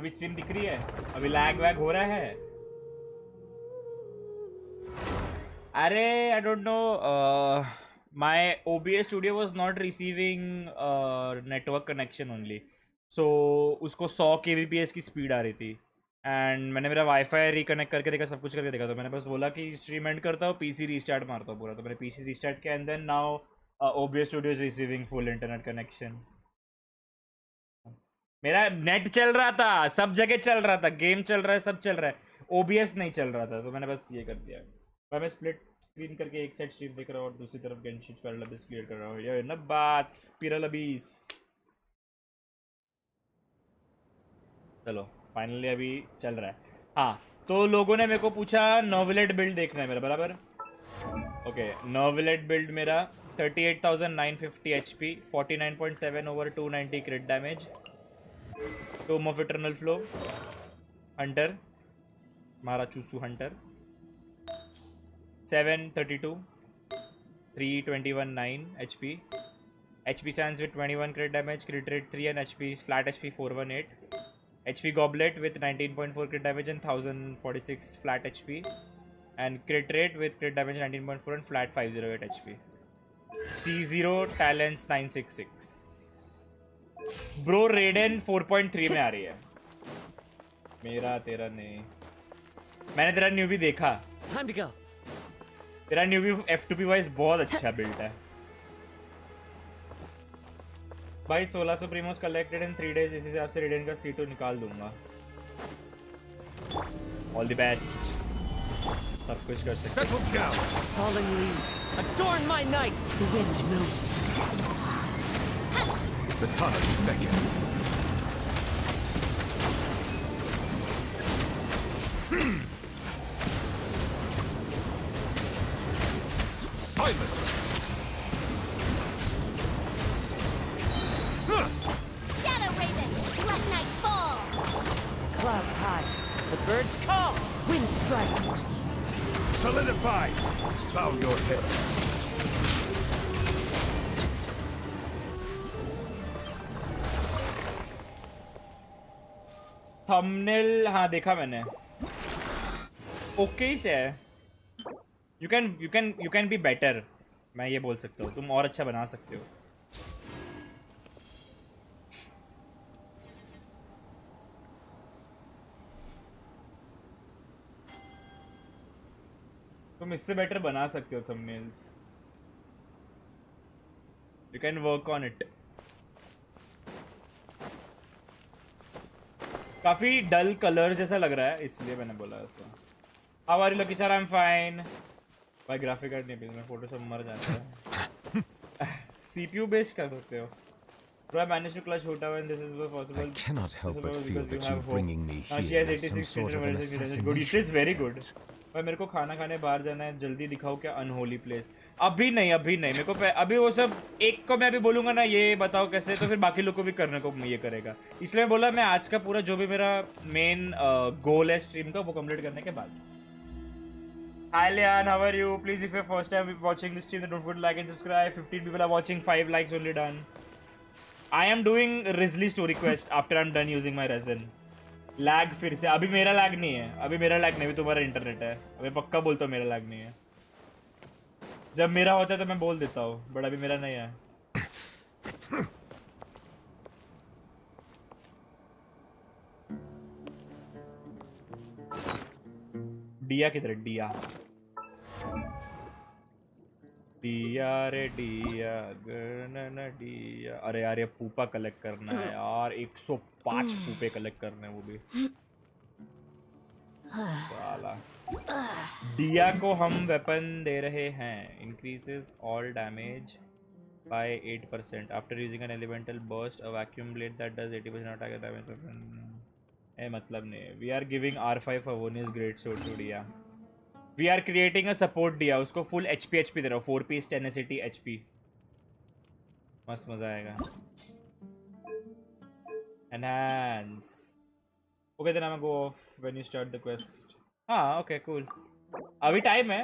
अभी स्ट्रीम दिख रही है? अभी लैग वैग हो रहा है? अरे I don't know, my OBS studio was not receiving network connection only, so उसको 100 kbps की स्पीड आ रही थी। एंड मैंने मेरा वाईफाई रिकनेक्ट करके देखा, सब कुछ करके देखा, तो मैंने बस बोला कि स्ट्रीम एंड करता हूँ, पीसी रीस्टार्ट मारता हूँ पूरा, तो मैंने पीसी रीस्टार्ट किया and then now OBS studio is receiving full internet connection. मेरा नेट चल रहा था, सब जगह चल रहा था, गेम चल रहा है, सब चल रहा है, OBS नहीं चल रहा था, तो मैंने बस ये कर दिया। मैं स्प्लिट स्क्रीन करके एक साइड स्ट्रीम देख रहा हूँ और दूसरी तरफ गेंशिन पैरेलल क्लियर कर रहा हूँ। ये ना बात स्पिरल अबीस। चलो फाइनली अभी चल रहा है। हाँ, तो लोगों ने मेरे को पूछा नोवेलेट बिल्ड देखना है मेरा, बराबर? ओके, नोवेलेट बिल्ड मेरा 38,950 HP, 49.7 over 290 क्रिट damage, Tomé of eternal flow, Hunter मारा चूसू Hunter, 732, 321 9 HP, HP Sands with 21 crit damage, crit rate 3 and HP flat HP 418, HP Goblet with 19.4 crit damage and 1046 flat HP, and crit rate with crit damage 19.4 and flat 508 HP. C0 Talents 966. Bro Raiden 4.3 में आ रही है। मेरा तेरा नहीं, मैंने तेरा न्यूवी देखा। Time to go. तेरा न्यूवी F2P वाइज बहुत अच्छा बिल्ड है भाई। 1600 प्रीमोस कलेक्टेड इन 3 days, इसी हिसाब से रेडियन का C2 निकाल दूंगा। ऑल द बेस्ट, सब कुछ कर सकते Settle down. Falling leaves, adorn my nights. The wind knows me. The tunnels beckon. Silence. Shadow Raven, let night fall. Clouds high, the birds call. Wind strike. Solidify. Bow your head. Thumbnail हाँ देखा मैंने, okay है। You can be better, मैं ये बोल सकता हूँ, तुम और अच्छा बना सकते हो। तुम इससे बेटर बना सकते हो thumbnails, you can work on it. काफी डल कलर जैसा लग रहा है, इसलिए मैंने बोला ऐसा। How are you Lucky sir? I am fine भाई। ग्राफिक कार्ड नहीं है, मैं फोटो सब मर जाता है। CPU बेस्ड कर सकते हो। Bro, I managed to clutch Hota when this is possible. I cannot help but feel that you bringing me She here has is some 86 sort of an assassination. Good, it is very good. assassination. भाई मेरे को खाना खाने बाहर जाना है, जल्दी दिखाओ क्या अनहोली प्लेस। अभी नहीं, अभी नहीं, मेरे को अभी वो सब एक को मैं अभी बोलूंगा ना ये बताओ कैसे, तो फिर बाकी लोग को भी करने को ये करेगा। इसलिए बोला मैं आज का पूरा जो भी मेरा मेन गोल है स्ट्रीम का, वो कंप्लीट करने के बाद। Hi Lian, how are you? Please, if you're first time watching this stream, then don't forget to like and subscribe. 15 people are watching, 5 likes only done. I am doing Rizzly story quest after I'm done using my Ryzen. Lag फिर से, अभी मेरा lag नहीं है, अभी मेरा lag नहीं, अभी तुम्हारा इंटरनेट है। अभी पक्का बोलता हूँ मेरा लैग नहीं है। जब मेरा होता है तो मैं बोल देता हूँ, बट अभी मेरा नहीं है। डिया किधर? डिया डिया रे डिया गणना डिया। अरे यार ये पूपा कलेक्ट करना है यार, 105 पूपे कलेक्ट करने हैं वो भी। साला डिया को हम वेपन दे रहे हैं। Increases all damage by 8% after using an elemental burst, a vacuum blade that does 80% attack damage. ए मतलब नहीं, we are giving R5 Favonius great sword to Dehya. We are creating a support Dehya, उसको full HP दे रहा हूँ, 4 piece 10 ACT HP। मस्त मजा आएगा। Enhance okay, then I go off when you start the quest. हाँ okay cool, अभी time है।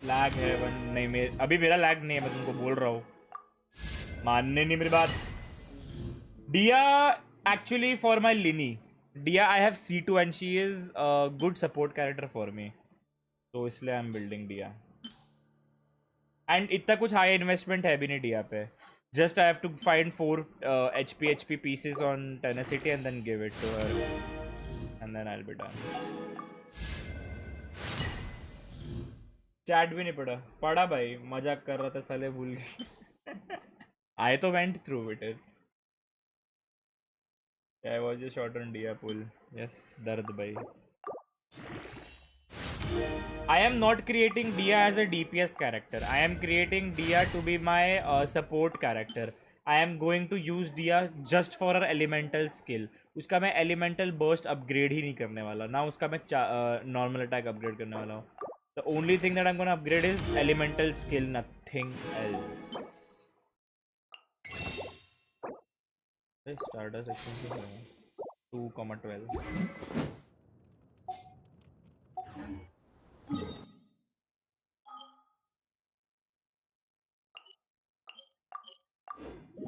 Lag है वन नहीं, अभी मेरा लैग नहीं है, मैं तुमको बोल रहा हूँ, मानने नहीं मेरी बात। डिया एक्चुअली फॉर माई लिनी, Dia, I have C2 and she is a good support character for me. तो इसलिए I'm building Dia. And इतना कुछ high investment है भी नहीं Dia पे. Just I have to find 4 HP pieces on Tenacity and then give it to her. And then I'll be done. Chat भी नहीं पढ़ा भाई, मजाक कर रहा था साले, भूल गए. I तो went through it. I was just short on Dia pull. Yes, dard bhai. I am not creating Dia as a DPS character. I am creating Dia to be my support character. I am going to use Dia just for her elemental skill. उसका मैं elemental burst upgrade ही नहीं करने वाला ना, उसका मैं normal attack upgrade करने वाला हूँ. The only thing that I'm gonna upgrade is elemental skill, nothing else. Starter section 2,12.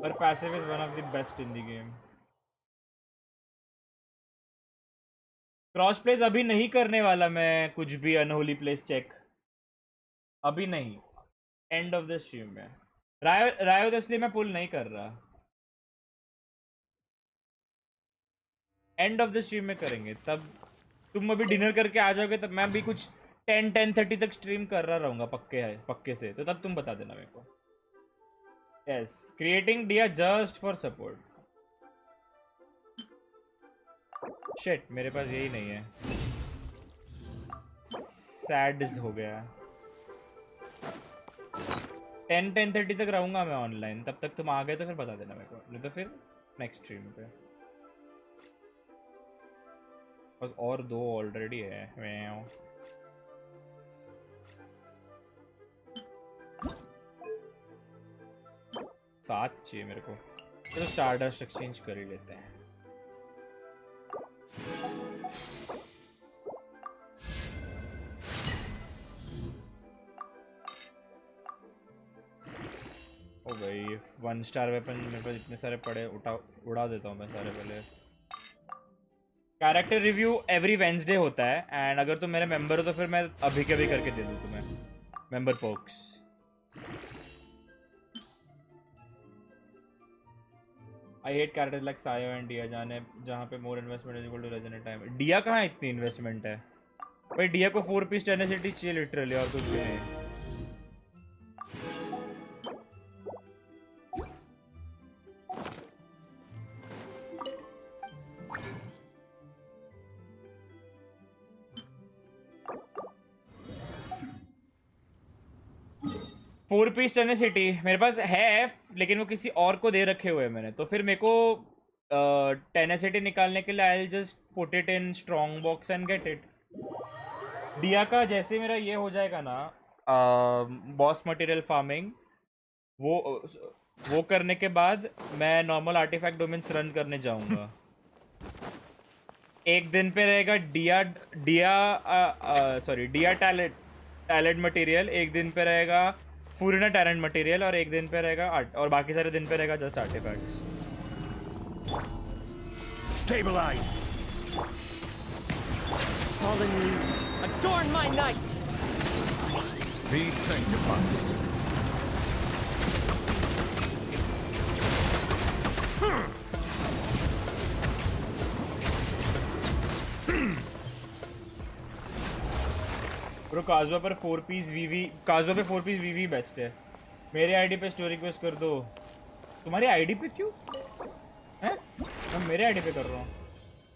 But passive is one of the best in the game. Cross place अभी नहीं करने वाला मैं, कुछ भी अनहोली प्लेस चेक अभी नहीं. एंड ऑफ द स्ट्रीम में रायो इसलिए मैं पुल नहीं कर रहा. एंड ऑफ द स्ट्रीम में करेंगे, तब तुम अभी डिनर करके आ जाओगे, तब मैं भी कुछ 10:30 तक स्ट्रीम कर रहा रहूंगा पक्के से, तो तब तुम बता देना मेरे को. यस, क्रिएटिंग डिया जस्ट फॉर सपोर्ट. शिट, मेरे पास यही नहीं है. सैड हो गया. 10:30 तक रहूंगा मैं ऑनलाइन, तब तक तुम आ गए तो फिर बता देना मेरे को, नहीं तो फिर नेक्स्ट स्ट्रीम पे. बस और 2 ऑलरेडी है. सात चाहिए मेरे को, तो स्टारडस्ट एक्सचेंज कर ही लेते हैं. ओ भाई, 1 स्टार वेपन मेरे पास इतने सारे पड़े, उड़ा देता हूँ मैं सारे पहले. कैरेक्टर रिव्यू एवरी वेंसडे होता है, एंड अगर तुम मेरे मेंबर हो तो फिर मैं अभी के अभी करके दे दूँ तुम्हें member perks. I hate characters like Sayu and Dehya, जहाँ पे more investment is equal to resonate time. Dehya कहाँ इतनी इन्वेस्टमेंट है भाई? डिया को 4 पीस टेनेसिटी चाहिए लिटरली, और कुछ भी नहीं. 4 पीस टेनेसिटी मेरे पास है, लेकिन वो किसी और को दे रखे हुए हैं मैंने, तो फिर मेरे को टेनेसिटी निकालने के लिए I just put it in strong box and get it. डिया का जैसे मेरा ये हो जाएगा ना, बॉस मटेरियल फार्मिंग, वो करने के बाद मैं नॉर्मल आर्टिफैक्ट डोमेन्स रन करने जाऊंगा. एक दिन पे रहेगा डिया टैलेंट मटेरियल, एक दिन पे रहेगा फूरिना टैलेंट मटेरियल, और एक दिन पे रहेगा और बाकी सारे दिन पे रहेगा just artifacts. Stabilize. Fallen leaves, adorn my night. Be sanctified. Bro Kazuha पर 4 पीस वीवी बेस्ट है. मेरे आईडी पे स्टोरी रिक्वेस्ट कर दो. तुम्हारी आईडी पे क्यों हैं? मैं मेरे आईडी पे कर रहा हूँ.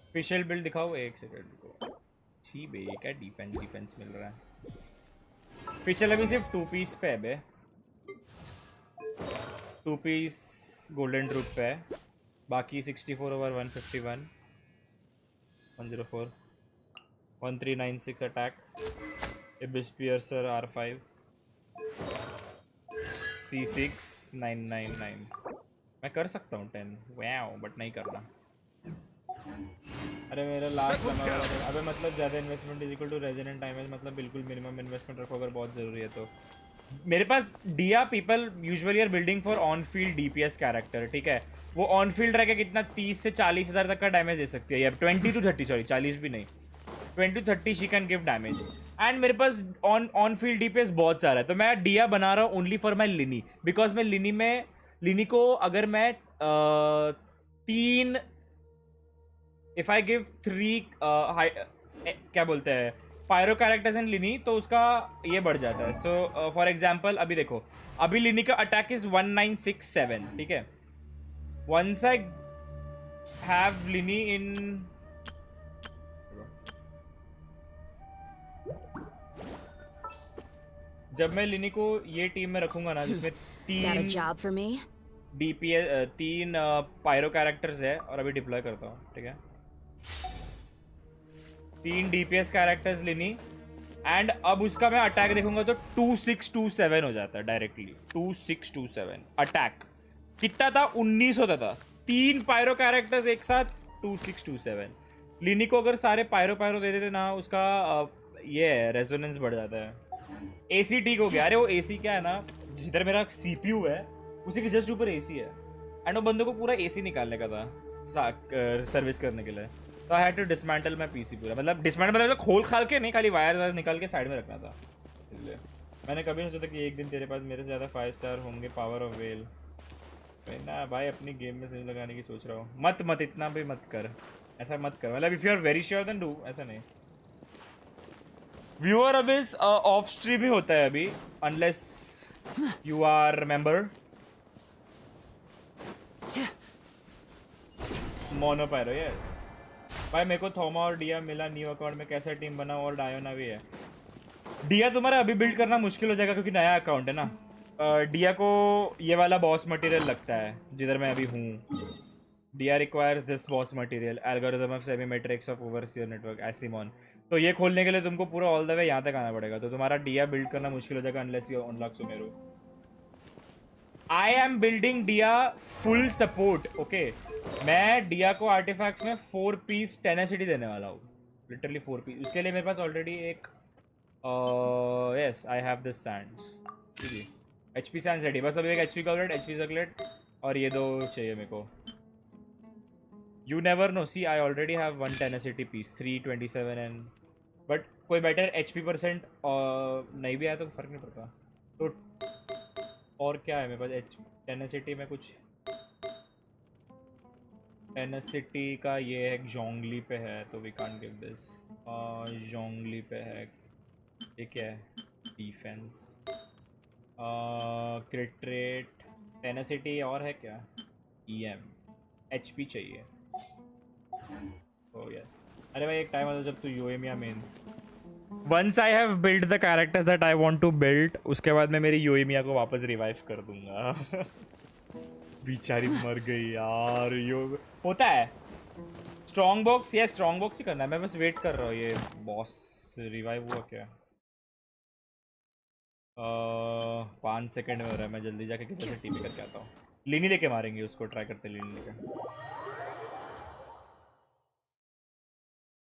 ऑफिशियल बिल्ड दिखाओ, एक सेकंड को. छी बे, क्या डिफेंस मिल रहा है. ऑफिशियल अभी सिर्फ 2 पीस पे है बे. 2 पीस गोल्डन ट्रूप पे है, बाकी 64 over 151 104 1396 attack, Abyss Piercer R5 C6 999. मैं कर सकता हूँ 10 वाओ, बट नहीं करना. अरे मेरा लास्ट लगा. अबे मतलब ज़्यादा investment is equal to resident time है, मतलब बिल्कुल मिनिमम इन्वेस्टमेंट रखो अगर बहुत ज़रूरी है तो. मेरे पास Dehya people usually are building for on field DPS character, ठीक है। वो ऑन फील्ड रह के कितना 30 से 40 हज़ार तक का डैमेज दे सकती है, या 20 to 30, सॉरी 40 भी नहीं, 20 to 30 she can give damage. And मेरे पास ऑन फील्ड डीपीएस बहुत सारा है, तो मैं डिया बना रहा हूँ ओनली फॉर माई लिनी, बिकॉज मैं लिनी को अगर मैं 3 इफ आई गिव 3 क्या बोलते हैं पायरो कैरेक्टर्स इन लिनी, तो उसका ये बढ़ जाता है। सो फॉर एग्जाम्पल अभी देखो, अभी लिनी का अटैक इज 1967, ठीक है। वंस आई हैव लिनी इन, जब मैं लिनी को ये टीम में रखूंगा ना, जिसमें Got a 3 job for me? DPS 3 Pyro characters है, और अभी डिप्लॉय करता हूँ, ठीक है। 3 डीपीएस कैरेक्टर्स लिनी, एंड अब उसका मैं अटैक देखूंगा तो 2627 हो जाता है डायरेक्टली। 2627 अटैक कितना था, 19 होता था। 3 पायरो कैरेक्टर्स एक साथ, 2627। लिनी को अगर सारे पायरो दे देते ना, उसका ये रेजोनेंस बढ़ जाता है। एसी ठीक हो गया। अरे वो एसी क्या है ना, जिधर मेरा सीपीयू है उसी के जस्ट ऊपर एसी है, एंड वो बंदे को पूरा एसी निकालने का था सर्विस करने के लिए, तो I had to dismantle my PC पूरा। मतलब डिसमेंटल मतलब खोल खाल के नहीं, खाली वायर निकाल के साइड में रखना था। इसलिए मैंने कभी नहीं सोचा कि एक दिन तेरे पास मेरे से ज़्यादा 5 स्टार होंगे पावर ऑफ वेल। ना भाई, अपनी गेम में सही लगाने की सोच रहा हूँ। मत इतना भी मत कर, ऐसा मत कर। मतलब if you are very sure then do, ऐसा नहीं। व्यूअर अब इस ऑफ स्ट्रीम ही होता है अभी, अनलेस यू आर मेंबर। मोनोपायरो यार भाई, मेरे को थोमा और डिया मिला न्यू अकाउंट में, कैसा टीम बनाऊं, और डायोना भी है। डिया तुम्हारा अभी बिल्ड करना मुश्किल हो जाएगा क्योंकि नया अकाउंट है ना। डिया को ये वाला बॉस मटेरियल लगता है जिधर मैं अभी हूँ। Dehya requires this boss material, algorithm of semi matrix of overseer network, एसिमॉन। तो ये खोलने के लिए तुमको पूरा ऑल द वे यहाँ तक आना पड़ेगा, तो तुम्हारा डिया बिल्ड करना मुश्किल हो जाएगा unless you unlock Sumeru. I am building Dehya full support, okay. मैं डिया को आर्टिफैक्ट्स में 4 पीस टेनेसिटी देने वाला हूँ, लिटरली 4 पीस। उसके लिए मेरे पास ऑलरेडी एक yes I have this Sands, ठीक है, एचपी सैंड्स रेडी। बस अभी एक एचपी कॉलरेट, एचपी चॉकलेट, और ये 2 चाहिए मेरे को। You never know, see I already have 1 tenacity piece, 327 and but कोई बेटर एचपी परसेंट नहीं भी आया तो फर्क नहीं पड़ता। तो और क्या है मेरे पास टेनेसिटी में, कुछ टेनेसिटी का ये है, जोंगली पे है, तो वी कांट गिव दिस। जोंगली पे है, ये क्या है, डिफेंस, क्रिट रेट, टेनेसिटी, और है क्या, ईएम, एचपी चाहिए। Oh yes. अरे भाई एक टाइम आता जब तू योएमिया main. Once I have built the characters that I want to build, उसके बाद मैं मेरी योएमिया को वापस रिवाइव कर दूंगा। बेचारी मर गई यार, यो होता है। स्ट्रॉन्ग बॉक्स, ये स्ट्रॉन्ग बॉक्स ही करना है, मैं बस वेट कर रहा हूँ। ये बॉस रिवाइव हुआ क्या? 5 सेकंड में हो रहा है, मैं जल्दी जाके किधर से टीपी करके आता हूँ। लिनी लेके मारेंगे उसको, ट्राई करते लिनी लेके।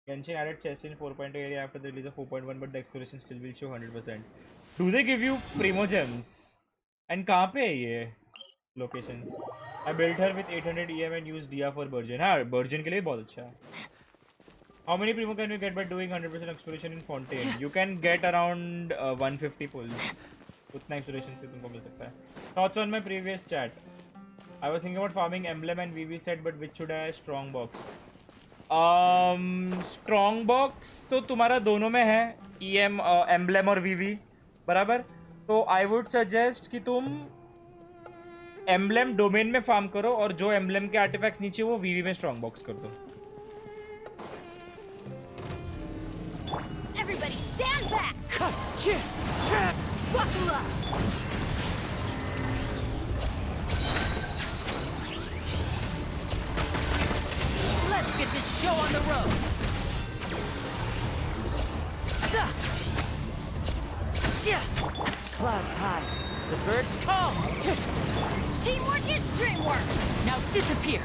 Genshin added chest in 4.2 area after the release of 4.1, but the exploration still will show 100%. Do they give you primo gems? And कहाँ पे है ये locations? I built her with 800 EM and used Dia for Burgeon. हाँ, Burgeon के लिए बहुत अच्छा है। How many primo can you get by doing 100% exploration in Fontaine? You can get around 150 pulls. उतना exploration से तुमको मिल सकता है। Thoughts on my previous chat? I was thinking about farming emblem and VV set, but which should I strong box? Strong box तो तुम्हारा दोनों में है, EM एम्ब्लेम और VV बराबर। तो आई वुड सजेस्ट कि तुम एम्ब्लेम डोमेन में फार्म करो, और जो एम्ब्लेम के आर्टिफैक्ट्स नीचे वो VV में स्ट्रॉन्ग बॉक्स कर दो। Everybody stand back! Buckle up! Let's get this show on the road. Clouds high. The birds call. Teamwork is dreamwork! Now disappear.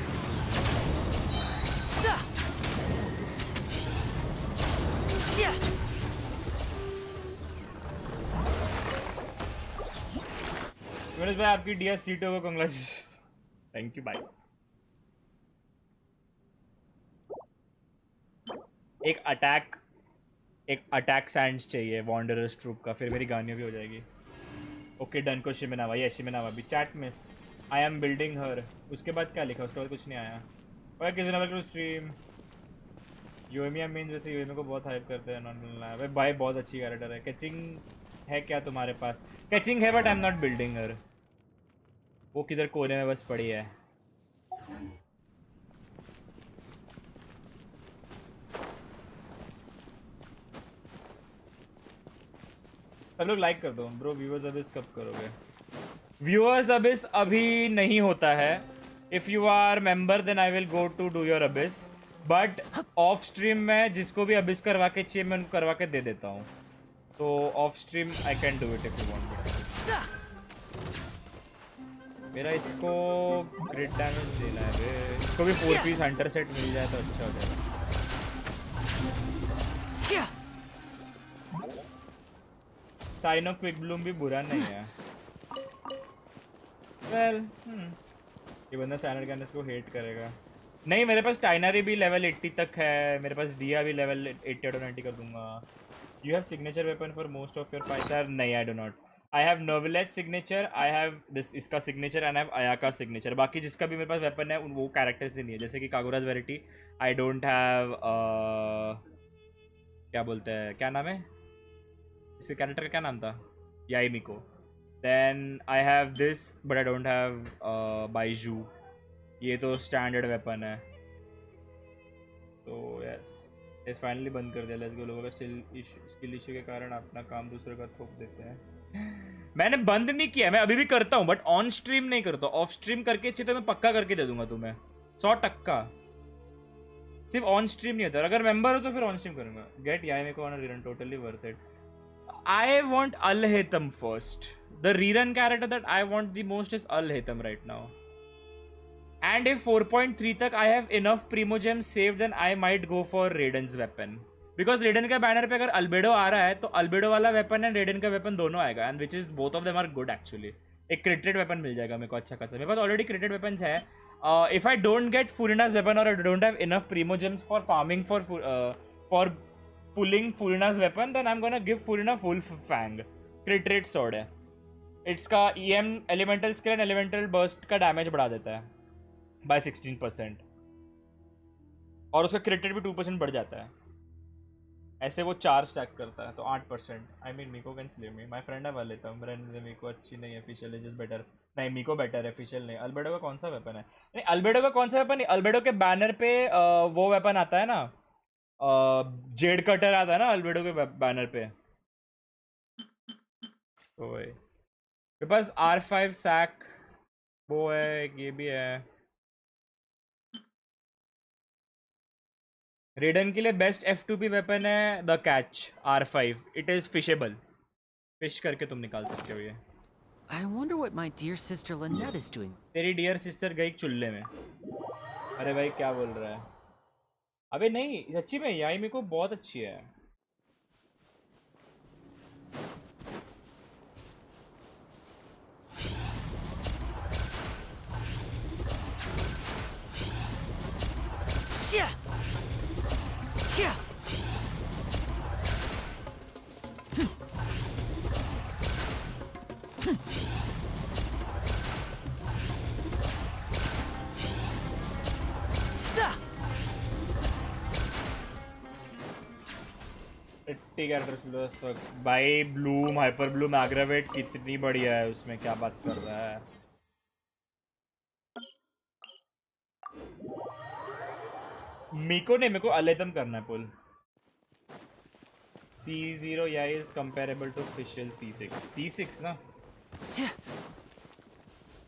योनेश भाई आपकी डीएस सीटों को कांग्रेचुलेशन। थैंक यू भाई। एक अटैक सैंड्स चाहिए वॉन्डरर्स ट्रूप का, फिर मेरी गानियों भी हो जाएगी। ओके डन को शिमिनावा, ये शिमिनावा भी चैट मिस। आई एम बिल्डिंग हर, उसके बाद क्या लिखा, उसके बाद कुछ नहीं आया। और किसी नंबर को स्ट्रीम यूएमिया मीन, जैसे यूएमिया को बहुत हाइप करते हैं। भाई भाई बहुत अच्छी कैरेक्टर है। कैचिंग है क्या तुम्हारे पास? कैचिंग है but I am not building her. वो किधर कोने में बस पड़ी है। सब लोग लाइक कर दो ब्रो। व्यूअर्स अबिस कब करोगे? व्यूअर्स अबिस अभी नहीं होता है। If you are member then I will go to do your abyss, but off stream में जिसको भी अबिस करवा के चाहिए मैं उनको करवा के दे देता हूँ। तो of stream I can do it if you want. मेरा इसको क्रिट डैमेज देना है बे। इसको भी 4 पीस हंटर सेट मिल जाए तो अच्छा हो जाएगा। साइनो क्विक ब्लूम भी बुरा नहीं है। वेल ये बंदा साइनर गैनस को हेट करेगा। नहीं मेरे पास टाइनरी भी लेवल 80 तक है, मेरे पास डिया भी लेवल 80 और 90 कर दूंगा। You have signature weapon for most of your fights? नहीं I do not. I have Neuvillette signature, I have this इसका signature and I have Ayaka signature. बाकी जिसका भी मेरे पास वेपन है वो कैरेक्टर से नहीं है। जैसे कि कागुराज वेरिटी आई डोंट हैव, क्या बोलते हैं, क्या नाम है इसके कैरेक्टर का, क्या नाम था, Yae Miko. Then I have this but I don't have Baizhu. ये तो स्टैंडर्ड वेपन है। तो यस फाइनली बंद कर दिया। Let's go. लोगों का स्किल इशू के कारण अपना काम दूसरे का थोप देते हैं। मैंने बंद नहीं किया, मैं अभी भी करता हूँ बट ऑन स्ट्रीम नहीं करता। ऑफ स्ट्रीम करके अच्छी तो मैं पक्का करके दे दूंगा तुम्हें 100%। सिर्फ ऑन स्ट्रीम नहीं होता। अगर मेंबर हो तो फिर ऑन स्ट्रीम करूंगा। Get Yae Miko on a rerun, totally worth it. I want Al-Haytham first. The rerun character that I want the most is Al-Haytham right now. And if 4.3 तक I have enough Primo Gems saved, then I might go for Raiden's weapon. Because Raiden का banner पे अगर albedo आ रहा है तो albedo वाला weapon and रेडन का weapon दोनों आएगा, and which is both of them are good actually. एक क्रिटेड वेपन मिल जाएगा मेरे को अच्छा खासा। मेरे पास ऑलरेडी क्रिटेड वेपन्स है। If I don't get Furina's weapon और I don't have enough primo gems for farming for pulling Furina's weapon, then I'm gonna give Furina full fang. Crit rate sword है। इसका EM elemental skill and elemental burst का damage बढ़ा देता है by 16%, और उसका crit rate भी 2% बढ़ जाता है। ऐसे वो 4 स्टैक करता है तो 8%। I mean Miko can slay me. My friend है वाले तो Miko अच्छी नहीं है, official is just better। नहीं Miko better है, official नहीं। अल्बेडो का कौन सा वेपन है? नहीं अल्बेडो का कौन सा वेपन नहीं, अल्बेडो के बैनर पे वो वेपन आता है ना, जेड कटर आता है ना अल्बेडो के बैनर पे। ओए मेरे पास R5 सैक वो है, ये भी है। रेडन के लिए बेस्ट F2P वेपन है the catch R5। It is fishable, fish करके तुम निकाल सकते हो ये। I wonder what my dear sister Lynette is doing. तेरी डियर सिस्टर गई चुल्ले में। अरे भाई क्या बोल रहा है? अबे नहीं सच्ची में याई मेरे को बहुत अच्छी है। भाई ब्लूम हाइपर ब्लूम एग्रावेट कितनी बढ़िया है उसमें, क्या बात कर रहा है। मीको ने मेरे को अलेतम करना है पुल। C0 या is comparable to official C6 ना।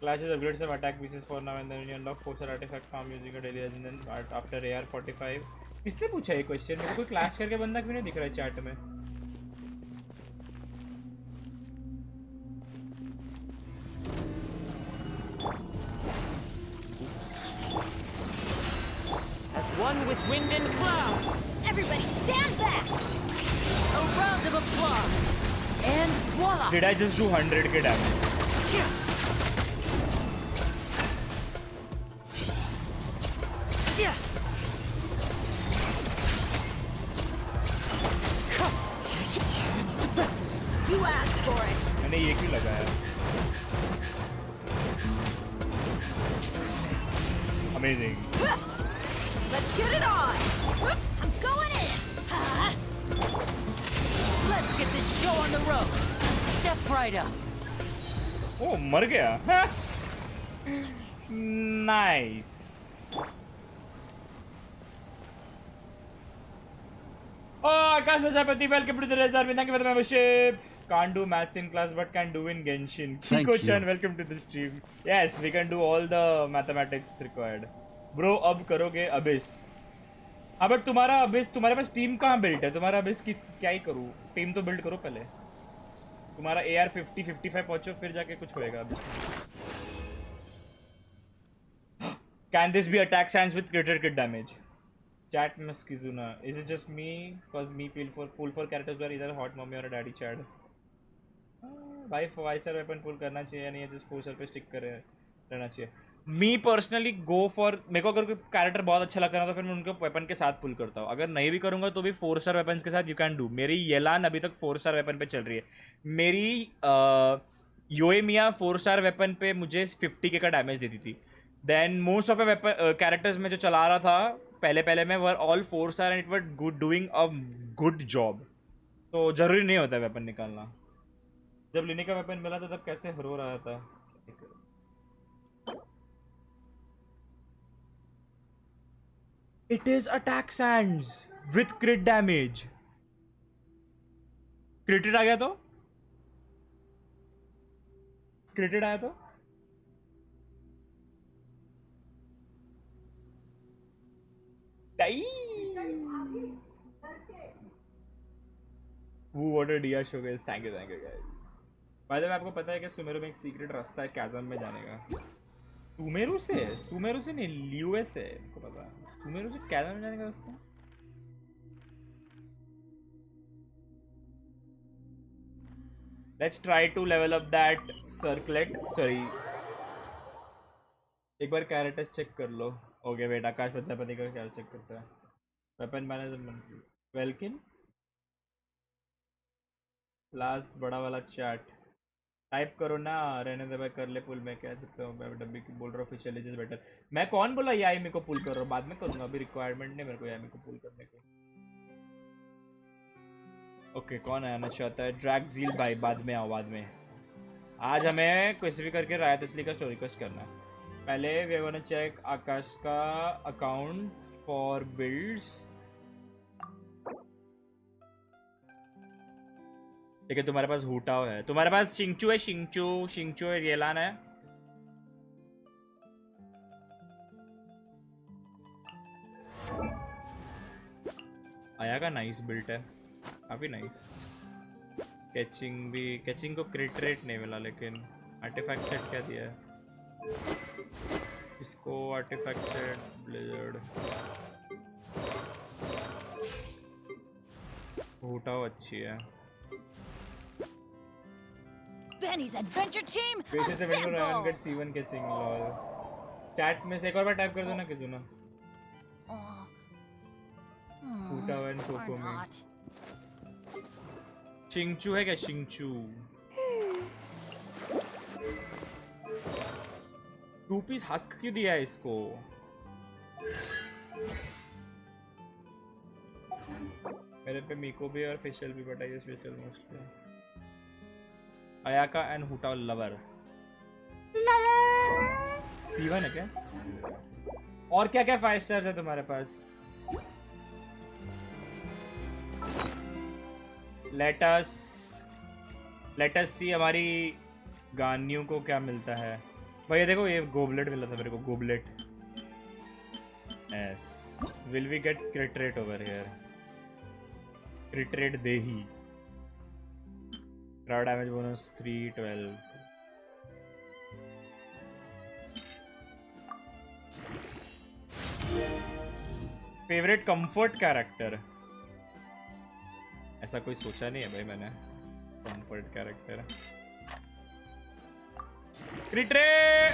Clashes upgrade some attack pieces for now and then when you unlock Corsair artifact farm using a daily and then after AR45। किसने पूछा ये क्वेश्चन? मेरे को कोई क्लैश करके बंदा क्यों नहीं दिख रहा है चैट में? As one with wind and cloud. Everybody stand back! A round of applause. And voila! Did I just do 100k damage? asked for it. मैंने ये क्यों लगाया? Amazing. Let's get it on. I'm going in. Let's get this show on the road. Step right up. ओ मर गया. Nice. Oh, Akash Prajapati, welcome to the Resort. Thank you for the membership. Can't do maths in class, but can do in Genshin. Thank Kiko-chan, you. welcome to the stream. Yes, we can do all the mathematics required. Bro, अब करोगे Abyss. हाँ, but तुम्हारा Abyss, तुम्हारे पास team कहाँ built है? तुम्हारा Abyss की क्या ही करूँ? टीम तो build करो पहले. तुम्हारा AR 50, 55 पहुँचो, फिर जाके कुछ होएगा Abyss. Can this be attack science with crit damage? Chat miss Kizuna. Is it just me? Cause me pull for characters were either hot mommy or a daddy Chad. भाई 5-star weapon pull करना चाहिए नहीं, just 4-star पे stick करे रहना चाहिए. Me personally go for, मेरे को अगर कोई कैरेक्टर बहुत अच्छा लगता है तो फिर मैं उनके वेपन के साथ पुल करता हूँ. अगर नहीं भी करूँगा तो भी 4-star वेपन्स के साथ यू कैन डू. मेरी येलान अभी तक 4-star वेपन पे चल रही है. मेरी योएमिया 4-star वेपन पे मुझे 50k का डैमेज देती थी. Then most of weapon characters में जो चला रहा था पहले में were all 4-star and it were good doing a good job. तो जरूरी नहीं होता वेपन निकालना. जब लेने का वेपन मिला था तब कैसे रो रहा था. It is attack sands with crit damage. क्रिटेड आ गया तो क्रिटेड आया तो Who ordered Dia Showcase? Thank you guys. By the way, आपको पता है कि सुमेरु में एक सीक्रेट रास्ता है कैज़म में जाने का. सुमेरु से नहीं, ल्यूएस से. आपको पता है सुमेरु से कैज़म में जाने का रास्ता. Let's try to level up that circlet. Sorry. एक बार कैरेक्टर्स चेक कर लो. ओके बेटा, आकाश प्रजापति का क्या चेक करता है. वेपन मैनेजर वेलकिन लास्ट बड़ा वाला चैट टाइप करो ना. रहने दे भाई, कर ले पुल. मैं कह सकता हूँ मैं डब्बी की बोल रहा हूँ ऑफिशियल इज बेटर. मैं कौन बोला ये आई मेरे को पुल कर रहा हूँ. बाद में करूँगा, अभी रिक्वायरमेंट नहीं मेरे को यामी को पुल करने की. ओके कौन आना चाहता है? ड्रैगजील भाई, बाद में आओ बाद में. आज हमें किसी भी करके रायत असली का स्टोरी कस्ट करना है. पहले वी वांट टू चेक आकाश का अकाउंट फॉर बिल्ड्स. ठीक है, तुम्हारे पास हुटाओ है, तुम्हारे पास शिंगचू है. शिंगचू है, येलान है. आया का नाइस बिल्ट है, काफी नाइस. कैचिंग को क्रिट रेट नहीं मिला, लेकिन आर्टिफैक्ट सेट क्या दिया है इसको? आर्टिफैक्ट सेट ब्लेजर्ड हुटाओ अच्छी है. Benny's adventure team. वैसे से मैंने Ryan Assemble. Get C1 catching lol. Chat में से एक और बार टाइप कर दो ना किसी ना. हुटाओ एंड Or कोको में not. शिंगचू है क्या? शिंगचू 2 पीस हस्क क्यों दिया है इसको? मेरे पे मीको भी और फेशियल भी, but I guess physical mostly. Ayaka and Hu Tao lover. C1 है क्या? और क्या क्या 5 स्टार्स है तुम्हारे पास? लेट अस सी हमारी गानियों को क्या मिलता है. भैया देखो, ये गोबलेट मिला था मेरे को. Goblet. Yes. Will we get crit rate over here? Crit rate दे ही. Crowd damage bonus 312. Favourite comfort character? ऐसा कोई सोचा नहीं है भाई मैंने. Comfort character crit rate.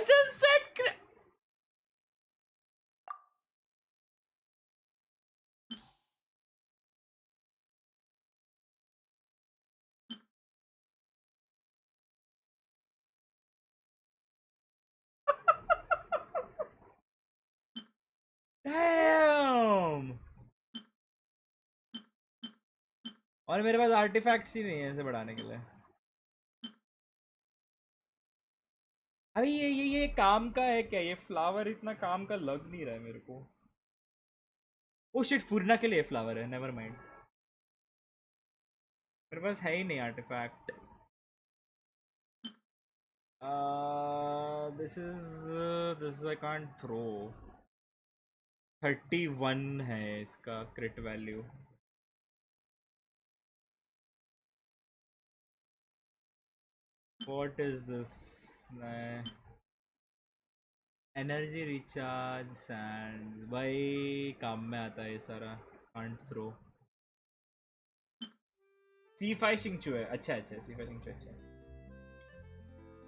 just said Damn! और मेरे पास आर्टिफैक्ट्स ही नहीं है इसे बढ़ाने के लिए। अभी ये काम का है क्या? ये फ्लावर इतना काम का लग नहीं रहा है मेरे को। ओ शिट, फुरना के लिए फ्लावर है, नेवर माइंड। मेरे पास है ही नहीं artifact. This I can't throw. 31 है इसका crit value. What is this? Energy recharge sand भाई काम में आता है ये सारा। Can't throw. C5 शिंगचू है। अच्छा C5 शिंगचू अच्छा।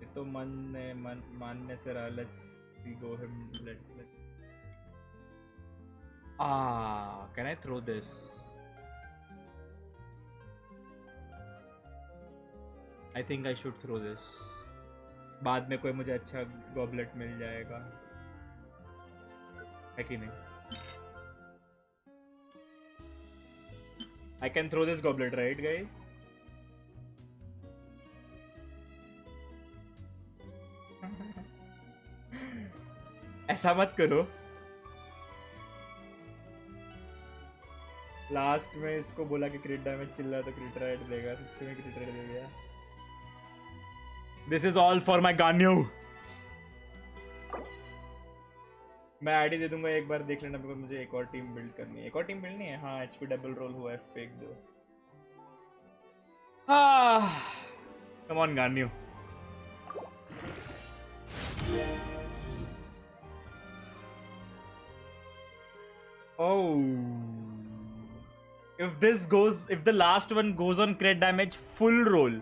ये तो मानने से रहा। Let's go him let can I throw this? I think I should throw this. बाद में कोई मुझे अच्छा गॉबलेट मिल जाएगा, है कि नहीं? I can throw this goblet right guys? ऐसा मत करो। लास्ट में इसको बोला कि क्रिट डैमेज चिल्ला तो क्रिट राइट देगा, सच्ची में क्रिट राइट दे दिया। This is all for my Ganyu. मैं आईडी दे दूंगा, एक बार देख लेना, बिकॉज़ मुझे एक और टीम बिल्ड करनी है। एक और टीम बिल्ड नहीं है, हाँ एचपी डबल रोल हुआ है, फेक दो। Come on Ganyu. Oh, if the last one goes on crit damage, full roll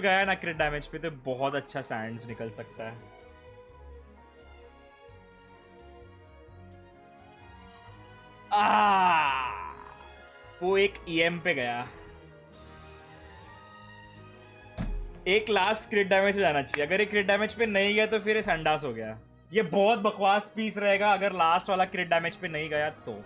गया ना क्रिट डैमेज पे तो बहुत अच्छा सैंड्स निकल सकता है। वो एक EM पे गया। एक लास्ट क्रिट डैमेज पे जाना चाहिए। अगर ये क्रिट डैमेज पे नहीं गया तो फिर ये संडास हो गया। ये बहुत बकवास पीस रहेगा अगर लास्ट वाला क्रिट डैमेज पे नहीं गया तो।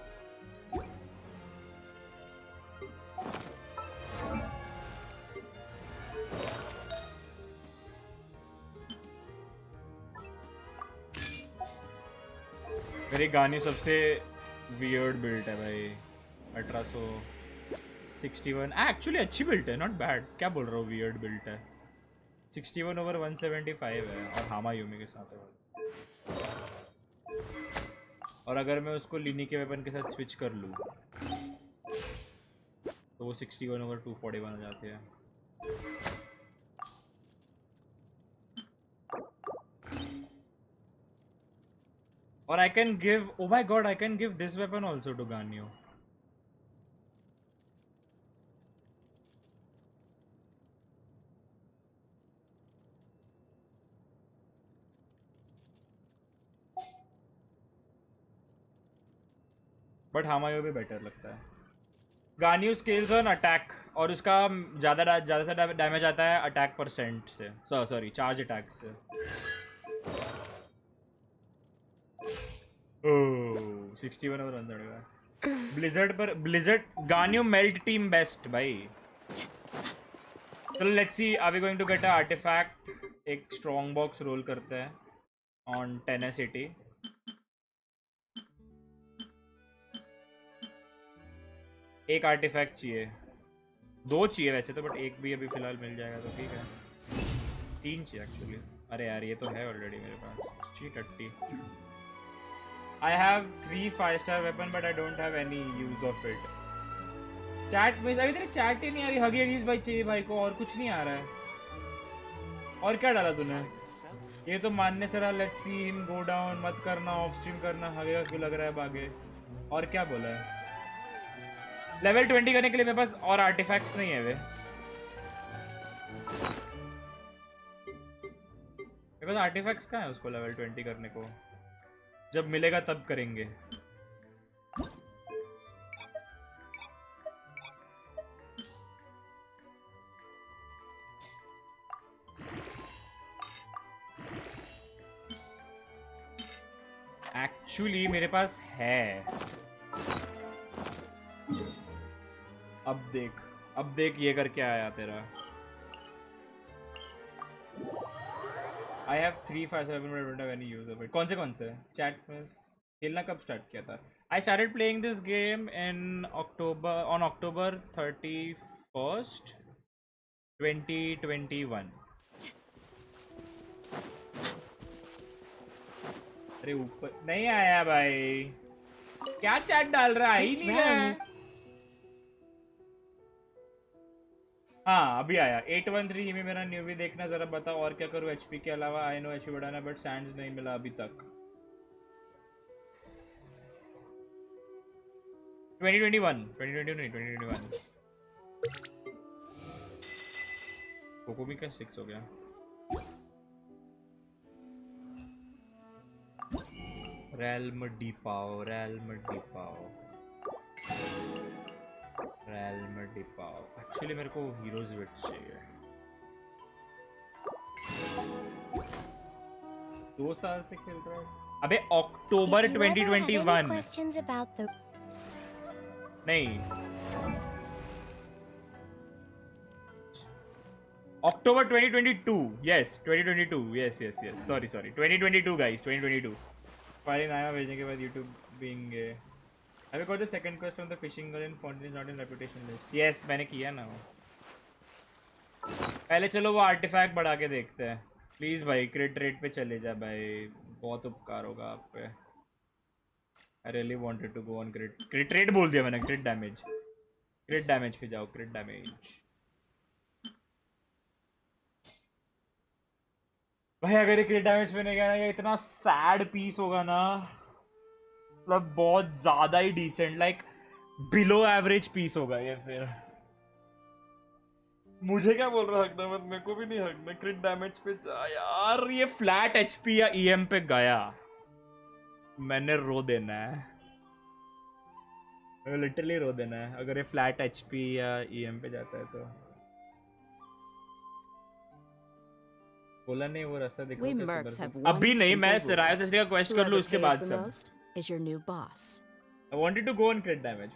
मेरी गानी सबसे वियर्ड बिल्ट है भाई। 1861 एक्चुअली अच्छी बिल्ट है, नॉट बैड। क्या बोल रहा हूँ, वियर्ड बिल्ट है। 61/175 है और हामायूमी के साथ है। और अगर मैं उसको लिनी के वेपन के साथ स्विच कर लूँ तो वो 61/241 हो जाती है। और I can give, oh my god, I can give this weapon also to Ganyu. But हमायो भी बेटर लगता है। गान्यू स्केल्स ऑन अटैक और उसका ज़्यादा से डैमेज आता है अटैक परसेंट से, सॉरी चार्ज अटैक से। Oh 61/175। Blizzard Ganyu melt team best भाई। चलो let's see, are we going to get a artifact. एक स्ट्रॉन्ग बॉक्स रोल करते हैं ऑन टेनेसिटी। एक आर्टिफैक्ट चाहिए, 2 चाहिए वैसे तो, बट एक भी अभी फिलहाल मिल जाएगा तो ठीक है। 3 चाहिए एक्चुअली। अरे यार ये तो है ऑलरेडी मेरे पास। ठीक है। I have 3 5-star weapon but I don't have any use of it. Chat में अभी तेरी चैट ही नहीं आ रही। हगी हगीज भाई चाहिए भाई को, और कुछ नहीं आ रहा है। और क्या डाला तूने? ये तो मानने से रहा, let's see him go down, मत करना, ऑफ स्ट्रीम करना, हगेगा क्यों लग रहा है बागे। और क्या बोला है? लेवल 20 करने के लिए मेरे पास और आर्टिफैक्ट्स नहीं है वे। मेरे पास आर्टिफैक्ट्स कहाँ है उसको लेवल 20 करने को? जब मिलेगा तब करेंगे। एक्चुअली मेरे पास है। अब देख ये करके आया तेरा। I have 3 5 7 but I don't have any use of it. कौन से चैट में खेलना कब स्टार्ट किया था? I started playing this game on October 31st 2021. अरे ऊपर नहीं आया भाई, क्या चैट डाल रहा है? ही नहीं है। हाँ अभी आया। 813 में मेरा न्यू भी देखना, जरा बताओ और क्या करूँ एचपी के अलावा? आई नो एचपी बढ़ाना बट सैंड्स नहीं मिला अभी तक। 2021 कोको भी क्या 6 हो गया। रैल्म डिपाओ एक्चुअली मेरे को हीरोज विट चाहिए। 2 साल से खेल रहा है। अबे अक्टूबर 2021 नहीं, अक्टूबर 2022। Yes 2022। Yes sorry 2022 guys, 2022। File आया भेजने के बाद YouTube being Have you got the second quest from the fishing girl in Fountain is not in reputation list? Yes, मैंने किया ना वो। पहले चलो वो आर्टिफैक्ट बढ़ा के देखते हैं। प्लीज भाई क्रिट रेट पे चले जा भाई, बहुत उपकार होगा आप पे। I really wanted to go on क्रिट rate बोल दिया मैंने, क्रिट डैमेज पे जाओ, क्रिट डैमेज। भाई अगर ये क्रिट डैमेज पे नहीं गया ना, ये इतना सैड पीस होगा ना, मतलब बहुत ज्यादा ही decent, like below average piece होगा ये। फिर मुझे क्या बोल रहा हकना मत, मेरे को भी नहीं हकना। क्रिट डैमेज पे जा यार, ये फ्लैट एचपी या ईएम पे गया, मैंने रो देना है, लिटरली रो देना है अगर ये फ्लैट एचपी या ईएम पे जाता है तो। बोला नहीं वो रास्ता देखो। अभी नहीं, मैं राय तस्री का क्वेश्चन कर लूं उसके बाद सब। Is your new boss. I wanted to go on crit damage.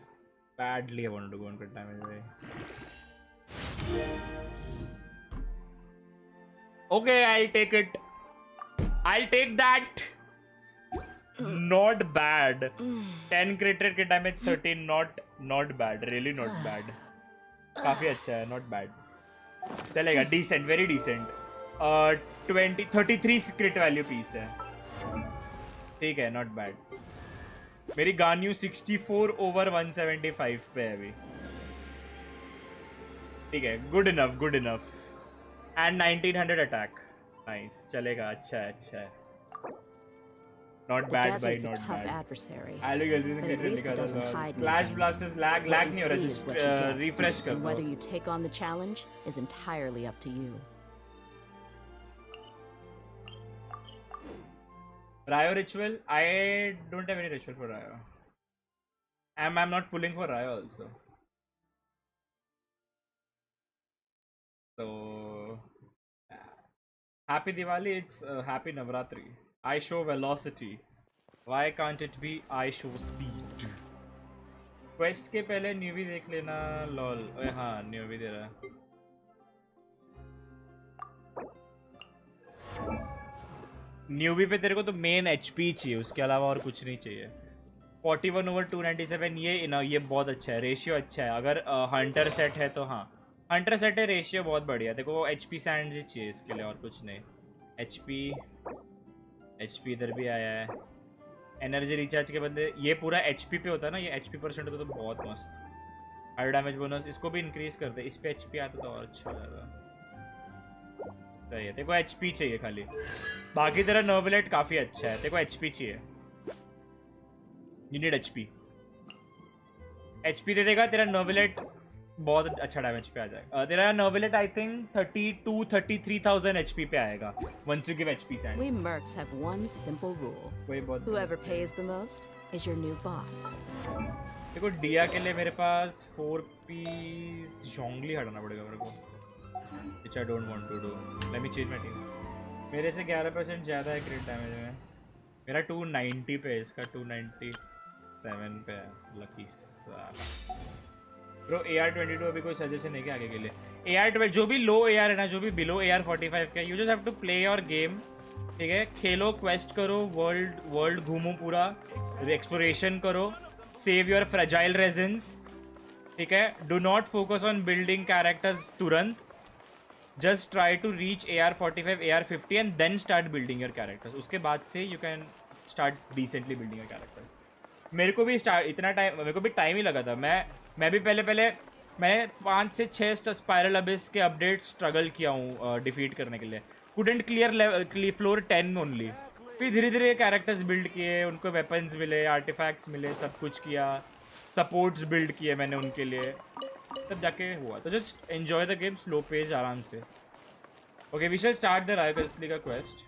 Badly I wanted to go on crit damage. Okay, I'll take it. I'll take that. Not bad. 10 crit rate, crit damage 13. Not bad. Really not bad. काफी अच्छा है, not bad. चलेगा, decent, very decent. 33 crit value piece है, ठीक है, not bad. मेरी गान्यू 64 over 175 पे है अभी, ठीक है, good enough and 1900 attack, nice, चलेगा, अच्छा है, नॉट बैड भाई, नॉट बैड। आलू गलती से निकल रहा है, फ्लैश ब्लास्टर्स लैग नहीं हो रहा, जस्ट रिफ्रेश कर दो। Whether you take on the challenge is entirely up to you. Ryo ritual? I don't have any ritual for Ryo. I'm not pulling for Ryo also. So happy Diwali. It's happy Navratri. I show velocity. Why can't it be I show speed? Quest के पहले न्यूवी देख लेना, lol. ओए हाँ, न्यूवी दे रहा है। Newbie पे तेरे को तो मेन एचपी चाहिए, उसके अलावा और कुछ नहीं चाहिए। 41 ओवर 297 ये बहुत अच्छा है, रेशियो अच्छा है। अगर हंटर सेट है तो हाँ, हंटर सेट है, रेशियो बहुत बढ़िया। देखो वो एचपी सैंड्स ही चाहिए इसके लिए, और कुछ नहीं। एचपी इधर भी आया है। एनर्जी रिचार्ज के बदले ये पूरा एचपी पे होता है ना, ये एचपी % होता तो बहुत मस्त। हाई डैमेज बोनस इसको भी इंक्रीज करते, इस पे एचपी आता तो और अच्छा हो जाएगा। सही है, तेरे को एचपी चाहिए खाली, बाकी तेरा नर्वलेट काफी अच्छा है, तेरे को एचपी चाहिए, यू नीड एचपी दे देगा तेरा नर्वलेट बहुत अच्छा डैमेज पे आ जाएगा। तेरा नर्वलेट आई थिंक 32-33,000 HP पे आएगा once you give HP sands। We mercs have one simple rule. कोई बहुत Whoever pays the most is your new boss. देखो डिया के लिए मेरे पास 4 पीस जोंगली हटाना पड़ेगा मेरे को, which I don't want to do। Let me change my team। मेरे से 11% ज़्यादा है क्रिट डैमेज में। मेरा 290 पे है, इसका 297 पे है। लकी साला। ब्रो AR-22 अभी कोई सजेशन है क्या आगे के लिए? AR-12 जो भी लो AR है ना, जो भी बिलो AR-45 का, you just have to play your game, ठीक है? खेलो, क्वेस्ट करो, वर्ल्ड घूमो पूरा, एक्सप्लोरेशन करो, सेव योर फ्रेजाइल रेजेंस, ठीक है? Do not focus on building characters तुरंत, just try to reach AR-45 AR-50 and then start building your characters. उसके बाद से you can start decently building your characters. मेरे को भी इतना टाइम, मेरे को भी टाइम ही लगा था। मैं भी पहले मैं 5 से 6 स्पायरल अबिस के अपडेट स्ट्रगल किया हूँ डिफीट करने के लिए। Couldn't clear floor 10 only. फिर धीरे धीरे कैरेक्टर्स बिल्ड किए, उनको वेपन्स मिले, आर्टिफैक्ट्स मिले, सब कुछ किया, सपोर्ट्स बिल्ड किए मैंने उनके लिए, तब जाके हुआ। तो just enjoy the game, slow pace, आराम से। Okay, we shall start the rivalry का quest.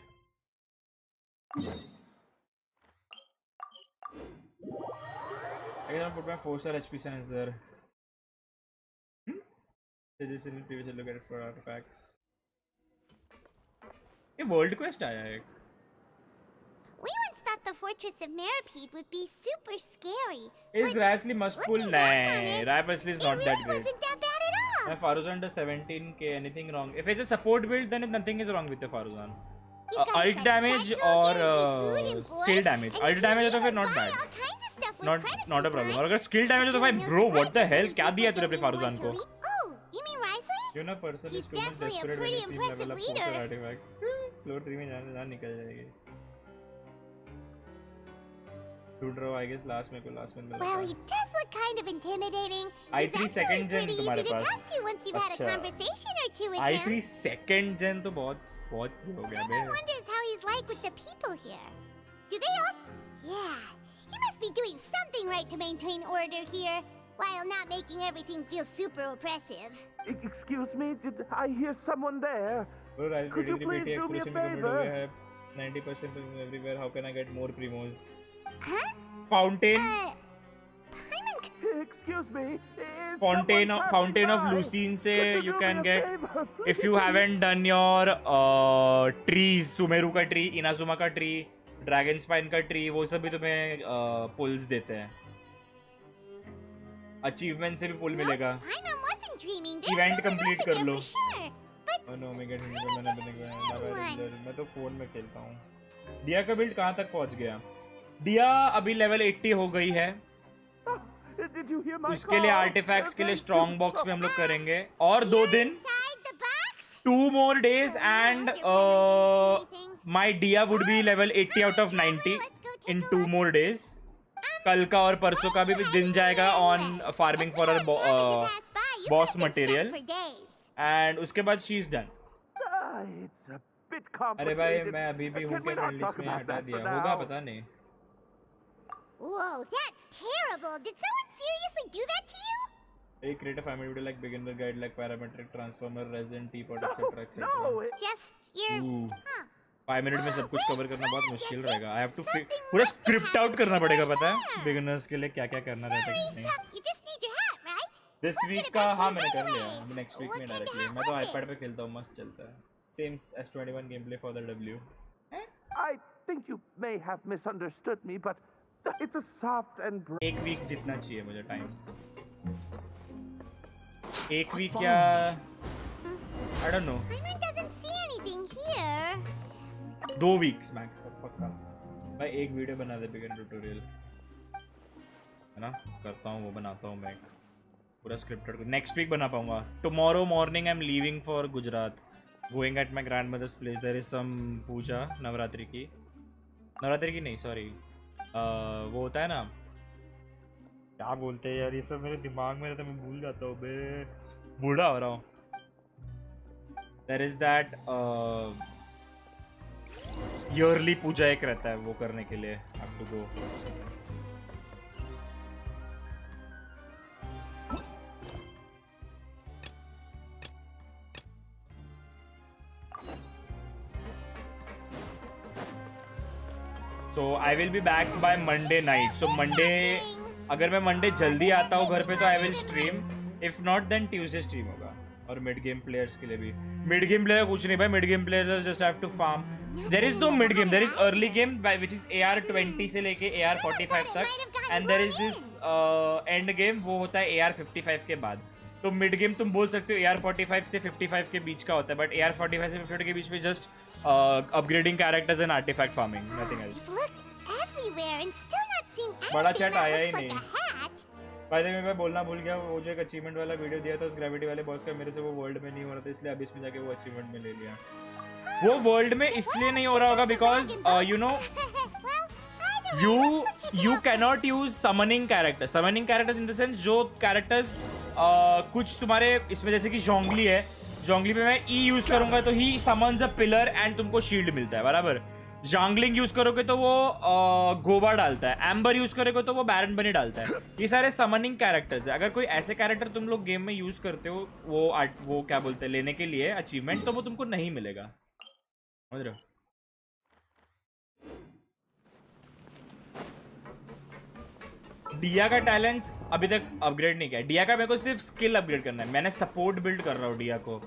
I can put my 4-star HP sands there. Suggestion in previous look at for artifacts. ये वर्ल्ड क्वेस्ट आया है। We once thought the fortress of Meropide would be super scary. Is Rizzly must pull? Nah, Rizzly is not that great. Wasn't that bad at all. My Faruzan does 17k. Anything wrong? If it's a support build, then nothing is wrong with the Faruzan. Ult damage or skill damage. Ult damage तो फिर not bad. Not a problem. और अगर skill damage तो भाई bro, what the hell? क्या दिया तूने अपने फारूजान को? Oh, you mean Rizzly? You know, person is too much desperate when he sees level up 4 artifacts. Floor 3 में जान निकल जाएगी। NITRO, I guess last में मिला। Well, he does look kind of intimidating. i3 second gen तुम्हारे पास। Once you've had a conversation or two with him. i3 second gen तो बहुत हो गया बे। Everyone wonders how he's like with the people here. Do they all? Yeah, he must be doing something right to maintain order here, while not making everything feel super oppressive. Excuse me, did I hear someone there? Bro, I'll Could you please do me a favor? 90% everywhere. How can I get more primos? Huh? Fountain. Paimon. Excuse me. is Fountain someone of passing by? Lucine से Could you do can me a get, favor, if you please? haven't done your trees, Sumeru का tree, Inazuma का tree, dragon spine का tree, वो सब भी तुम्हें pools देते हैं। अचीवमेंट से भी पुल मिलेगा। Paimon wasn't dreaming. Event complete कर लो। For sure. But नो मैं तो फोन में खेलता हूँ। डिया का बिल्ड कहाँ तक पहुँच गया? डिया अभी लेवल 80 हो गई है। Did you hear my उसके लिए call? आर्टिफैक्ट्स के लिए Thank स्ट्रॉन्ग you. बॉक्स में हम लोग करेंगे और 2 दिन, inside the box. 2 more days and my Dia would be level 80 out of 90 in 2 more days. कल का और परसों का भी दिन जाएगा on farming for our boss material and उसके बाद she is done. It's a bit complicated. अरे भाई मैं अभी भी हूँ Can we क्या not फ्रेंड लिस्ट talk में about हटा that दिया for होगा, now? पता नहीं। Whoa, that's terrible. Did someone seriously do that to you? Hey, create a family video like beginner guide like parametric transformer, resident teapot, etc. etc. No, it, Just your. Ooh. Huh. 5 minute में सब कुछ cover करना बहुत मुश्किल रहेगा। आई have to पूरा script out करना पड़ेगा, पता है बिगिनर्स के लिए क्या क्या करना रहता है। नहीं You just need your hat, right? This week का हाँ मैंने कर लिया, नेक्स्ट वीक में डायरेक्टली। मैं तो आईपैड पे खेलता हूँ, मस्त चलता है। Same S21 game play for the W। I think you may have misunderstood me, but it's a soft and एक वीक जितना चाहिए मुझे टाइम। एक वीक क्या, आई don't no, Paimon doesn't see anything here. 2 weeks max पक्का। भाई एक video बना दे बिगिनर ट्यूटोरियल, है ना, करता हूँ वो, बनाता हूँ मैं पूरा स्क्रिप्टेड। नेक्स्ट वीक बना पाऊंगा। Tomorrow morning I am leaving for Gujarat, going at my grandmother's place. There is some puja Navratri की नहीं, सॉरी, वो होता है ना, क्या बोलते हैं यार, ये सब मेरे दिमाग में रहता है, मैं भूल जाता हूँ, मैं बूढ़ा हो रहा हूँ। There is that yearly puja एक रहता है, वो करने के लिए have to go. I will be back by Monday night. So Monday अगर मैं मंडे जल्दी आता हूँ घर पे तो I will stream. If not then Tuesday stream होगा. और मिड गेम प्लेयर्स के लिए भी. मिड गेम प्लेयर कुछ नहीं भाई. Mid game players just have to farm. There is no mid game. There is early game which is AR 20 से लेके AR 45 तक. And there is this end game, वो होता है AR 55 के बाद. तो मिड गेम तुम बोल सकते हो AR 45 से 55 के बीच का होता है. बट AR 45 से 55 के बीच में just upgrading characters and artifact farming, nothing else. बड़ा चैट आया ही नहीं. बाय द वे मैं बोलना भूल गया, वो जो एक अचीवमेंट वाला वीडियो दिया था उस ग्रेविटी वाले बॉस का, मेरे से वो वर्ल्ड में नहीं हो रहा था, इसलिए अब इसमें जाके वो अचीवमेंट में ले लिया. वो वर्ल्ड में इसलिए नहीं हो रहा होगा because you know you cannot use summoning characters in the sense जो characters कुछ तुम्हारे इसमें जैसे कि जोंगली है. जोंगली पे मैं E यूज करूंगा तो ही summons a pillar and तुमको शील्ड मिलता है बराबर. जांगलिंग यूज करोगे तो वो गोबा डालता है. एम्बर यूज करोगे तो वो बैरन बनी डालता है. ये सारे समनिंग कैरेक्टर्स है. अगर कोई ऐसे कैरेक्टर तुम लोग गेम में यूज करते हो वो क्या बोलते हैं लेने के लिए अचीवमेंट, तो वो तुमको नहीं मिलेगा. समझ रहे हो? डिया का टैलेंट्स अभी तक अपग्रेड नहीं किया. डिया का मेरे को सिर्फ स्किल अपग्रेड करना है. मैंने सपोर्ट बिल्ड कर रहा हूँ डिया को.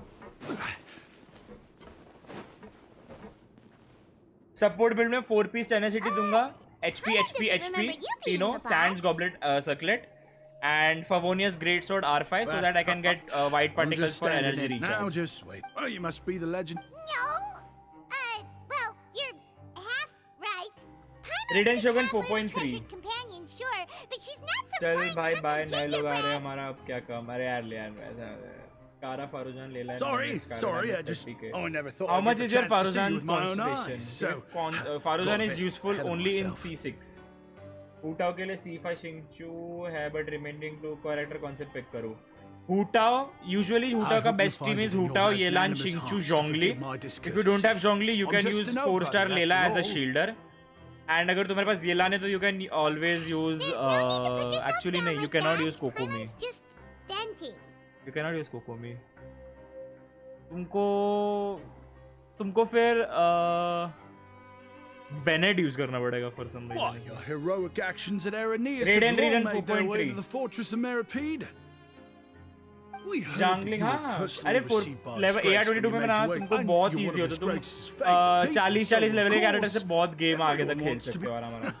सपोर्ट बिल्ड में 4 पीस टेनेसिटी दूंगा. HP तीनों Sands goblet circlet and Favonius greatsword R5 so that I can get white particles for energy recharge. Now just wait. Oh, you must be the legend. No. Well, you're half right. Raiden Shogun 4.3. Companion, sure, but she's not some चल fine भाई chuckle bye. नए लोग आ रहे हैं gingerbread. हमारा अब क्या काम. अरे यार लियान ऐसा स्कारा फारूजान ले ला. Sorry, I never thought. How I'd much get is the your chance to see you Faruzan's with my own concentration? eyes, so Faruzan got a is bit useful ahead of only in myself. C6. हुटाओ के लिए C5 शिंगचू है but remaining 2 character कौन से pick करूं? हुटाओ usually Hu Tao का best team is Hu Tao, Yelan, Xingqiu, Zhongli. If you don't have Zhongli you can use 4 star Layla as a shielder. And अगर तुम्हारे पास येलान है तो you can always use actually नहीं, you can not use Kokomi. You can not use Kokomi. तुमको फिर Bennett use करना पड़ेगा for some Why, reason. your heroic actions at Aeroneus Raiden have all made their way 4.3. to the fortress of Meropide. We heard that jungling you were हाँ. personally अरे received by level Disgrace AR22 when you में made ना your way, तुमको and बहुत you're easy one of होता है. तुम Disgrace's favourite people, 40-40 so level के of कैरेक्टर से course, बहुत गेम आगे तक everyone खेल wants to सकते हो be- आराम से.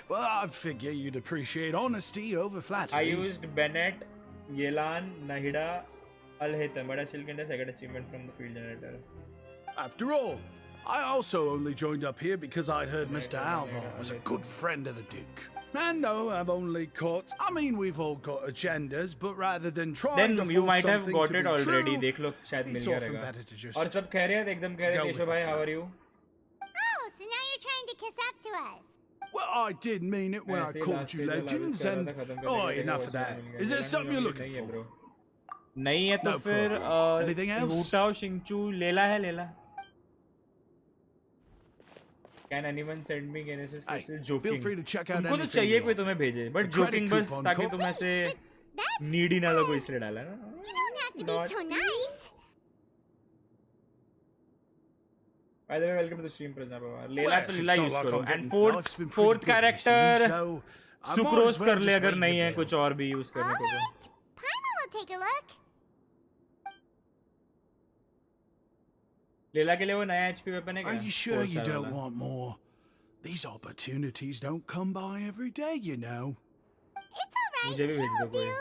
Well, I figure you'd appreciate honesty over I flattery. used Bennett, Yelan, Nahida, Alhitam, but I still get the second achievement from the field generator. After all, I also only joined up here because I'd heard Mr. Alvar was a good friend of the Duke. And no, I've only caught... I mean, we've all got agendas, but rather than trying Then to you force might have something got to it be already. true, देख लो शायद मिल it's गया often रहेगा. better to just और सब कह रहे हैं एकदम कह रहे go हैं with देशो the भाई flow. how are you? Oh, so now you're trying to kiss up to us. Well, I did mean it when I ऐसे ही called last you stage वाला legends, भी and... कर रहा था, खत्म करने Oh, के लिए enough of वो that. मिल गया. Is there Yelan something you're Johnny looking नहीं है for? bro. नहीं है तो No फिर problem. Anything else? हुटाओ, शिंगचू, लेला है लेला. Can anyone send me Genesis Hey, crystal? feel Joking. free to check out तुमको तो anything चाहिए you कोई want. तुम्हें भेजे, बट The credit जोकिंग बस coupon ताकि code- तुम ऐसे That's नीडी ना लगो इसलिए डाला ना. You don't have to Not- be so nice. By the way, welcome to the stream, Prajna Pawar. लेला Well, तो it's Leela not use like करो. I'm and getting- life's been pretty fourth good character recently, so I might as sucrose well कर ले just अगर ring नहीं the है bell. कुछ और भी यूज करने को. Alright, Paimon will take a look. लेला के लिए वो नया HP वेपन है क्या? Are you sure you 4 don't वाला. want more? These opportunities don't come by every day, you know. It's alright. मुझे भी भेज दो will कोई. do.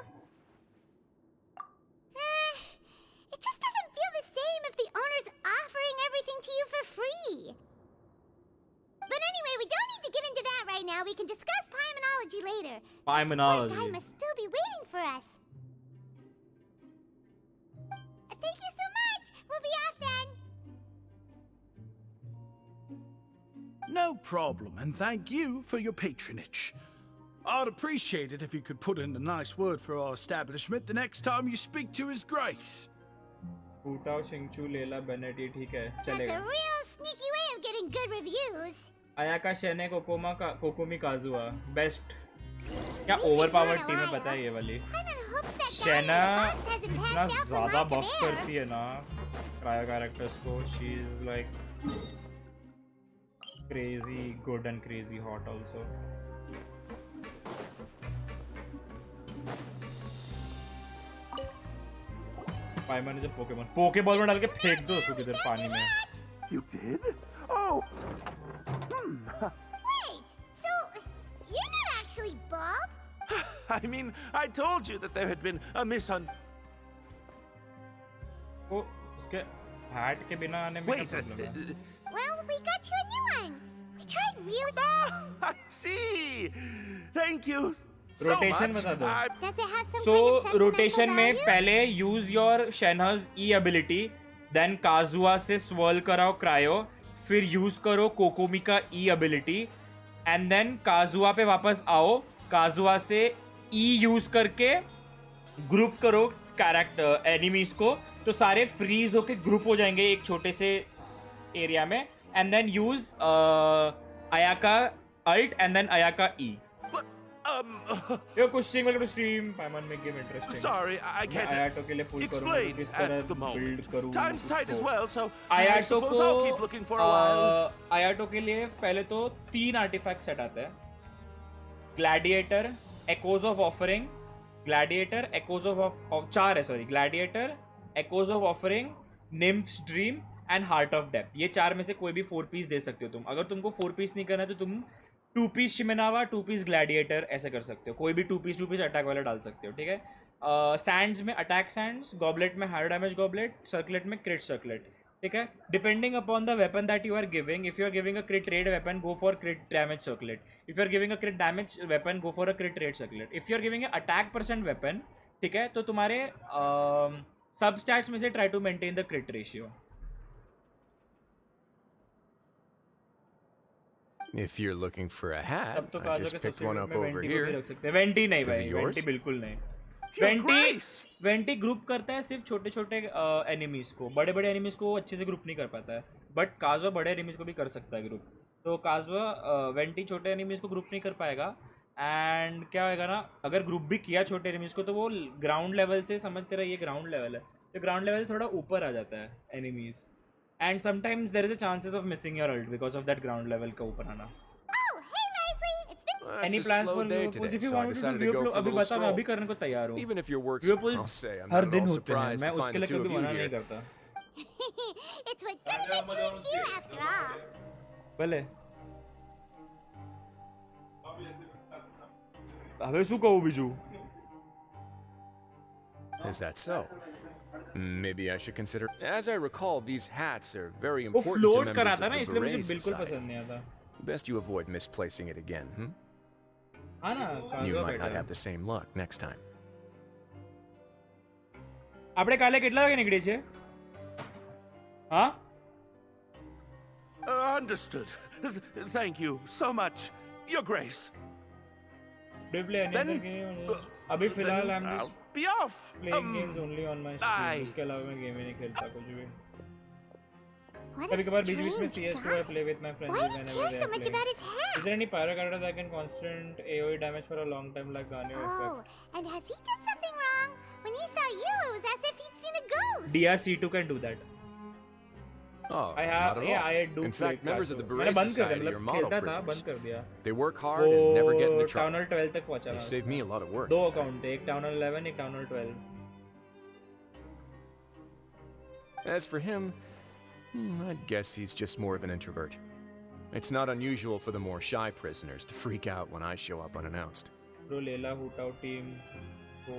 It just doesn't feel the same if the owner's offering everything to you for free. But anyway, we don't need to get into that right now. We can discuss Paimanology later. Poor guy Paimanology. must still be waiting for us. Thank you so much. We'll be off then. No problem, and thank you for your patronage. I'd appreciate it if you could put in a nice word for our establishment the next time you speak to His Grace. हुटाओ, शिंगचू, लेला, Bennett ये ठीक है That's चलेगा. a real sneaky way of getting good reviews. Ayaka, Shenhe, Kokomi, Kazuha best. क्या overpowered team है पता है ये वाली. Paimon hopes that guy in शेना the box hasn't इतना passed out from ज्यादा lack of बफ air. करती है ना क्रायो कैरेक्टर्स को. She is like crazy good and crazy hot also. Paimon is a Pokemon Pokeball में डाल के फेंक दो उसको किधर पानी में You did? Oh! Wait, so you're not actually bald? I mean, I told you that there had been a वो उसके हैट के बिना आने में क्या Wait, प्रॉब्लम है Well, we got you a new one. We tried really. I see! Thank you so Rotation much. बता दो Does it have some So kind of sentimental rotation में value? पहले use your Shenhe's E ability then Kazuha से swirl कराओ cryo फिर use करो Kokomi का E ability and then Kazuha पे वापस आओ काजुआ से ई यूज करके ग्रुप करो कैरेक्टर एनिमीज को तो सारे फ्रीज होके ग्रुप हो जाएंगे एक छोटे से एरिया में and then use Ayaka ult and then Ayaka E यो कुछ सिंगल टू स्ट्रीम पाइमन में game interesting Sorry, I can't Ayato के लिए पुल करूंगा explain किस at तरह the बिल्ड moment. करूं Time's tight as well, so I आयाटो suppose I'll keep looking for a while. को आयाटो के लिए पहले तो 3 आर्टिफैक्ट सेट आते हैं gladiator echoes of offering gladiator echoes of 4 है sorry gladiator echoes of offering निम्फ्स dream and heart of depth ये 4 में से कोई भी 4 पीस दे सकते हो तुम अगर तुमको 4 पीस नहीं करना है तो तुम 2 पीस शिमेनावा 2 पीस ग्लैडिएटर ऐसे कर सकते हो कोई भी 2 पीस अटैक वाला डाल सकते हो ठीक है सैंड्स में अटैक सैंड्स गॉबलेट में हायर डैमेज गॉबलेट सर्कलेट में क्रिट सर्कलेट ठीक है depending upon the weapon that you are giving if you are giving a crit rate weapon go for crit damage circlet if you are giving a crit damage weapon go for a crit rate circlet if you are giving attack percent weapon ठीक है तो तुम्हारे सब stats में से try to maintain the क्रिट ratio If you're looking for a hat, तब तो I काजो just के picked one सब्सिट्यूट up में over वेंटी को भी here. रख सकते हैं वेंटी नहीं Is भाई it yours? वेंटी बिल्कुल नहीं Your vanity Grace! Vanity group करता है सिर्फ छोटे छोटे एनिमीज को बड़े बड़े एनिमीज को वो अच्छे से ग्रुप नहीं कर पाता है बट काजो बड़े एनिमीज को भी कर सकता है ग्रुप तो काजो वेंटी छोटे एनिमीज को ग्रुप नहीं कर पाएगा एंड क्या होएगा ना अगर ग्रुप भी किया छोटे एनिमीज को तो वो ग्राउंड लेवल से समझते रहे ये ग्राउंड लेवल है तो ग्राउंड लेवल से थोड़ा ऊपर आ जाता है enemies and sometimes there is a chances of missing your ult because of that ground level का ऊपर आना Oh, hey Rizzly, it's been. Well, any it's a plans slow for day Liverpool today, if you so I want to decided do to go for a अभी little बता मैं अभी stroll. करने को तैयार हूं Even if your work's, Liverpool I'll say, I'm her not at दिन all होते हैं surprised मैं to find उसके the लिए two कभी of you मना नहीं here. करता It's what good of introduced you after all. ભલે હવે શું કહું બીજું Is that so? Maybe I should consider. As I recall, these hats are very वो important to फ्लोट members कराता of ना the इसलिए मुझे Beret बिल्कुल Society. पसंद नहीं आता Best you avoid misplacing it again, hmm? हाँ ना You કાજુ might not બેટા have the same luck next time. આપણે કાલે કેટલા વાગે નીકળીએ છીએ હા Understood. Thank you so much, Your Grace. डिप्ले एनी Then, अदर गेम अभी फिलहाल I am I'll just be off. Playing games only on my bye. Stream इसके अलावा मैं गेम ही नहीं खेलता कुछ भी What कभी a कभार बीच बीच में strange CS2 guy. I play with my friends Why do you whenever care they so are much playing. about his hat? Is there any pyro character that can constant AoE damage for a long time like Ganyo Oh, effect? and has he done something wrong? When he saw you, it was as if he'd seen a ghost. DRC2 can do that. Oh, I have not at all. yeah I do In play fact, members of the मैंने Beret बंद कर दिया Society are मतलब model खेलता था बंद prisoners. कर दिया They work hard and never get into वो trouble. टाउनल 12 तक पहुंचा They था save me a lot of work. दो in fact. अकाउंट थे एक टाउनल 11 एक टाउनल 12 As for him, I'd guess he's just more of an introvert. It's not unusual for the more shy prisoners to freak out when I show up unannounced. Bro लेला हुटाओ team को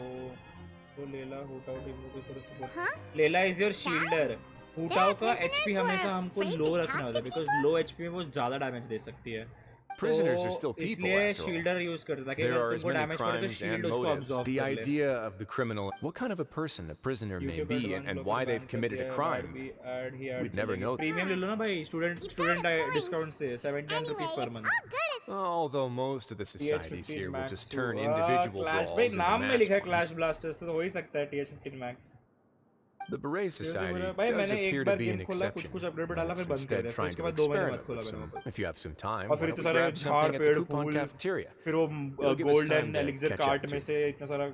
तो लेला हुटाओ team को किस तरह सपोर्ट Huh? लेला is your shielder हुटाओ का prisoners HP who are हमेशा हमको afraid लो to रखना talk होता है to बिकॉज लो एचपी में वो ज्यादा डैमेज दे सकती है Prisoners तो are still people, इसलिए after all. शील्डर यूज करता था कि There अगर are as तुमको many डैमेज करे तो crimes शील्ड and उसको motives. अब्सॉर्ब The कर ले idea of the criminal, what kind of a person a prisoner may YouTube be पे तो and लोग why ban they've कर committed दिया a है, crime, ad we'd never चलेगी। know. प्रीमियम ले लो ना भाई student You've got student a point. Discount से 71 Anyway, रुपीस पर it's month all good. Although most of the societies here will just turn Clash individual भाई brawls नाम into में लिखा है mass क्लैश ones. ब्लास्टर्स तो हो ही सकता है TH15 max The Beret Society भाई does मैंने appear एक to bar be an game खोला कुछ exception. कुछ अपडेट पे डाला It's फिर बंद कर instead दिया फिर trying उसके to बाद 2 महीने बाद experiment खोला with मैंने some. वापस If you have some time, और why फिर don't इतने we सारे grab झाड़ something at पेड़ the coupon फूल cafeteria? फिर वो It'll give us gold time and to elixir catch up cart में too. से इतना सारा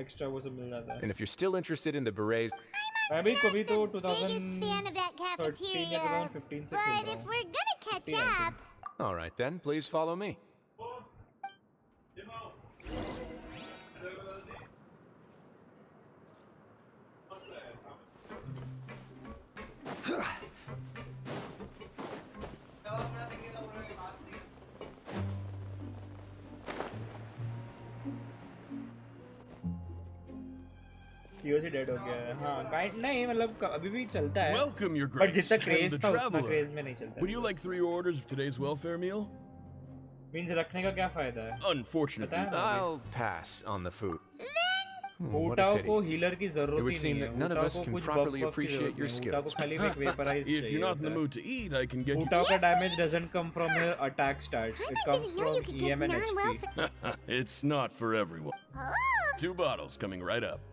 एक्स्ट्रा वो सब मिल जाता है And if you're still interested in the Berets, I'm मैं भी कभी तो biggest fan of that 2013 cafeteria. या 2015 से खेल But रहा if हूँ. we're gonna catch 15, I think. up, All right then, please follow me. COC dead हो गया है. हाँ, काइंड नहीं मतलब अभी भी चलता है. Welcome, Your But Grace. जितना and क्रेज the था उतना traveler. क्रेज में नहीं चलता. Would you like 3 orders of today's welfare meal? Means रखने का क्या फायदा है? Unfortunately, पता है ना? I'll pass on the food. What a हुटाओ pity. को हीलर की It जरूरत would ही seem नहीं है. that none of हुटाओ us को can कुछ properly buff की appreciate जरूरत your नहीं है. हुटाओ को skills. खाली एक वेपराइज if चाहिए you're not in the होता है. mood to eat, I can get you. हुटाओ का damage doesn't come from her attack stats. It I comes didn't know you from could get EM and HP. non-welfare. It's not for everyone. Oh, 2 bottles coming right up.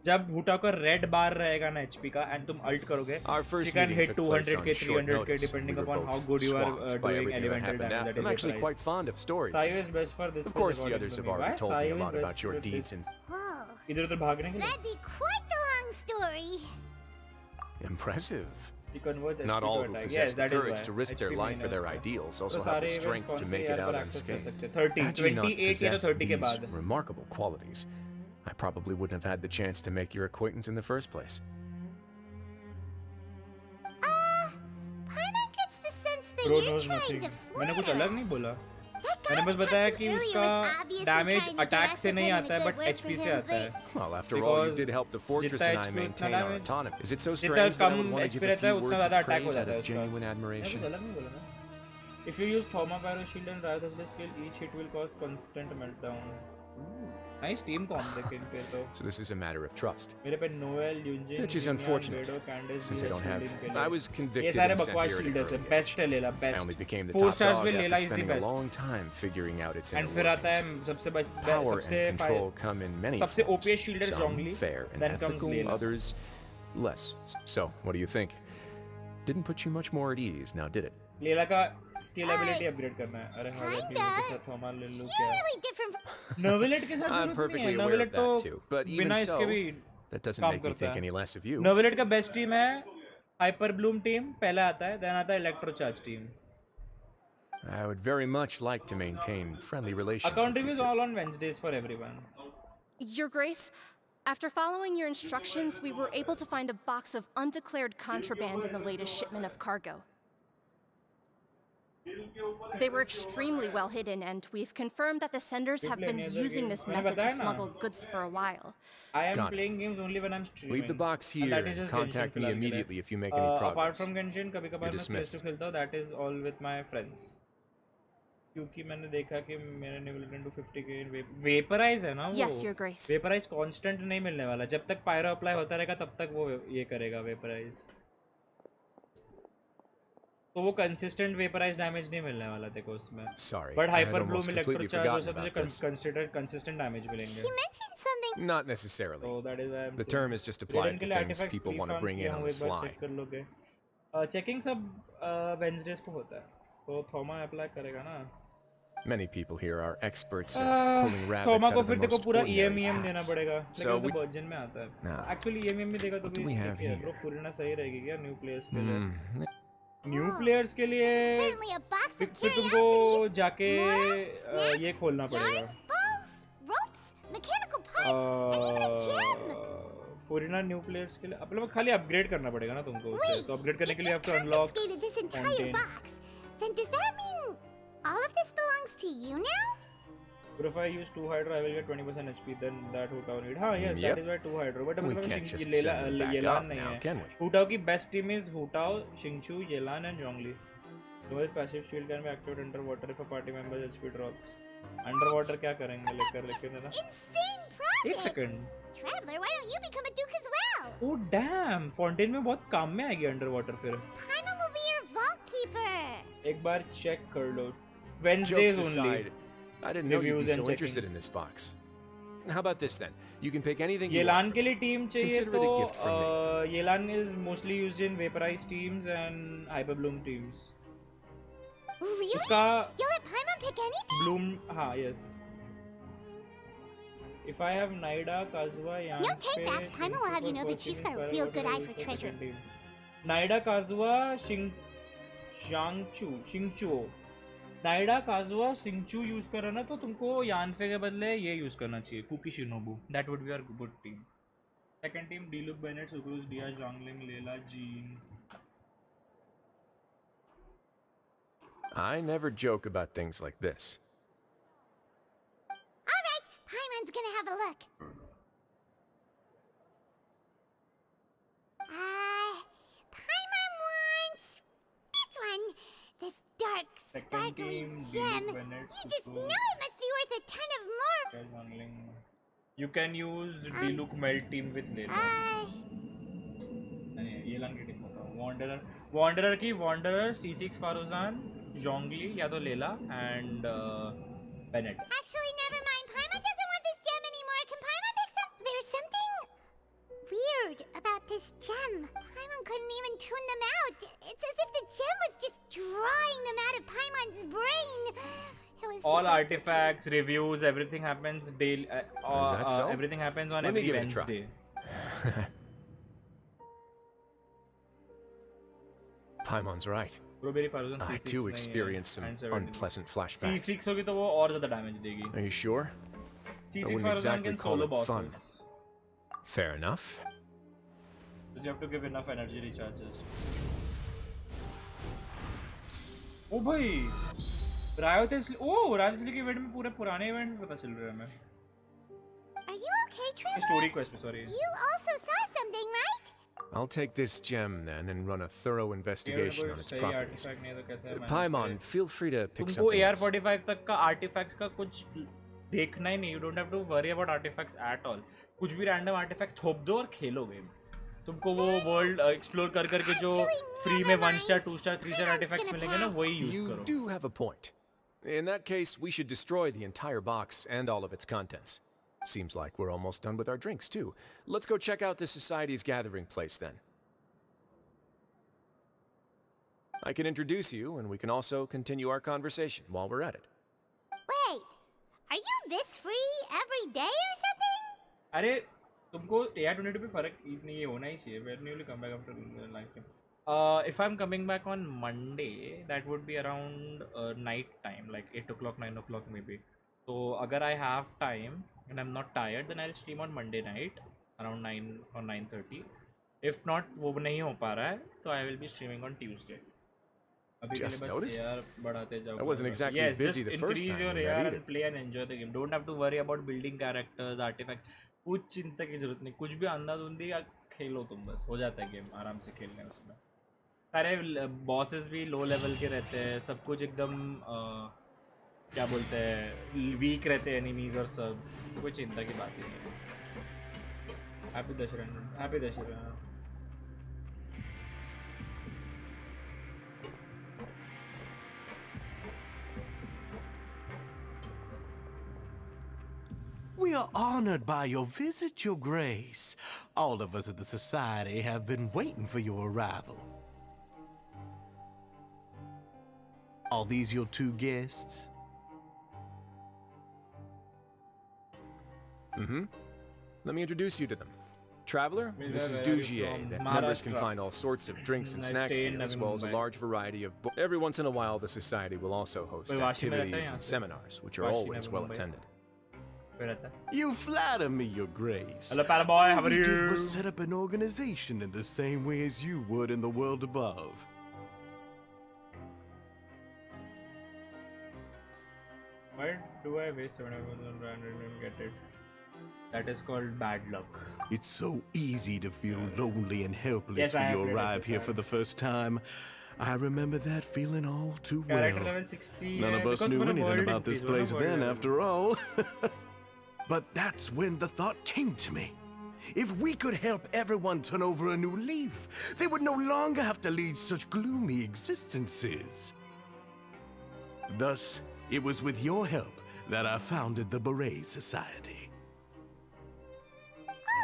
जब हुटाओ का red बार रहेगा ना HP का and तुम alt करोगे, Our first she can meeting hit took place 200k, on short 300k notice. depending We were upon how both good you are swamped by doing everything that elemental happened damage. out. That is I'm actually quite vaporized. fond of stories. Sayu is best for this. Of course, the according others to have me. already Why? told me Sayu a is lot best about your for deeds this. and whoa. इधर उधर भागने के लिए. That'd be quite the long story. impressive. He converts HP Not to all who attack. possess Yes, the that is courage why. to risk their HP life for main है their उसका. ideals तो also have सारे the events strength कौन to से make it यार out पर access कर unscathed. सकते हैं? 30, Had you not 28 या तो possessed 30 के these बाद. remarkable qualities, I probably wouldn't have had the chance to make your acquaintance in the first place. Paimon gets the sense that Bro you're knows trying nothing. to मैंने कुछ flirt अलग us. नहीं बोला. That guy मैंने बस we बताया talked to कि earlier उसका was obviously damage trying to get attack us से to नहीं put in a आता है good but word HP for से him, आता है. but- Well, after all, you Because did help the fortress जितना and I HP उतना maintain our damage. autonomy. Is it so जितना strange that I come would want to HP give a रहता है few उतना words ज़्यादा of attack हो praise out जाता है of उसका. genuine मैं admiration? कुछ अलग नहीं बोला ना. If you use Thoma Pyro Shield and Rhythmless skill, each hit will cause constant meltdown. Nice team comp देखें फिर तो. So this is a matter of trust. मेरे पे Noel, Yunjin, Which is Jinyan, unfortunate, Bedo, Candace, since I भी है don't have. shielding के लिए. I was ये convicted सारे and sent बकवास here at shielders है. early Best age. है लेला I best. only became the 4 top stars dog में after लेला is the spending a best. long time figuring out its And inner फिर आता है workings. सबसे Power सबसे and control come in many सबसे forms. OP shielders Some wrongly, fair and then comes ethical, Layla. others less. So, what do you think? Didn't put you much more at ease, now did it? लेला का scalability upgrade करना है. अरे हाँ यार Kinda. के साथ Thoma ले लूँ You're क्या? really different from... नोवेलेट के साथ I'm जरूरत नहीं perfectly है. aware नोवेलेट of तो that too. But even बिना so, इसके भी that doesn't काम make me करता think है. any less of you. नोवेलेट का बेस्ट टीम है हाइपर ब्लूम टीम पहला आता है, देन आता है electro charge team. I would very much like to maintain friendly relations with Accounting you is two. all on Wednesdays for everyone. Your Grace, after following your instructions, we were able to find a box of undeclared contraband in the latest shipment of cargo. They were extremely well hidden, and we've confirmed that the senders have been using this method to smuggle goods for a while. I am Got it. playing games only when I'm streaming. Leave the box And here that is and just contact Genshin me फिलहाल के लिए. immediately if you make any Apart progress. from Genshin, कभी-कभार You're मैं CS2 dismissed. खेलता हूँ. That is all with my friends. क्योंकि मैंने देखा कि मेरा निवल into 50k in वेपराइज है ना वो. Yes, Your Grace. Vaporise constant नहीं मिलने वाला. जब तक पायरो अप्लाई होता रहेगा तब तक वो ये करेगा वेपराइज. तो वो कंसिस्टेंट वेपराइज डैमेज नहीं मिलने वाला देखो उसमें. Sorry, but I had hyper Bloom almost electro completely charge वो forgotten सब मुझे about this. Consider consistent damage मिलेंगे. He mentioned something... Not necessarily. So that is why I'm The saying. term is just applied to things people want to bring in on the sly. Check कर लोगे. Checking सब Wednesday's को होता है. तो Thoma apply करेगा ना. Many people here are experts at pulling rabbits Thoma out को of the फिर देखो most पूरा ordinary EM देना hats. पड़ेगा. So लेकिन we- तो वर्जन में आता है. Now, एक्चुअली EM भी देगा तो what do भी we have ठीक है. here? ब्रो फुरना सही रहेगी क्या न्यू प्लेयर्स के लिए? Hmm, न्यू प्लेयर्स के लिए Certainly a box of फिर तुमको curiosities. जाके Morals, ये खोलना पड़ेगा. Yarn, balls, ropes, mechanical parts, and even a gem. Furina new players के लिए मतलब खाली अपग्रेड करना पड़ेगा ना तुमको उसे. Wait, तो अपग्रेड करने if के लिए you've आपको unlock confiscated this entire contain. box, then does that mean all of this belongs to you now? But if I use 2 hydro, I will get 20% HP. Then that Hutao need. हाँ yes, Yep. that is why 2 hydro. But We मतलब can't just Yelan send them back Yelan up नहीं now, है. can we? Hutao की best team is Hutao, Xingqiu, Yelan and Zhongli. Noel's passive shield can be activated underwater if a party member's HP drops. Underwater क्या करेंगे लेकर देना? Insane project. एक second. Traveler, why don't you become a duke as well? Oh damn! Fontaine में बहुत काम में आएगी underwater फिर. Paimon will be your vault keeper. एक बार check कर लो. Jokes Wednesdays only. aside, I didn't know you'd be Reviews so and checking. interested in this box. How about this then? You can pick anything you येलान want. के लिए team चाहिए Consider तो it a gift from me. येलान is mostly used in vaporized teams and hyperbloom teams. Really? उसका You'll let Paimon pick anything? Bloom हाँ yes If I have Naida, Kazuha, Yan No take-backs. Paimon will have you know that she's got a real good eye for treasure. Naida, Kazuha, Shingchuo. Nahida Kazuha Xingqiu use कर रहा ना तो तुमको यानफे के बदले ये use करना चाहिए Kuki Shinobu that would be our good team second team Diluc Bennett Sucrose Dehya Zhongli Layla Jean I never joke about things like this. All right, Paimon's gonna have a look. Paimon wants this one. This dark, sparkly gem. You just know it must be worth a ton of more. You can use Diluc Melt team with Lela. ये lung team होगा Wanderer की Wanderer C6 Faruzan Zhongli या तो Lela and Bennett. Actually, never mind. Paimon doesn't want this gem anymore. Can Paimon pick some? There's something weird about this gem. Paimon couldn't even tune them out. It's as if the gem was just drawing them out of Paimon's brain. It was All artifacts, reviews, everything happens daily. Is that so? Everything happens on Let me every give it a try. Wednesday. Paimon's right. Strawberry Faruzan I C6 too नहीं है, experienced some and 70. unpleasant flashbacks. C6 होगी तो वो और ज़्यादा damage देगी. Are you sure? C6 wouldn't Faruzan exactly can call solo it fun. bosses. Fair enough. So you have to give enough energy recharges. ओ भाई रायोटेस रायोटेस के इवेंट में पूरे पुराने इवेंट पता चल रहा है हमें. Are you okay, Trevor? Story quest पे sorry. You also saw something, right? I'll take this gem then and run a thorough investigation on its सही properties. artifact नहीं है तो कैसे है Paimon, feel free to pick तुमको something else. AR-45 तक का आर्टिफैक्ट्स का कुछ देखना ही नहीं. You don't have to worry about artifacts at all. कुछ भी रैंडम आर्टिफैक्ट थोप दो और खेलो गेम. तुमको वो वर्ल्ड एक्सप्लोर कर करके जो फ्री में 1 स्टार 2 स्टार 3 स्टार आर्टिफैक्ट्स मिलेंगे ना वही यूज You करो. do have a point. In that case, we should destroy the entire box and all of its contents. Seems like we're almost done with our drinks, too. Let's go check out the Society's gathering place, then. I can introduce you, and we can also continue our conversation while we're at it. Wait, are you this free every day or something? अरे तुमको AR-22 पे फर्क इतनी ये होना ही चाहिए. When you will come back after live? If I'm coming back on Monday, that would be around night time, like 8 o'clock, 9 o'clock maybe. So अगर I have time and I'm not tired, then I'll stream on Monday night around 9 or 9:30. If not, वो नहीं हो पा रहा है, तो I will be streaming on Tuesday. अभी के Just लिए बस noticed? AR बढ़ाते जाओ. I wasn't exactly yes, busy just the first increase time your in that AR either. and play and enjoy the game. Don't have to worry about building characters, artifacts. कुछ चिंता की जरूरत नहीं. कुछ भी अंधाधुंधी या खेलो तुम बस हो जाता है गेम आराम से खेलने में. उसमें सारे बॉसेस भी लो लेवल के रहते हैं. सब कुछ एकदम क्या बोलते हैं वीक रहते हैं एनिमीज और सब. तो कोई चिंता की बात ही नहीं है. Happy Dussehra. Happy Dussehra. We are honored by your visit, Your Grace. All of us at the Society have been waiting for your arrival. Are these your two guests? Mm-hmm. Let me introduce you to them. Traveler, Mrs. From Dugier. The members can Maharashtra. find all sorts of drinks and I snacks stay in here, as well as a Mumbai. large variety of books. Every once in a while, the Society will also host कोई वाशी में रहता है activities यहाँ and से? seminars, which are Vashi always में well Mumbai? attended. कोई रहता है? You flatter me, Your Grace. Hello, pal boy. How All are we did you? was set up an organization in the same way as you would in the world above. Why do I waste 7,000 rand and get it? That is called bad luck. It's so easy to feel lonely and helpless Yes, I when have you played arrive it here before. for the first time. I remember that feeling all too Character well. level 60 None है, of us because knew पूरा anything world about this increase हो ना, place world then, level. after all. But that's when the thought came to me. If we could help everyone turn over a new leaf, they would no longer have to lead such gloomy existences. Thus, it was with your help that I founded the Beret Society.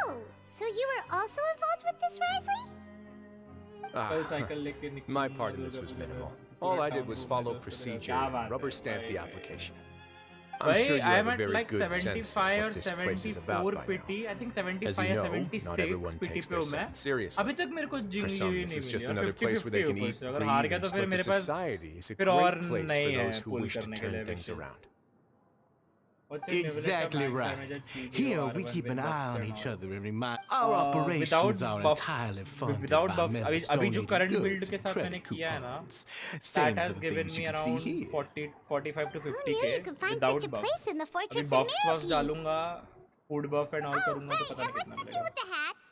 Oh, so you were also involved with this, Rizzly? कल cycle लेके निकल My part in this was minimal. All I did was follow procedure and rubber stamp the application. I'm sure you I have am a at very like good sense of 75 or what this place is 74 about by PT. now. I think As 75 you या know, 76 not everyone PT takes पे their हूँ मैं. sentence seriously. अभी तक मेरे को For Jing some, ये this नहीं is मिली just और another 50 place where they 50 can ऊपर eat, से. अगर breathe, हार गया and तो फिर split the मेरे पास society. It's a फिर great और place नहीं for है those who pull wish to करने के turn लिए things wishes. around. What's your favorite Exactly max right. damage at C0 Here we R1 keep with an eye buffs on and each all? other and remind our operations Without are buff, entirely funded without by buffs, members अभी जो donating current build goods के and साथ मैंने credit किया है ना, coupons. that Same for has the given things me you can see around here. 45 to Who 50k knew you could find without such a buffs. place in the अभी fortress in buffs Meropide? डालूंगा, food buff and all Oh, करूंगा तो right, पता and नहीं what's कितना the deal मिलेगा. with the hats?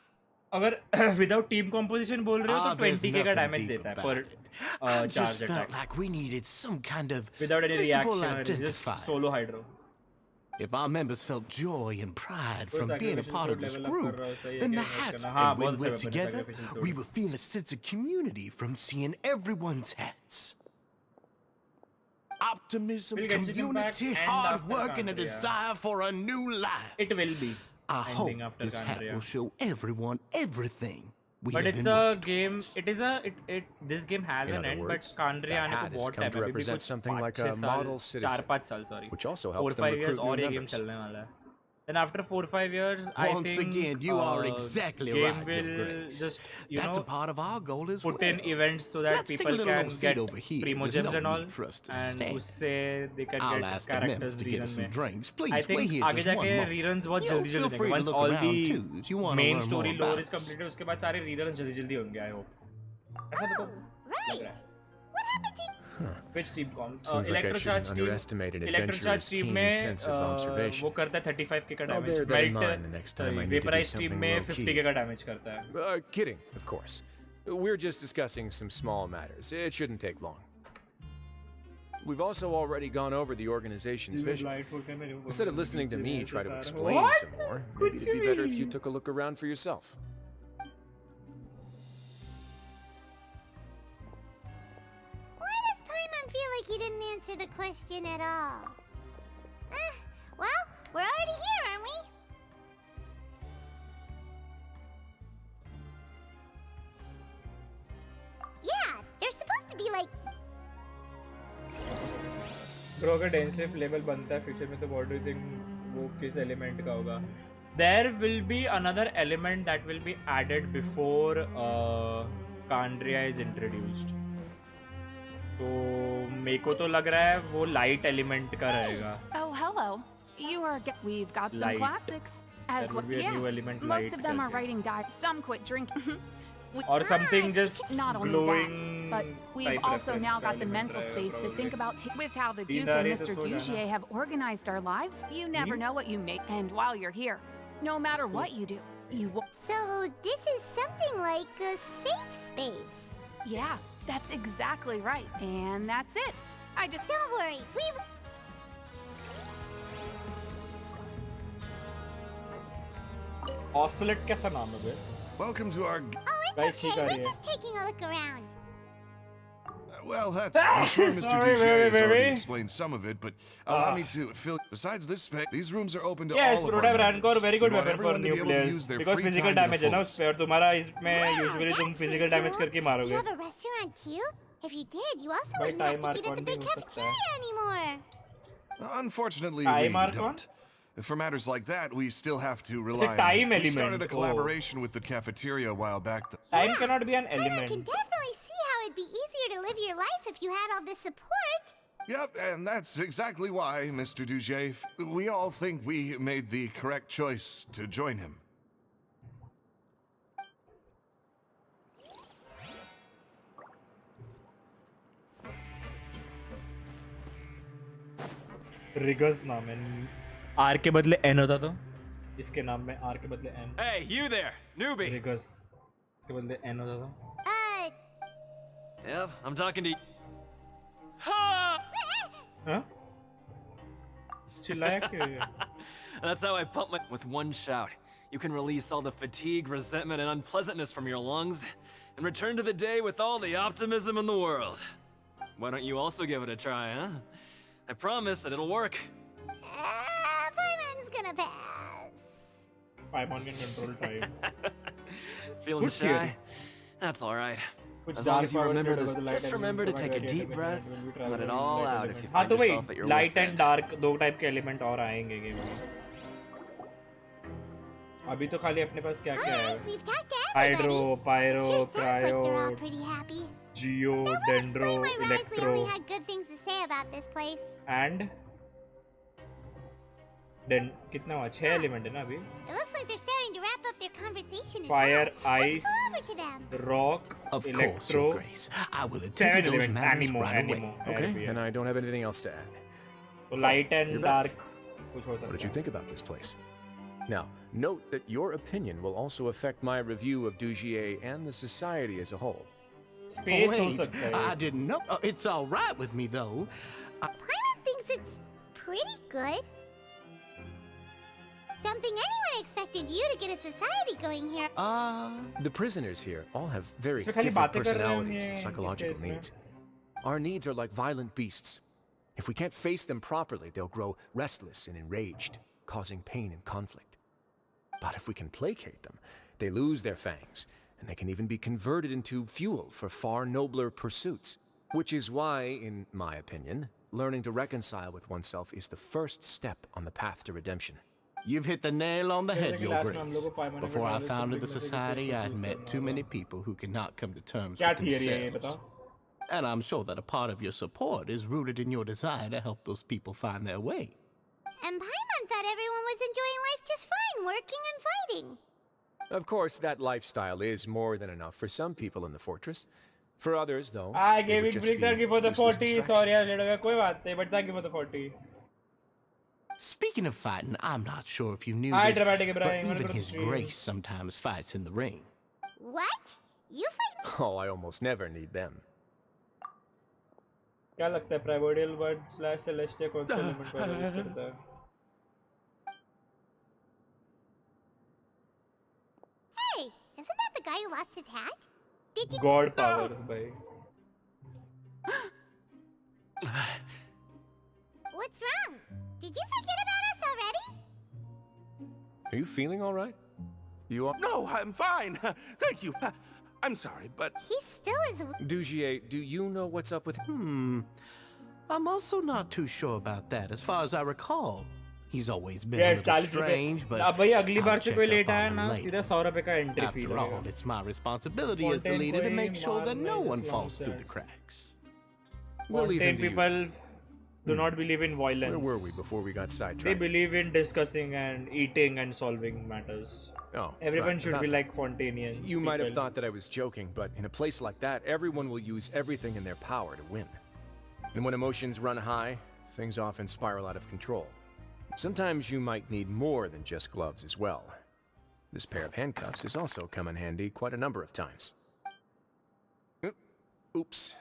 अगर without team composition बोल रहे हो तो There's 20k का nothing damage deep देता है about per it. I just charge felt attack like we needed some kind of without any visible reaction or just identifier. solo hydro. If our members felt joy and pride Cool from being a sacrificial part of suit this level up group, कर रहा हूँ, सही है then क्या the invest hats, करना. हाँ, and when बहुत we're अच्छा weapon है together, sacrificial we suit. will feel a sense of community from seeing everyone's hats. Optimism, Will Genshin Impact community, end hard after work, and a Candria? desire for a new life. It will be I hope ending after this hat Candria. will show everyone everything we But have it's been a working game. towards. It is a it. This game has In an other end, but words, Candria that आने hat को has बहुत come time to है. अभी भी represent कुछ something 5 like 6 a साल, model citizen, 4-5 साल, sorry. which also helps 4-5 them years recruit और new ये game members. चलने वाला है. Then after 4-5 years, I Once think again, you are exactly game right, will Your Grace. just That's a part of our goal as put well. in events so that Let's take a people little can old seat get over here. primo There's gems no and all, need for us to and stand. उससे they can I'll get ask the members characters to get rerun us some में. drinks. Please I wait think here आगे just one जाके moment. reruns बहुत You जल्दी feel जल्दी free देंगे. to Once look all around too, the if you wanna main learn story more lore about is completed, उसके बाद सारे reruns जल्दी जल्दी होंगे. I hope. ऐसा मेरे को Right. लग रहा है. What happened to... Which team comms? Seems like I Electrocharge shouldn't team. underestimate an Electrocharge adventurer's team keen में sense of observation. वो करता है 35k का I'll damage. bear that in mind the next time I need to do Vaporize team something में low-key. 50k का damage करता है. Kidding, of course. We're just discussing some small matters. It shouldn't take long. We've also already gone over the organization's vision. Instead of listening to me try to explain some more, maybe it'd be better if you took a look around for yourself. Why does Paimon feel like he didn't answer the question at all? Well, we're already here, aren't we? Yeah, there's supposed to be like... Bro, अगर डेंसलिप level बनता है future में तो what do you think वो किस element का होगा? There will be another element that will be added before Candria is introduced. तो मेरे को तो लग रहा है वो लाइट एलिमेंट का रहेगा. Oh, hello. You are. We've got some Light. classics There as would well. be a Yeah, new element, most light of them are करके. writing diet. Some quit drinking. Or something just Not only glowing. that, but we've type also reference now का got the element mental रहेगा space to probably. think about with how the नींद Duke uh and रही है तो Mr. सो जाना. Duchier have organized our lives. You never know what you make. And while you're here, no matter what you do, you will. So this is something like a safe space. Yeah, that's exactly right. And that's it. I just. Don't worry, we... Oscillate कैसा नाम है बे? Welcome to our... Oh, it's Guys, okay, ठीक आ we're रही है. just taking a look around. Well, that's... I'm sure Mr. Sorry, Duchier has baby. already explained some of it, but allow me to fill... Besides this spec, these rooms are open to Yes, all of our Prototype members. Rancor very good We want weapon for everyone to new be able to players use their because free physical time to the damage है ना fullest. उस पे और तुम्हारा इसमें Wow, usually तुम that's physical cool. damage करके Do you मारोगे. have a restaurant too? If you did, you also भाई wouldn't have time to eat at the Archon big भी हो सकता है. cafeteria anymore. Unfortunately, Time we Archon? don't. For matters like that, we still have to It's rely a time We element. started a Oh. collaboration with the cafeteria a while back. Time cannot be an And I can element. definitely see how it'd be easier to live your life if you had all this support. Yep, and that's exactly why, Mr. Dugier, we all think we made the correct choice to join him. Riggers नाम है. R के बदले N होता तो इसके नाम में R के बदले N. Hey, you there, newbie! Riggers इसके बदले N होता तो. Yep, I'm talking to you. Ha! हाँ? चिल्लाया क्यों ये? That's how I pump my... With one shout, you can release all the fatigue, resentment, and unpleasantness from your lungs and return to the day with all the optimism in the world. Why don't you also give it a try, huh? I promise that it'll work. Paimon's gonna pass. Paimon can control time. Feeling Good theory. shy? That's alright. कुछ As long dark as you power remember create this, होगा तो light just element remember to provide take a radiative deep breath, element will travel let it in all light out element. if you हाँ find तो वही yourself at your light wit's and end. dark दो type के element और आएंगे game में. अभी तो खाली अपने पास क्या क्या है? Alright, we've talked to Hydro, everybody. Pyro, Sure sounds like they're all Cryo, pretty happy. Geo, That would Dendro, explain why Rizzly Electro only had good things to say about this place. And कितना हुआ? 6 element है ना अभी. It looks like they're starting to wrap up their conversation as Fire, well. ice, Let's go over to them. Rock, Of course, electro. Your Grace. I will attend 7 to those elements. matters Animo, right away. animo. Okay, and I don't have anything else to add. तो light and You're back. Dark कुछ हो सकता है. What did you think about this place? Now, note that your opinion will also affect my review of Dugier and the society as a whole. Space हो Wait, सकता है. I didn't know. It's all right with me, though. Paimon thinks it's pretty good. Don't think anyone expected you to get a society going here. The prisoners here all have very इसमें खाली different बातें कर रहे हैं personalities ये and इस psychological case में. needs. Our needs are like violent beasts. If we can't face them properly, they'll grow restless and enraged, causing pain and conflict. But if we can placate them, they lose their fangs, and they can even be converted into fuel for far nobler pursuits. Which is why, in my opinion, learning to reconcile with oneself is the first step on the path to redemption. You've hit the nail on the head, लेकिन Your last में हम लोगों को Grace. Paimon ने Before I बताया founded the public message society, को I'd confuse met करना too होगा. many people who could not come to terms क्या with theory है ये themselves. बताओ? And I'm sure that a part of your support is rooted in your desire to help those people find their way. And Paimon thought everyone was enjoying life just fine, working and fighting. Of course, that lifestyle is more than enough for some people in the fortress. For others, though, I they gave would it just break be thank you for the useless 40. Sorry, distractions. यार late हो गया कोई बात नहीं. But thank you for the 40. Speaking of fighting, I'm not sure if you knew Hi, this, dramatic but Ibrahim. even Welcome to His stream. Grace sometimes fights in the ring. What? You fight? Oh, I almost never need them. क्या लगता है primordial word slash Celestia कौन सा element को use करता है? Hey, isn't that the guy who lost his hat? Did you? God power भाई. What's wrong? Did you forget about us already? Are you feeling all right? You are? No, I'm fine. Thank you. I'm sorry, but He still is. Dugier, do you know what's up with I'm also not too sure about that. As far as I recall, he's always been Yes, a little 40 strange, but अब भाई अगली I'll बार से check कोई up late on आया him ना later. सीधा 100 रुपए का एंट्री फी After all, लगेगा. it's my responsibility as the Content leader to कोई make sure that no मार one नहीं falls through the just cracks. We'll leave him Content to you. people do not believe in violence. Where were we before we got They sidetracked? believe in discussing and eating and solving matters. Oh, Everyone right, should about be that. like Fontanian. You might have people. thought that I was joking, but in a place like that, everyone will use everything in their power to win. And when emotions run high, things often spiral out of control. Sometimes you might need more than just gloves as well. This pair of handcuffs has also come in handy quite a number of times. Oops.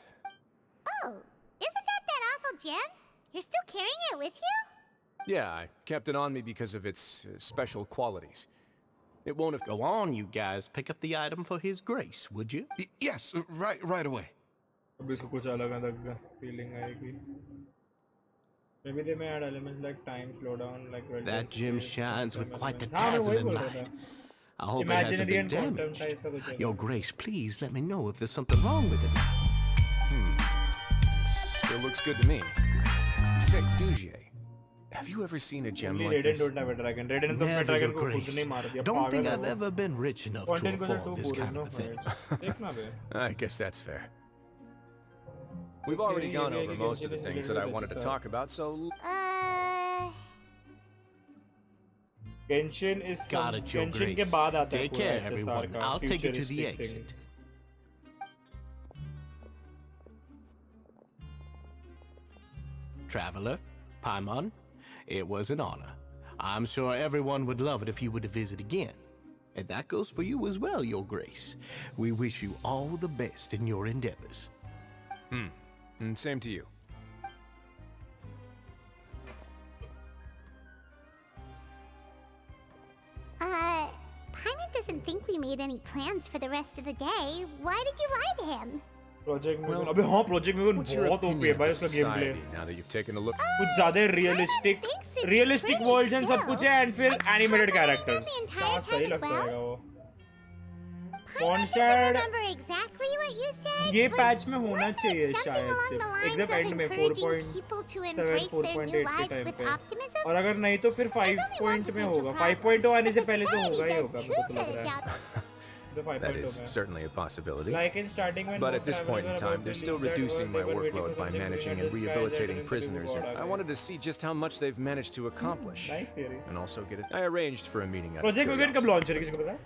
Oh, isn't that awful gem? You're still carrying it with you? Yeah, I kept it on me because of its special qualities. It won't have... Go on, you guys. Pick up the item for His Grace, would you? Yes, right away. अब इसको कुछ अलग अलग feeling आएगी. Maybe they may add elements like time slowdown, like That gem shines with quite the हाँ, मैं वही dazzling बोल रहा light. था. I hope it hasn't Imaginary been and quantum damaged. type का कुछ है. Your Grace, please let me know if there's something wrong with it. Still looks good to me. Say, Dugier, have you ever seen a gem Only like Raiden this? don't have a dragon. Raiden तो अपने Never, dragon Your को खुद Grace. नहीं मार दिया. Don't think पागल है I've वो. ever been rich enough to Content को तो afford two this पूरे kind no of a thing. देखना बे. I guess that's fair. We've already gone over most of the things that I wanted to talk about, so Genshin is Got it, Your Genshin के Grace. बाद आता है Take पूरा care, HSR everyone. का I'll take you to the futuristic exit. things. Traveler, Paimon, it was an honor. I'm sure everyone would love it if you were to visit again. And that goes for you as well, Your Grace. We wish you all the best in your endeavors. And same to you. Paimon doesn't think we made any plans for the rest of the day. Why did you lie to him? Project में Well, अबे हाँ Project में What's your बहुत OP है opinion भाई of the उसका gameplay. society now that you've taken a look? कुछ ज़्यादा realistic thinks it's worlds pretty and सब chill. कुछ है and फिर It's animated happening characters. the entire क्या time सही as लगता well. है वो. Pawn doesn't stat remember exactly what you said, ये but पैच में होना wasn't चाहिए it something शायद along से the lines एकदम of एंड में encouraging people to 4.7 embrace their 4.8 new के lives टाइम with पे optimism? और अगर नहीं तो फिर 5 पॉइंट में होगा 5.0 आने से पहले तो होगा ही होगा मेरे को तो लग रहा है That is certainly a possibility. Like in starting when But more at this point in travelers were time, about they're to still leave that reducing world, my they were waiting workload for by something managing bigger and than this guy, rehabilitating that prisoners, and interview I wanted to see just how much they've managed to accomplish. Nice theory. And also get I arranged for a meeting out of Project Weekend कब curiosity. launch होगी किसी को पता है?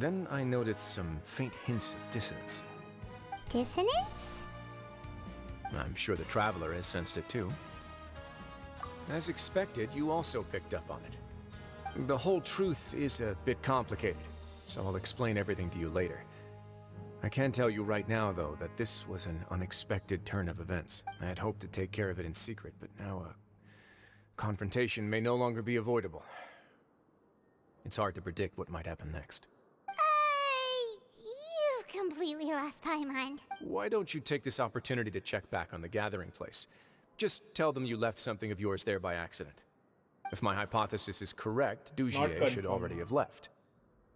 Then I noticed some faint hints of dissonance. Dissonance? I'm sure the Traveler has sensed it too. As expected, you also picked up on it. The whole truth is a bit complicated, so I'll explain everything to you later. I can tell you right now, though, that this was an unexpected turn of events. I had hoped to take care of it in secret, but now a confrontation may no longer be avoidable. It's hard to predict what might happen next. You've completely lost my mind. Why don't you take this opportunity to check back on the gathering place? Just tell them you left something of yours there by accident. If my hypothesis is correct, Dujier should already have left.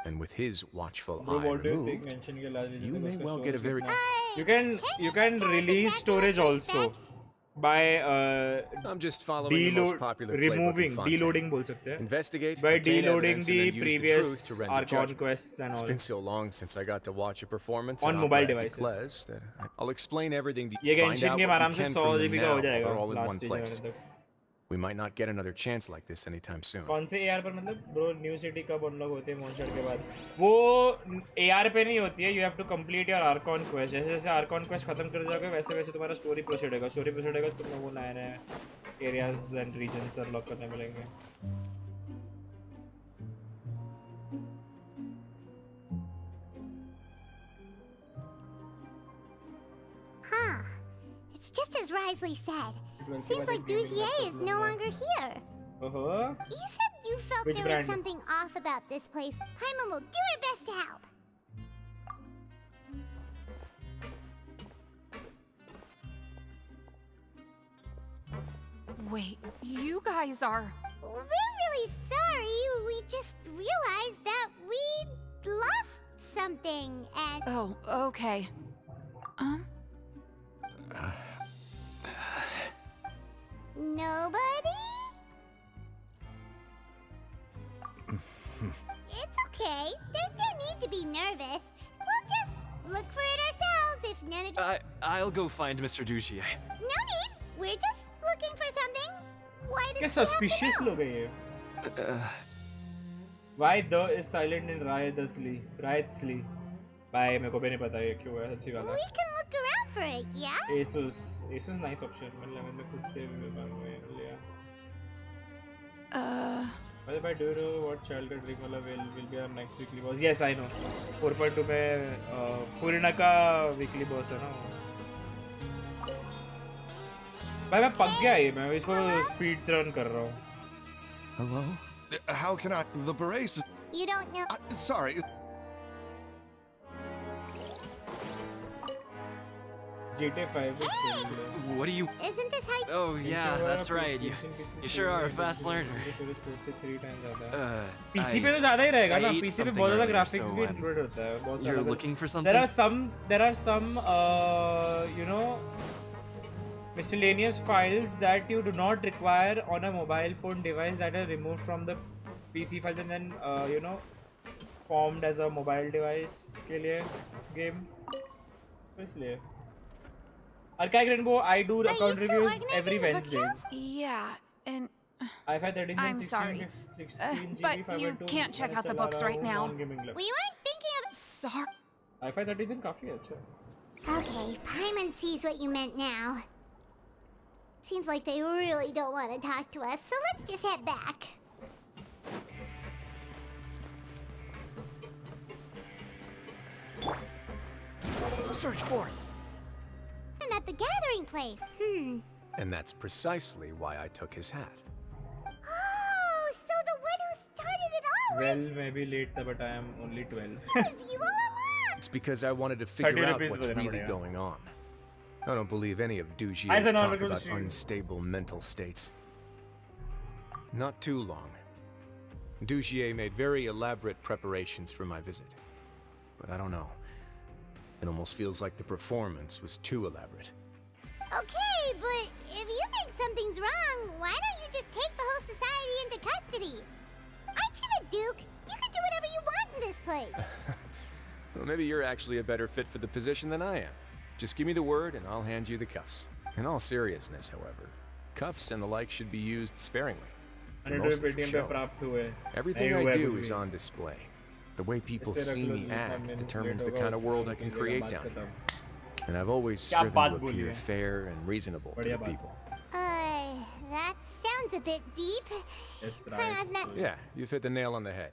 And with his watchful eye removed, you may well get a very... You can release storage also by I'm just following the most popular deloading बोल सकते हैं. Investigate By obtain deloading evidence, the and then use the previous truth to render Archon judgment. quests and It's all. been so long since I got to watch a performance On at mobile Opera devices. Epicles that I'll explain everything to ये you. Find Genshin out game what आराम you से can 100 from them GB का now हो while जाएगा they're all in one last place. season तक. We might not get another chance like this anytime soon. कौन से AR पर मतलब ब्रो न्यू सिटी कब अनलॉक होते हैं मॉन्स्टर के बाद वो AR पे नहीं होती है you have to complete your Archon quest जैसे जैसे आर्कॉन क्वेस्ट खत्म कर जाओगे वैसे वैसे तुम्हारा स्टोरी प्रोसीड होगा तुम्हें वो नए नए एरियाज एंड रीजन्स अनलॉक करने मिलेंगे Huh. It's just as Rizzly said. Seems like Dujier is no longer here. You said you felt Which there brand? was something off about this place. Paimon will do her best to help. Wait, you guys are... We're really sorry. We just realized that we lost something and... Oh, okay. Nobody? It's okay. There's no need to be nervous. We'll just look for it ourselves if none of you... I'll go find Mr. Dujier. No need. We're just looking for something. Why क्या did you have suspicious to know? लोग हैं ये Why the is silent in Rizzly भाई मेरे को भी नहीं पता ये क्यों है सच्ची बात है We can look around for it, yeah? Asus nice option मैंने खुद से लिया But if I do know what childhood dream will be our next weekly boss. Yes, I know. 4.2 में फुरिना का weekly boss है ना. भाई मैं पक गया ये मैं इसको speed run कर रहा हूँ. Hello? How can I... The berets... You don't know... Sorry. GTA 5 What do you... Isn't this how you... Oh, yeah, that's right. You sure are a fast learner. PC पे तो ज़्यादा ही रहेगा ना. I ate PC पे something बहुत ज़्यादा earlier, graphics so भी included होता है. बहुत You're ज़्यादा. looking for something? There are some you know miscellaneous files that you do not require on a mobile phone device that are removed from the PC files and then you know formed as a mobile device के लिए game. तो इसलिए Archive Rainbow, I do account reviews every Wednesday. Yeah, and... I'm sorry, but you can't check out the books right now. We weren't thinking of... Sorry. i5 30 काफी अच्छा. Okay, Paimon sees what you meant now. Seems like they really don't want to talk to us, so let's just head back. Search for it. I'm at the gathering place. And that's precisely why I took his hat. Oh, so the one who started it all Well, maybe late, but I am only 12. was you all along. It's because I wanted to figure out what's really going on. I don't believe any of Dujier's talk about unstable mental states. Not too long. Dujier made very elaborate preparations for my visit. but I don't know. It almost feels like the performance was too elaborate. Okay, but if you think something's wrong, why don't you just take the whole society into custody? Aren't you the Duke? You can do whatever you want in this place. Well, maybe you're actually a better fit for the position than I am. Just give me the word and I'll hand you the cuffs. In all seriousness, however, cuffs and the like should be used sparingly. They're mostly for show. Everything I do is on display. The way people see me act determines the kind of world I can create down here. And I've always striven to appear fair and reasonable to the people. That sounds a bit deep. Yeah, you've hit the nail on the head.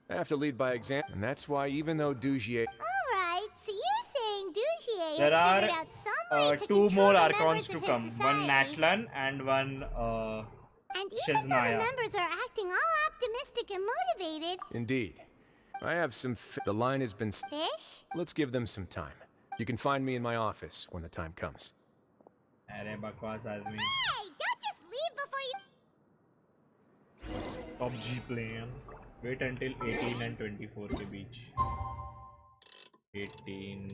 I have to lead by example, and that's why even though Dugier... Alright, so you're saying Dugier There has figured out some way to two more control the Archons members to of come. his One society. Natlan and one And even though the Shiznaya. members are acting all optimistic and motivated... Indeed. I have some the line has been... Fish? Let's give them some time. You can find me in my office when the time comes. अरे बकवास आदमी. Hey, don't just leave before you... PUBG plan. Wait until 18 and 24 के बीच. 18.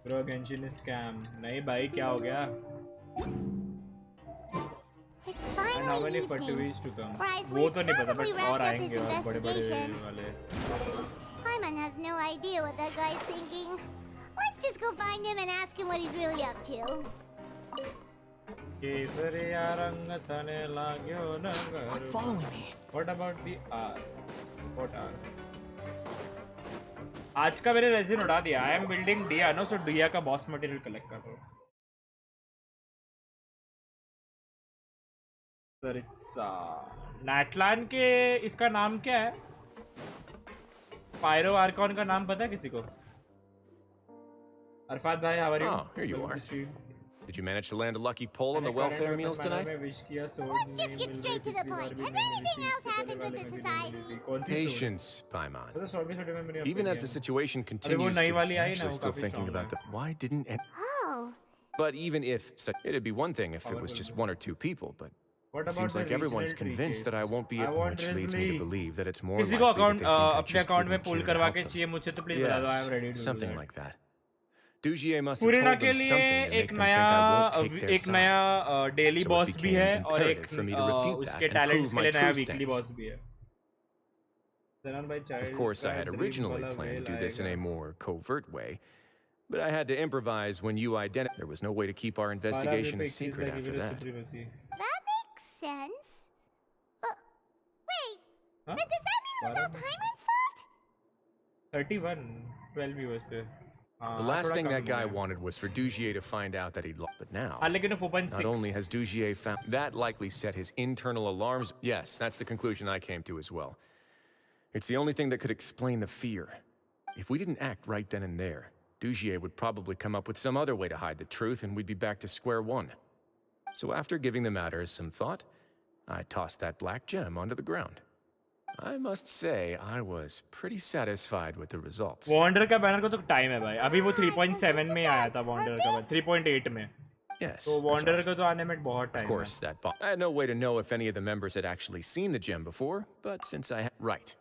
Bro, Genshin is scam. नहीं भाई क्या हो गया? It's And how finally many evening. Fativis to come? Ryzly's वो तो नहीं पता probably but और wrapped up आएंगे his और बड़े-बड़े investigation. वाले. Paimon has no idea what that guy's thinking. Let's just go find him and ask him what he's really up to. Quit following me. What about the R? What R? आज का मैंने resin उड़ा दिया. I am building Dia, no, so Dia का boss material collect कर रहा हूँ. सरित्सा. Natlan के इसका नाम क्या है? Pyro Archon का नाम पता है किसी को? Arfat bhai, how are you? Oh, here you are. Did you manage to land a lucky pull on the welfare meals tonight? Let's just get straight to the point. Has anything else happened with the society? Patience, Paimon. Even as the situation continues नई to... वाली आई I'm ना, actually वो still काफी thinking strong about है. that. Why didn't... Oh. But even if... It'd be one thing if it was just one or two people, but... What It seems about like the everyone's regional convinced that I won't be... I want Which leads me to Rizzly. believe that it's more किसी likely को that account they think I अपने just account में wouldn't pull care to करवा help के them. चाहिए मुझे तो please बता दो. I am ready to do Something that. like that. Dugier must have told Purna them के something लिए to make एक them think I won't take their एक side. नया डेली So it बॉस भी है became और एक imperative for me to refute that उसके and टैलेंट्स prove के my लिए नया true वीकली stance. बॉस भी है. Of course, I had originally planned to do this in a more covert way, but I had to improvise when you identified. There was no way to keep our investigation a secret after that. That makes sense. Wait, Huh? but does that mean it was all Paimon's fault? 31 12 viewers पे. The last thing that guy wanted was for Dugier to find out that he'd lost. But now, लेकिन 4.6. not only has Dugier found that likely set his internal alarms. Yes, that's the conclusion I came to as well. It's the only thing that could explain the fear. If we didn't act right then and there, Dugier would probably come up with some other way to hide the truth, and we'd be back to square one. So after giving the matter some thought, I tossed that black gem onto the ground. I must say, I was pretty satisfied with the results. Wander का banner को तो time है भाई. अभी वो 3.7 में आया था Wander का बैनर. 3.8 में. Yes. तो that's Wander right. को तो आने में बहुत टाइम Of है. course, I had no way to know if any of the members had actually seen the gem before, but since I had... Right.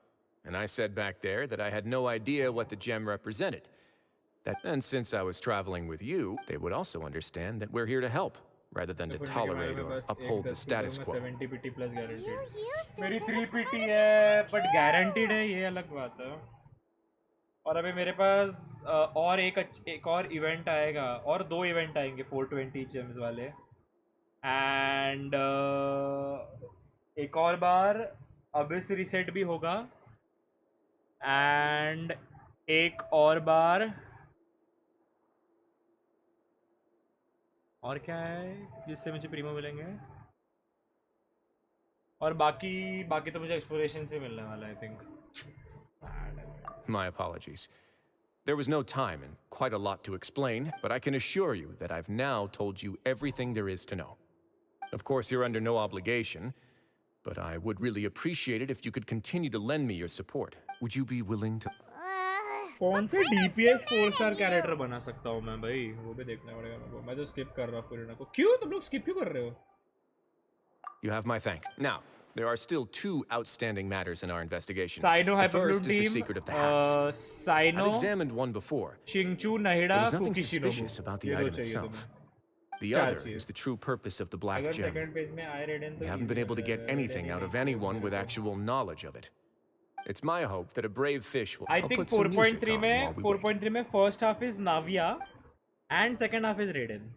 And I said back there that I had no idea what the gem represented. And since I was traveling with you, they would also understand that we're here to help, rather than to tolerate or uphold the status quo. 70 PT plus guaranteed. You used to मेरी say 3 the PT part है of but the guaranteed है, ये अलग बात है. और अभी मेरे पास और एक और इवेंट आएगा और 2 इवेंट आएंगे 420 जेम्स वाले. एंड एक और बार अबिस रीसेट भी होगा. एंड एक और बार और क्या है जिससे मुझे प्रीमो मिलेंगे. और बाकी तो मुझे एक्सप्लोरेशन से मिलने वाला है I think. My apologies. There was no time and quite a lot to explain, but I can assure you that I've now told you everything there is to know. Of course, you're under no obligation, but I would really appreciate it if you could continue to lend me your support. Would you be willing to... कौन से DPS 4-star character बना सकता हूँ मैं भाई, वो भी देखना पड़ेगा मेरे को. मैं तो स्किप कर रहा हूँ पूरी को. क्यों तुम लोग स्किप क्यों कर रहे हो? You have my thanks. Now, There are still 2 outstanding matters in our investigation. Sino The Hyperblue first is the team, secret of the hats. Sino, I've examined one before. Shingchu, But Nahida, there's nothing Kuki, suspicious Shinobu. about the ये दो item चाहिए itself. तुम्हें. The चार other चाहिए. is the true purpose of the black अगर gem. second page में I read in We तो haven't been able to get anything out of anyone with actual knowledge of it. It's my hope that a brave fish will. I I'll think put some music 4.3 on में while we wait. 4.3 में first half is Navia and second half is Raiden.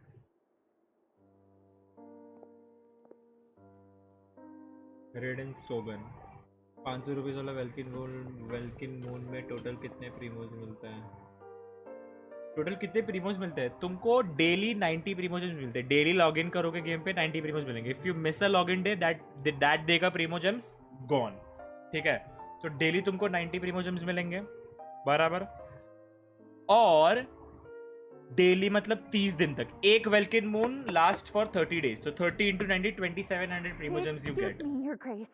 Raiden Sogan. 500 rupees वाला welkin moon में total कितने प्रीमोज मिलते हैं? Total कितने प्रीमोज मिलते हैं? तुमको डेली 90 प्रीमोज मिलते हैं. डेली लॉगिन करोगे गेम पे 90 प्रीमोज मिलेंगे. If you miss a login day that day का प्रीमोजेम्स गॉन. ठीक है, तो डेली तुमको 90 प्रीमोजेम्स मिलेंगे बराबर. और डेली मतलब 30 दिन तक. एक Welkin Moon last for 30 days. तो 30 into 90 2700 primogems you get. Your Grace,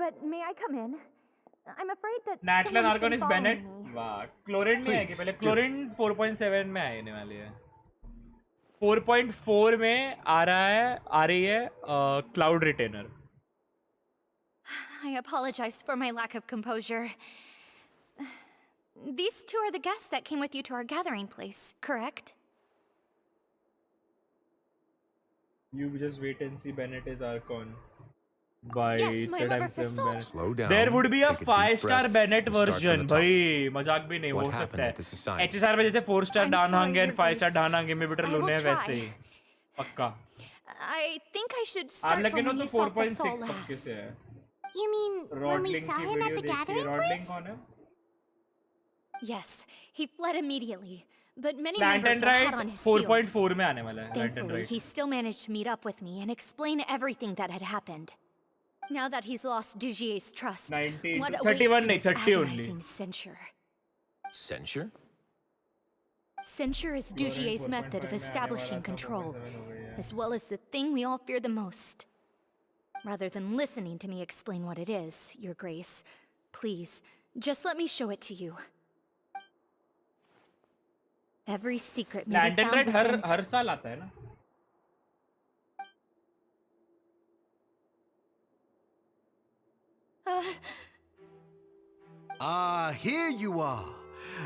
but may I come in? I'm afraid that Natlan someone's Argon been is following Bennett. me. वाह, क्लोरिन नहीं आएगी पहले. क्लोरिन 4.7 में आने वाली है. 4.4 में आ रही है cloud retainer. I apologize for my lack of composure. These two are the guests that came with you to our gathering place, correct? You just wait and see. Bennett is Archon. Byte. Yes, my liver Sam assault. Bennett. Slow down. There would be a take deep 5-star breath, Bennett and start from version. the top. भाई मजाक भी नहीं हो What सकता happened at the है. society? HSR में जैसे 4-star I'm डानहांगे sorry, and Your 5-star Grace. डानहांगे में बेटर I will लूने try. वैसे ही. पक्का. I think I should आप start लेकिन from वो when तो you solved the 4.6 soul पक्के last. से है. You mean when we रॉडलिंग saw की him at वीडियो the देखिए. gathering रॉडलिंग place? कौन है? Yes, he fled immediately, but many Lantern members are hot Right on his heels. 4.4 में आने वाला है. Lantern Thankfully, Right. he still managed to meet up with me and explain everything that had happened. Now that he's lost Dugier's trust, 19 what 31 awaits नहीं, him is 30 only. agonizing censure. Censure? Censure is Dugier's method of establishing control, as well as the thing we all fear the most. Rather than listening to me explain what it is, Your Grace, please, just let me show it to you. Every secret may be Lantern found Right within... हर साल आता है ना. Ah, here you are.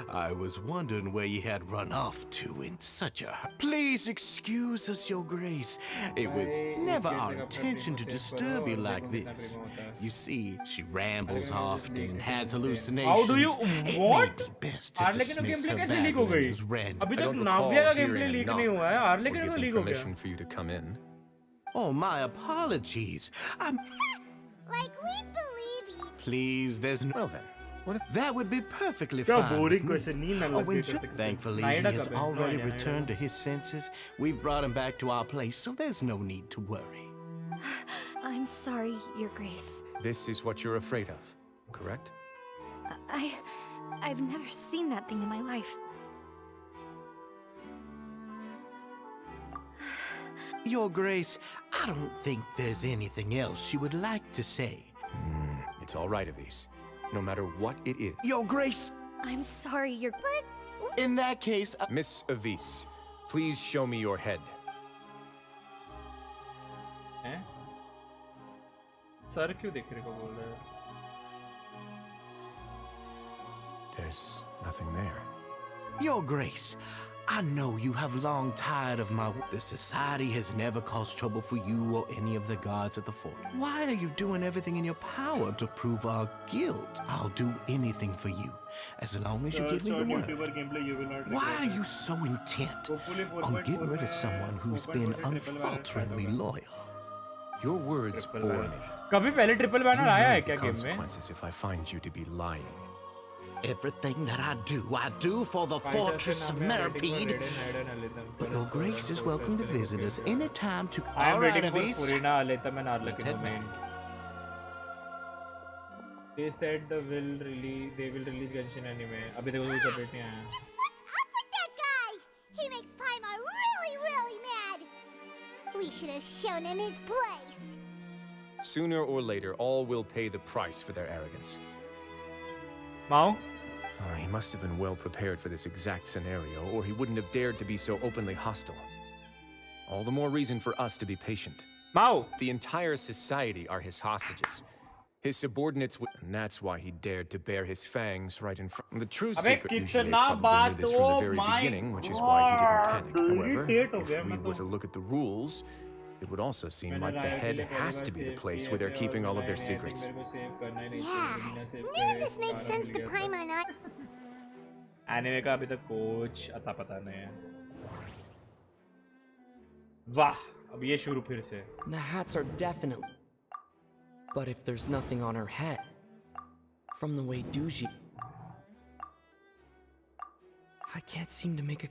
I was wondering where you had run off to in such a hurry. Please excuse us, Your Grace. It was never our intention to disturb you like this. You see, she rambles often, has hallucinations. How do you what? It may be best to यार लेकिन वो dismiss gameplay her कैसे leak हो babbling गई? as random. अभी I तक don't नाविया का recall gameplay hearing a leak knock नहीं हुआ है. यार or लेकिन वो giving लीक हो गया. permission for you to come in. Oh, my apologies. Like, we believe you. Please, there's no... Well then, what if That would be perfectly क्या fine. with boring me. question. नींद ना Oh, लग when गई तब तक. thankfully he Naida has कब है? already Naida, returned Naida. to his senses. We've brought him back to our place, so there's no need to worry. I'm sorry, Your Grace. this is what you're afraid of, correct? I've never seen that thing in my life. Your Grace, I don't think there's anything else she would like to say. It's all right, Avise. No matter what it is. Your Grace, I'm sorry, Your... But... in that case, Miss Avise, please show me your head. हैं? Sir क्यों देखने को बोल रहा है? There's nothing there. Your Grace, I know you have long tired of my... The society has never caused trouble for you or any of the guards at the fort. Why are you doing everything in your power to prove our guilt? I'll do anything for you, as long as you give me the word. Why are you so intent on getting rid of someone who's been unfalteringly loyal? Your words bore me. कभी पहले triple You banner आया know है the क्या game में? consequences if I find you to be lying. Everything that I do for the fortress of Meropide. But Your Grace is welcome to visit us anytime to... I am All right, waiting for Avise. Furina Aleta and Let's Arlekin head domain. They said they will release Genshin anime. अभी तक कोई update नहीं आया. Just what's up with that guy? He makes Paimon really mad. We should have shown him his place. Sooner or later, all will pay the price for their arrogance. Mao? He must have been well prepared for this exact scenario, or he wouldn't have dared to be so openly hostile. All the more reason for us to be patient. Mao. The entire society are his hostages. His subordinates and that's why he dared to bare his fangs right in front. The true secret Dugier probably knew this from the very beginning, which is why he didn't panic. However, if we were to look at the rules, it would also seem like the head has to be the place where they're keeping all of their secrets. Yeah, none of this makes sense to Paimon. Anime का अभी तक कुछ अता पता नहीं है। वाह, अब ये शुरू फिर से। The hats are definitely. But if there's nothing on her head, from the way Duji, I can't seem to make a.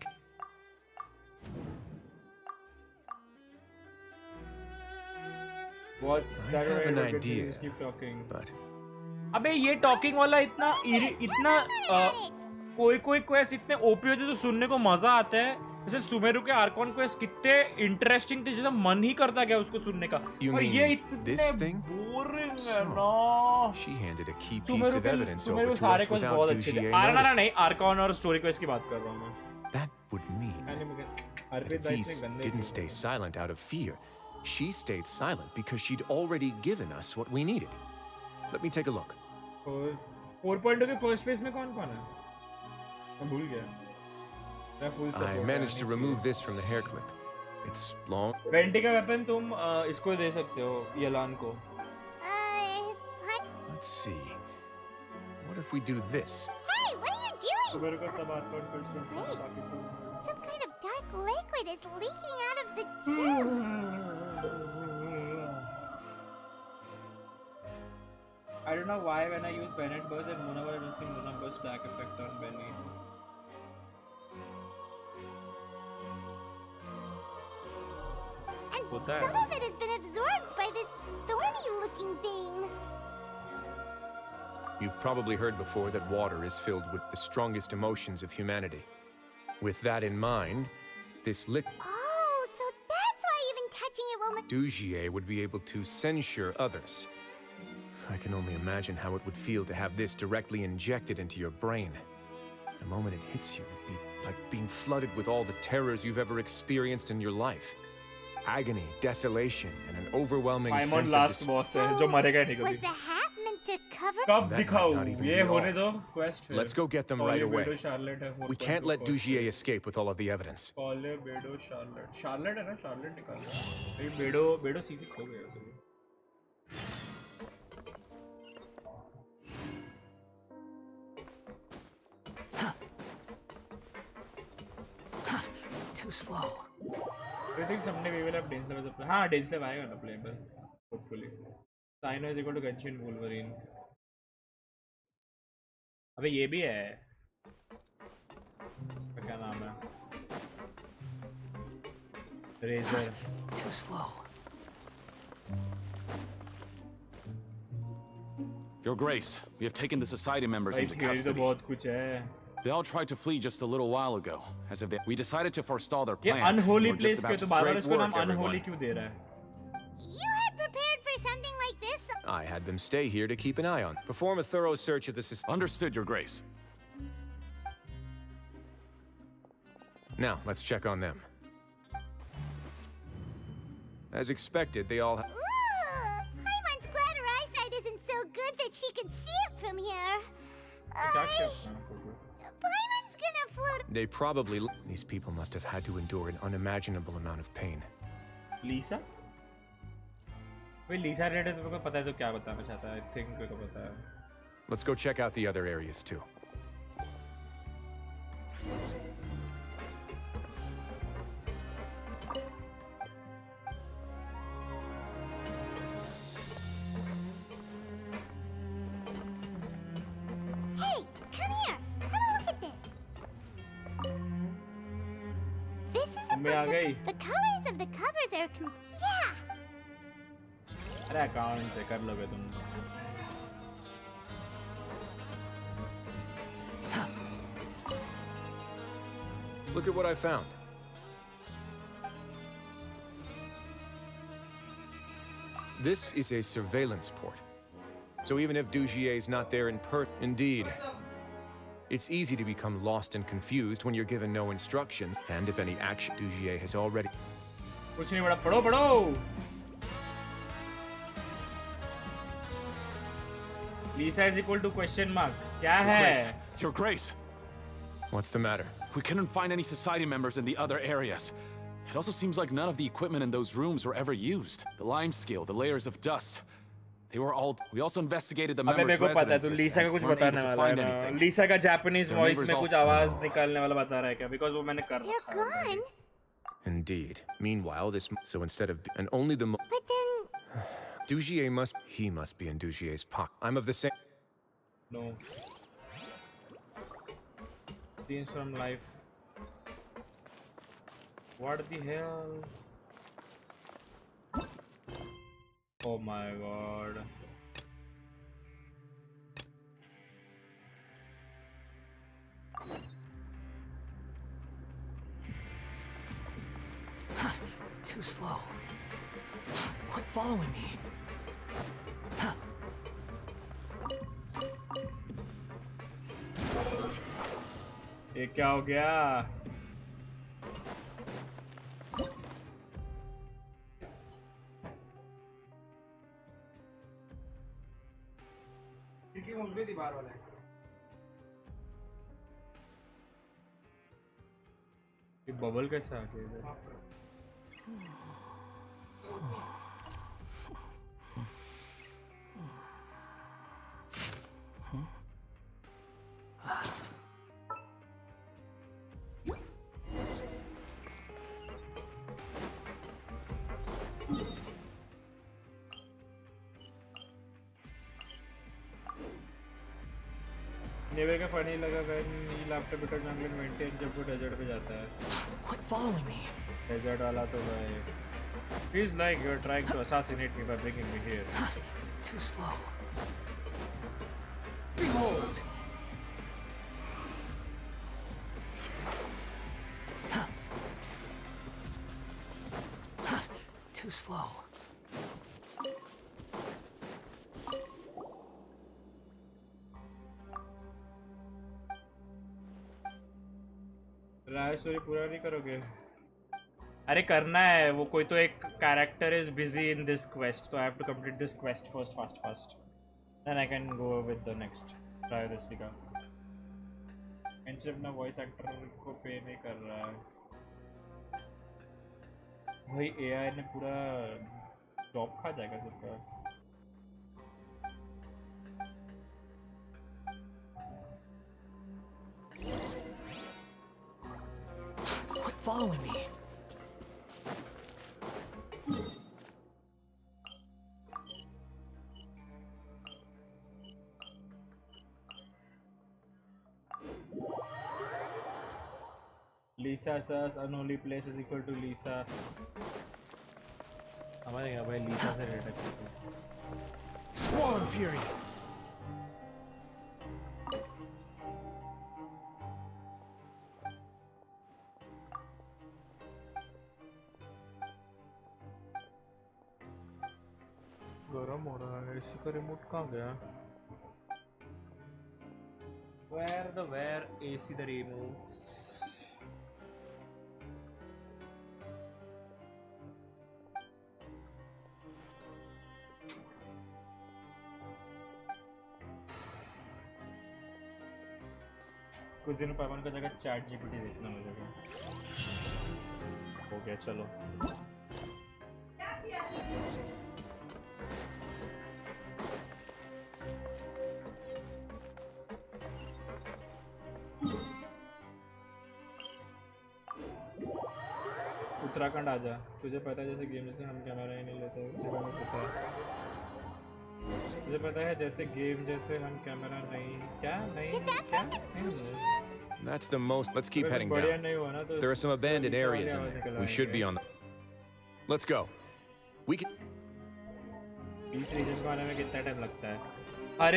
What's I that? have an right? idea, Keep talking. but अबे ये talking वाला इतना कोई quest इतने OP होते जो सुनने को मजा आता है। जैसे सुमेरु के आर्कॉन क्वेस्ट कितने इंटरेस्टिंग थे, जैसे मन ही करता गया उसको सुनने का। और ये इतने बोरिंग है ना। she handed a key piece of evidence over to सारे us क्वेस्ट without बहुत अच्छे थे। Dugier noticing. नहीं, आर्कॉन और स्टोरी क्वेस्ट की बात कर रहा हूँ मैं। That would mean that Elise didn't stay silent out of fear. She stayed silent because she'd already given us what we needed. Let me take a look. 4.2 के first phase में कौन-कौन है? मैं भूल गया। I managed to remove this from the hair clip. It's long. Vanity का weapon तुम इसको दे सकते हो, यलान को। Let's see. What if we do this? Hey, what are you doing? Sumeru का सब Arcon quest Wait, some kind of dark liquid is leaking out of the gem. I don't know why when I use Bennett burst and Munawar I don't think Muna burst stack effect on Benny. And some of it has been absorbed by this thorny-looking thing. You've probably heard before that water is filled with the strongest emotions of humanity. With that in mind, this liquid Oh, so that's why even touching it will make... Dugier would be able to censure others. I can only imagine how it would feel to have this directly injected into your brain. The moment it hits you would be like being flooded with all the terrors you've ever experienced in your life. Agony, desolation, and an overwhelming sense of last boss है जो मरेगा नहीं Was कभी। the hat meant to cover... कब That दिखाऊं? might not even ये be होने all. दो quest है। Let's go get them right away. Charlotte है, We can't let Dugier escape with all of the evidence. Collier, Bedo, Charlotte। Charlotte है ना? Charlotte निकाल दो। ये बेडो C6 हो गया उसमें। Too slow. I think someday we will have Dance Lab as a play. हाँ, Dance Lab आएगा ना playable, hopefully. Sino is equal to Genshin Wolverine. अबे ये भी है। क्या नाम है? Razer. Too slow. Your Grace, we have taken the society members into भाई theory तो custody. बहुत कुछ है। They all tried to flee just a little while ago, as if we decided to forestall their ये plan. unholy We're place just क्यों about तो to बार-बार great इसको नाम work, everyone. unholy क्यों दे रहा है? You had prepared for something like this? I had them stay here to keep an eye on. Perform a thorough search of the system. Understood, Your Grace. Now, let's check on them. As expected, they all Paimon's glad her eyesight isn't so good that she can see it from here. Paimon's gonna float... They probably... These people must have had to endure an unimaginable amount of pain. Lisa? भाई Lisa red है तो मेरे को पता है तो क्या बताना चाहता है? I think मेरे को पता है. Let's go check out the other areas too. Hey, come here. Have a look at this. This is a मैं आ book. गई. The colors of the covers are... Yeah! अरे अकाउंट से कर लोगे तुम. Look at what I found. This is a surveillance port. So even if Dugier's not there in Indeed. It's easy to become lost and confused when you're given no instructions, and if any action Dugier has already... कुछ नहीं बड़ा पढ़ो पढ़ो. Lisa is equal to question mark. क्या Grace, है? Your Grace, What's the matter? we couldn't find any society members in the other areas. It also seems like none of the equipment in those rooms were ever used. The lime scale, the layers of dust. They were all... We also investigated the अबे मेरे members' को पता है तू residences लीसा का and कुछ weren't able बताने to वाला है find ना. anything. लीसा का जापानीज Their वॉइस neighbors में all- कुछ आवाज निकालने वाला बता रहा है क्या? Because वो मैंने कर They're रखा है. gone. Indeed. Meanwhile, this... So instead of... And only the... But then, Dugier must... He must be in Dugier's pocket. I'm of the same... No. Scenes from life. What the hell? Oh my god. Too slow. Quit following me. ये क्या हो गया? ये bubble कैसे आ गया इधर? Never का funny लगा when he after bitter jungle maintain जब वो डेजर्ट पे जाता है. Quit following me. डेजर्ट वाला तो भाई feels like you're trying to assassinate me by bringing me here. Too slow. Behold! Too slow. Rai story पूरा नहीं करोगे? अरे करना है वो. कोई तो एक character is busy in this quest, तो I have to complete this quest first fast then I can go with the next try this week. And अपना वॉइस एक्टर को पे नहीं कर रहा है भाई. एआई ने पूरा जॉब खा जाएगा सबका. Quit following me. Lisa says unholy place is equal to Lisa. हमारे यहाँ भाई लीसा से रेट है. Squall Fury. गरम हो रहा है. इसी का रिमोट कहाँ गया? Where AC the remotes? कुछ दिनों पावन का जगह चैट जीपीटी देखना मुझे. हो गया चलो. उत्तराखंड आजा. तुझे पता है जैसे गेम से हम कैमरा ही नहीं लेते. उसी का पता है. तुझे पता है जैसे गेम जैसे हम कैमरा नहीं क्या नहीं. That's the most... Let's keep heading बढ़िया down. नहीं हुआ ना तो. There are some abandoned लीसा areas वाली in आवाज there. निकल We should be आएगी. on the... Let's go. We can... बीच रीजन को आने में कितना टाइम लगता है? हर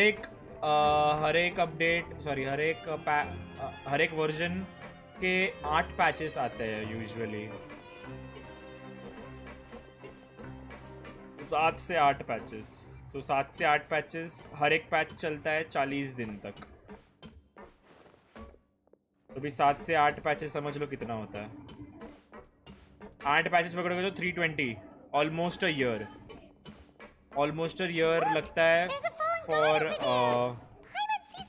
एक अपडेट सॉरी हर एक वर्जन के 8 पैचेस आते हैं यूजुअली. 7 से 8 पैचेस. तो 7 से 8 पैचेस. हर एक पैच चलता है 40 दिन तक. तो भी 7 से 8 पैचेस समझ लो कितना होता है. 8 पैचेस पकड़ोगे तो 320. ऑलमोस्ट अ ईयर लगता है. there's a falling for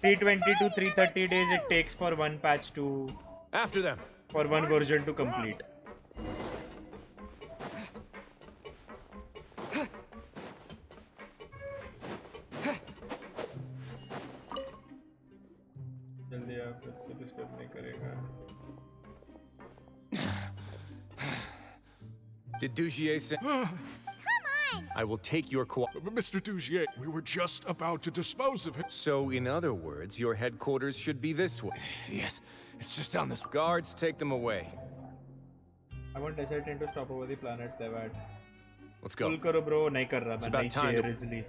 320 to 330 days it takes for one patch to After them. for one version to complete. जल्दी आप इससे डिस्टर्ब नहीं करेगा. Did Dugier say? I will take your Mr. Dugier, we were just about to dispose of him. So, in other words, your headquarters should be this way. Yes, it's just down this. Guards, take them away. I want desert to stop over the planet Tevat. Let's go. Pull करो bro, नहीं कर रहा It's मैं. about नहीं time चाहिए to- Rizzly.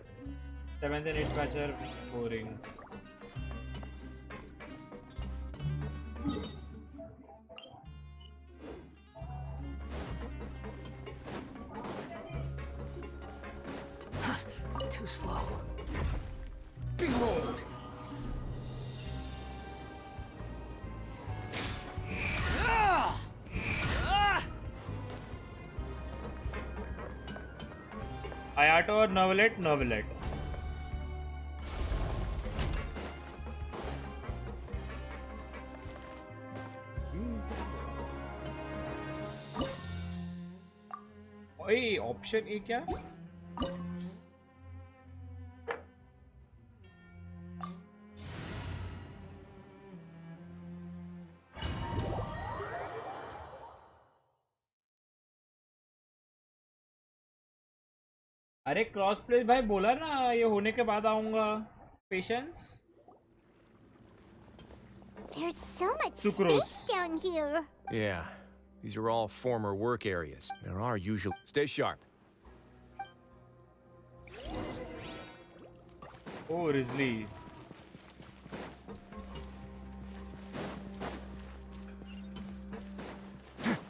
7th and 8th patch are boring. Too slow. Behold! Ayato or Novelet? Novelet. ओए option A क्या? अरे क्रॉस प्ले भाई बोला ना ये होने के बाद आऊंगा. Patience. There's so much Sucrose. space down here. Yeah, these are all former work areas. There are usual. Stay sharp. Oh, Rizzly.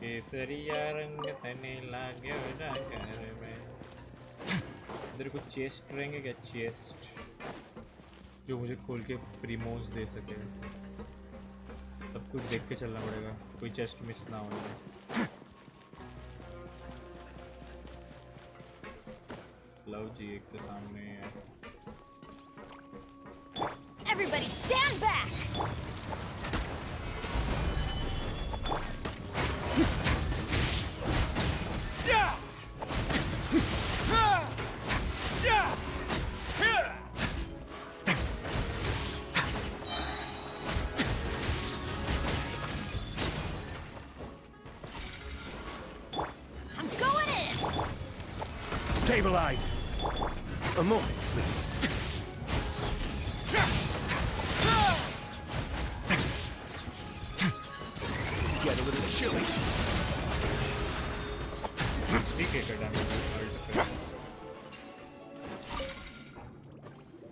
केसरिया रंग तने लाग्यो नगर में. इधर कुछ चेस्ट रहेंगे क्या? चेस्ट जो मुझे खोल के प्रीमोस दे सके. सब कुछ देख के चलना पड़ेगा, कोई चेस्ट मिस ना हो. लव जी एक तो सामने है. Everybody stand back! I'm going in! Stabilize. A moment, please. Get a little chilly.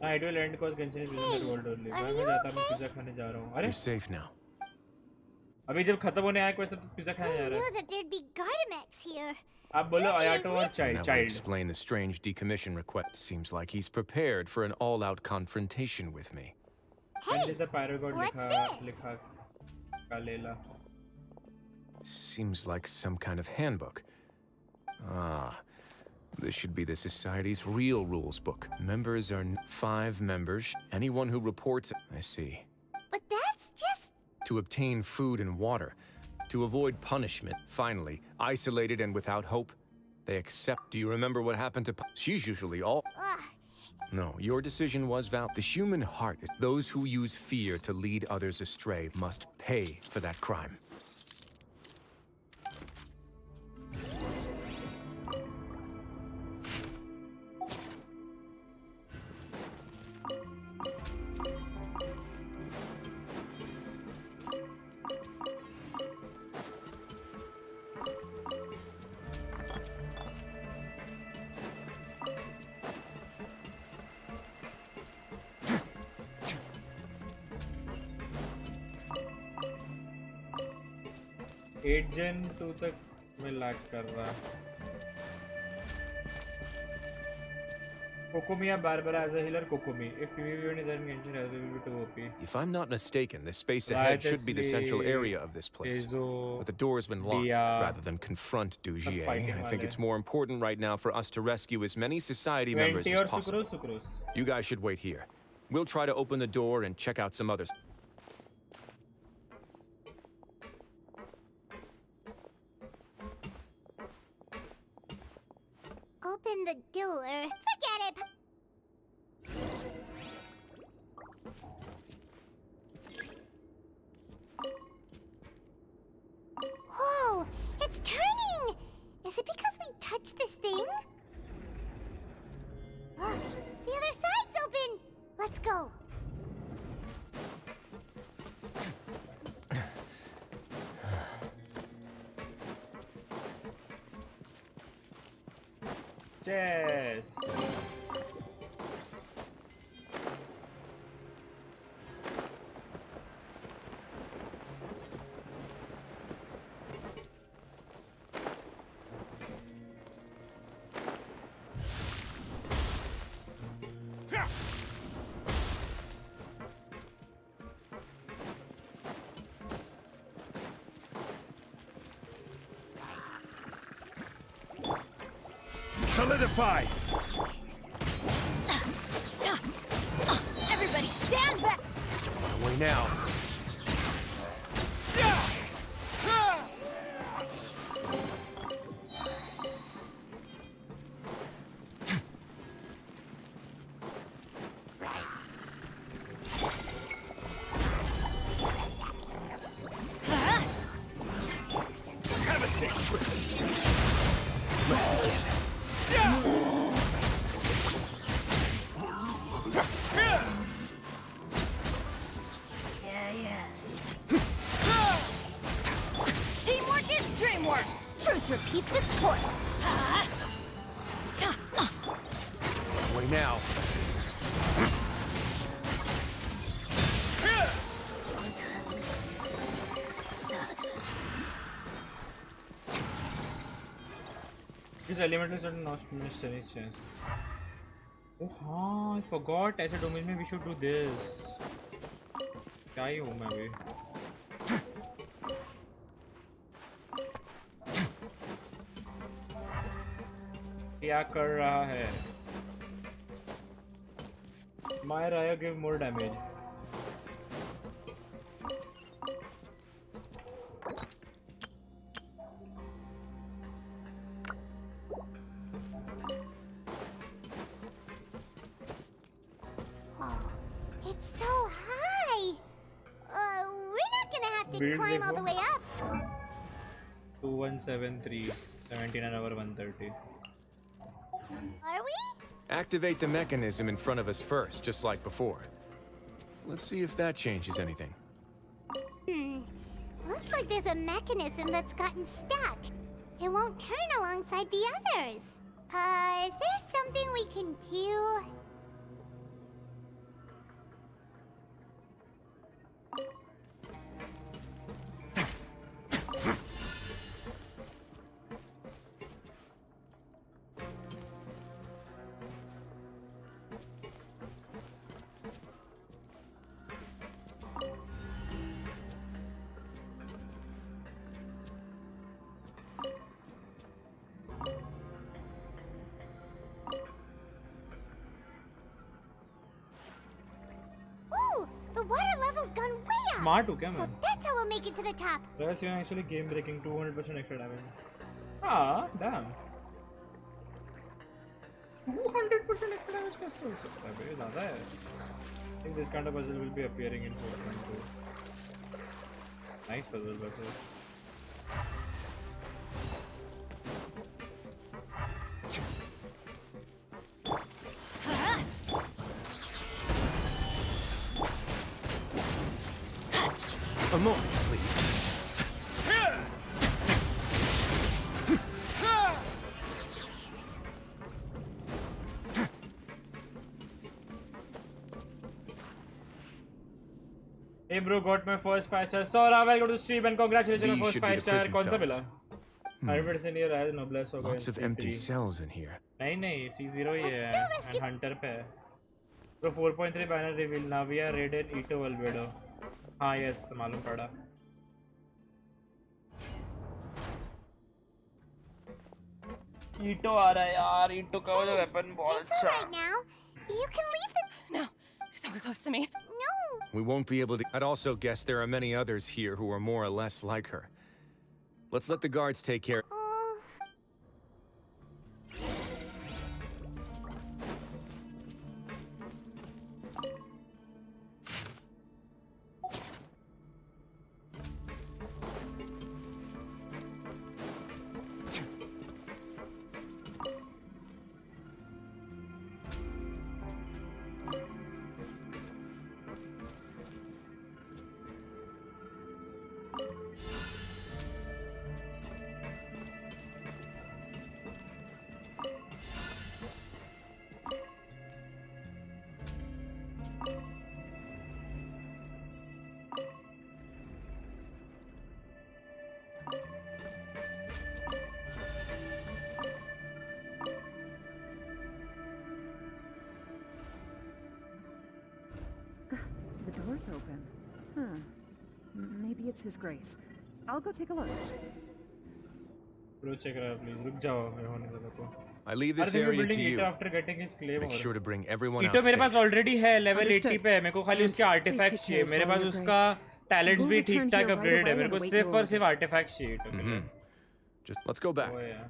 I do land cause Genshin is within the world only. मैं जाता हूँ पिज़्ज़ा खाने जा रहा हूँ. अरे You're safe now. अभी जब खत्म होने आया वैसे तो पिज़्ज़ा खाने जा I रहा है. knew that there'd be GIGABYTE here. आप बोलो आयाटो और That would child. explain the strange decommission request. Seems like he's prepared for an all-out confrontation with me. When did the Paragon what's this? लिखा कालेला. Seems like some kind of handbook. Ah, this should be the Society's real rules book. Members are 5 members. Anyone who reports... I see. But that's just... To obtain food and water. To avoid punishment. Finally, isolated and without hope, they accept. Do you remember what happened to... She's usually all... Ugh. No, your decision was valid. The human heart is... Those who use fear to lead others astray must pay for that crime. Gen 2 तक मैं lag कर रहा. Kokomi or Barbara as a healer, Kokomi. If PvP is then Genshin as will be too OP. If I'm not mistaken, the space ahead should be the central area of this place. But the door's been locked. Rather than confront Dujier, I think it's more important right now for us to rescue as many society members as possible. You guys should wait here. We'll try to open the door and check out some others. Open the door. Forget it. Whoa! It's turning! Is it because we touched this thing? Look, the other side's open! Let's go. Yes. Solidify! Everybody stand back! Don't run away now. Have a sick trip. Let's begin. Teamwork is dreamwork! Truth repeats its course! Don't run away now. These elementals are not missed any chance. Oh हाँ, I forgot. ऐसे domain में we should do this. क्या ही हूँ मैं अभी? क्या कर रहा है? My Raya give more damage. It's so high! We're not gonna have to climb all the way up! 2173, 17 an hour 130. Are we? Activate the mechanism in front of us first, just like before. Let's see if that changes anything. Looks like there's a mechanism that's gotten stuck. It won't turn alongside the others. Is there something we can do? Ooh, the water level's gone way up. Smart हो क्या So मैं? that's how we'll make it to the top. Plus, you're actually game breaking 200% extra damage. Ah, damn. 200% extra damage कैसे हो सकता है? ये ज़्यादा है. I think this kind of puzzle will be appearing in 4.2. Nice puzzle, but. A moment, please. Hey bro, got my first 5-star. Saurav, welcome to the stream and congratulations on These first should be the 5-star. prison कौन सा cells. मिला? 100% ये रहा है, noblesse हो गया. Lots of empty cells in here. नहीं C0 he Let's है still rescue- and Hunter पे है. Pro 4.3 banner reveal Navia raided Ito Albedo. हाँ yes मालूम पड़ा. Ito आ रहा है यार. Ito का वो weapon बहुत It's अच्छा. alright now. You can leave them. No, so close to me. No. We won't be able to. I'd also guess there are many others here who are more or less like her. Let's let the guards take care. Oh. The door's open. Huh. Maybe it's His Grace. I'll go take a look. Bro check रहा please. रुक जाओ मैं होने वाला को. I leave this अरे area to building you. Ito after getting his claim. Make sure to bring everyone out Ito मेरे पास safe. already है level 80 Understood. पे है. मेरे को खाली उसके And artifacts please take चाहिए. care मेरे as well, पास Your उसका talents We'll भी return ठीक ठाक here right upgraded है. away मेरे को and await सिर्फ your और सिर्फ orders. artifacts चाहिए Ito के लिए. Just let's go back. Oh yeah.